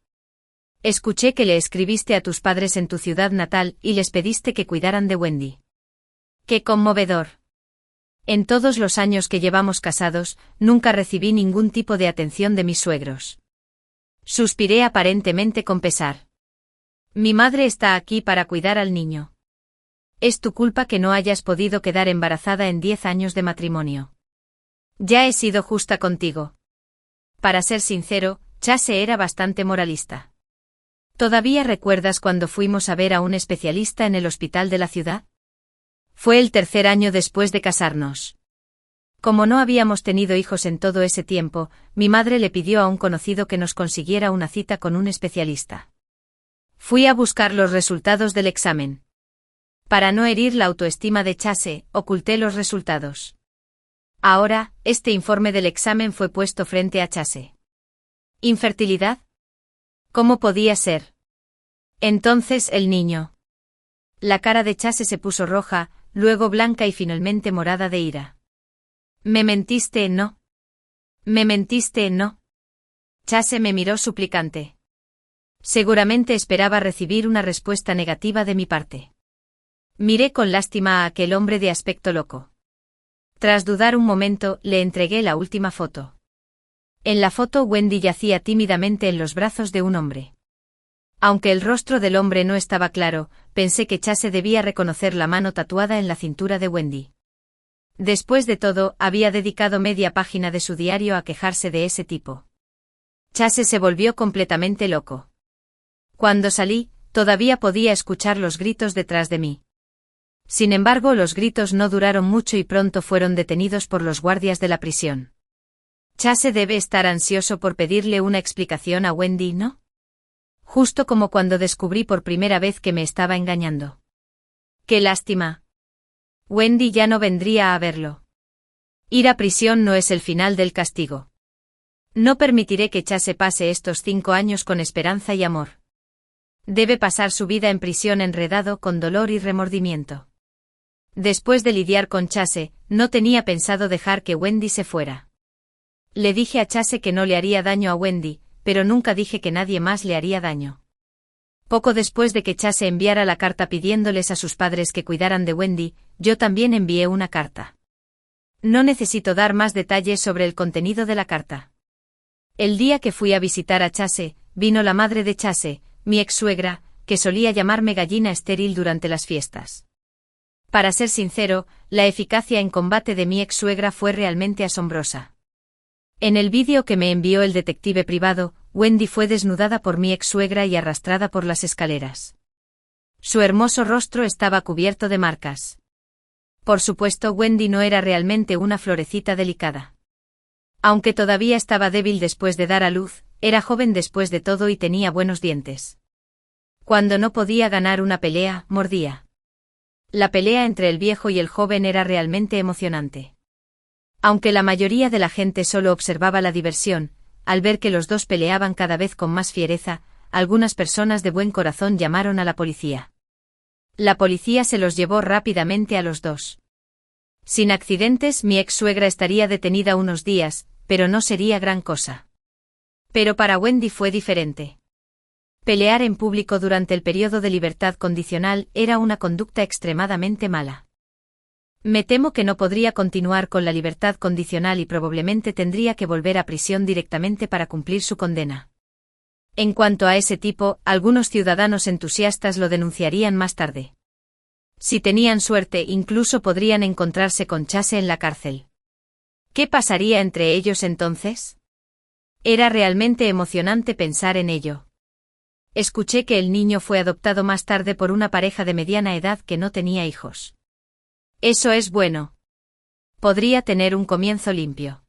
A: Escuché que le escribiste a tus padres en tu ciudad natal y les pediste que cuidaran de Wendy. ¡Qué conmovedor! En todos los años que llevamos casados, nunca recibí ningún tipo de atención de mis suegros. Suspiré aparentemente con pesar. Mi madre está aquí para cuidar al niño. Es tu culpa que no hayas podido quedar embarazada en 10 años de matrimonio. Ya he sido justa contigo. Para ser sincero, Chase era bastante moralista. ¿Todavía recuerdas cuando fuimos a ver a un especialista en el hospital de la ciudad? Fue el 3er año después de casarnos. Como no habíamos tenido hijos en todo ese tiempo, mi madre le pidió a un conocido que nos consiguiera una cita con un especialista. Fui a buscar los resultados del examen. Para no herir la autoestima de Chase, oculté los resultados. Ahora, este informe del examen fue puesto frente a Chase. ¿Infertilidad? ¿Cómo podía ser? Entonces el niño. La cara de Chase se puso roja, luego blanca y finalmente morada de ira. Me mentiste, ¿no? Me mentiste, ¿no? Chase me miró suplicante. Seguramente esperaba recibir una respuesta negativa de mi parte. Miré con lástima a aquel hombre de aspecto loco. Tras dudar un momento, le entregué la última foto. En la foto Wendy yacía tímidamente en los brazos de un hombre. Aunque el rostro del hombre no estaba claro, pensé que Chase debía reconocer la mano tatuada en la cintura de Wendy. Después de todo, había dedicado media página de su diario a quejarse de ese tipo. Chase se volvió completamente loco. Cuando salí, todavía podía escuchar los gritos detrás de mí. Sin embargo, los gritos no duraron mucho y pronto fueron detenidos por los guardias de la prisión. Chase debe estar ansioso por pedirle una explicación a Wendy, ¿no? Justo como cuando descubrí por primera vez que me estaba engañando. ¡Qué lástima! Wendy ya no vendría a verlo. Ir a prisión no es el final del castigo. No permitiré que Chase pase estos 5 años con esperanza y amor. Debe pasar su vida en prisión enredado con dolor y remordimiento. Después de lidiar con Chase, no tenía pensado dejar que Wendy se fuera. Le dije a Chase que no le haría daño a Wendy, pero nunca dije que nadie más le haría daño. Poco después de que Chase enviara la carta pidiéndoles a sus padres que cuidaran de Wendy, yo también envié una carta. No necesito dar más detalles sobre el contenido de la carta. El día que fui a visitar a Chase, vino la madre de Chase, mi ex-suegra, que solía llamarme gallina estéril durante las fiestas. Para ser sincero, la eficacia en combate de mi ex-suegra fue realmente asombrosa. En el vídeo que me envió el detective privado, Wendy fue desnudada por mi ex-suegra y arrastrada por las escaleras. Su hermoso rostro estaba cubierto de marcas. Por supuesto, Wendy no era realmente una florecita delicada. Aunque todavía estaba débil después de dar a luz, era joven después de todo y tenía buenos dientes. Cuando no podía ganar una pelea, mordía. La pelea entre el viejo y el joven era realmente emocionante. Aunque la mayoría de la gente solo observaba la diversión, al ver que los dos peleaban cada vez con más fiereza, algunas personas de buen corazón llamaron a la policía. La policía se los llevó rápidamente a los dos. Sin accidentes, mi ex-suegra estaría detenida unos días, pero no sería gran cosa. Pero para Wendy fue diferente. Pelear en público durante el periodo de libertad condicional era una conducta extremadamente mala. Me temo que no podría continuar con la libertad condicional y probablemente tendría que volver a prisión directamente para cumplir su condena. En cuanto a ese tipo, algunos ciudadanos entusiastas lo denunciarían más tarde. Si tenían suerte, incluso podrían encontrarse con Chase en la cárcel. ¿Qué pasaría entre ellos entonces? Era realmente emocionante pensar en ello. Escuché que el niño fue adoptado más tarde por una pareja de mediana edad que no tenía hijos. Eso es bueno. Podría tener un comienzo limpio.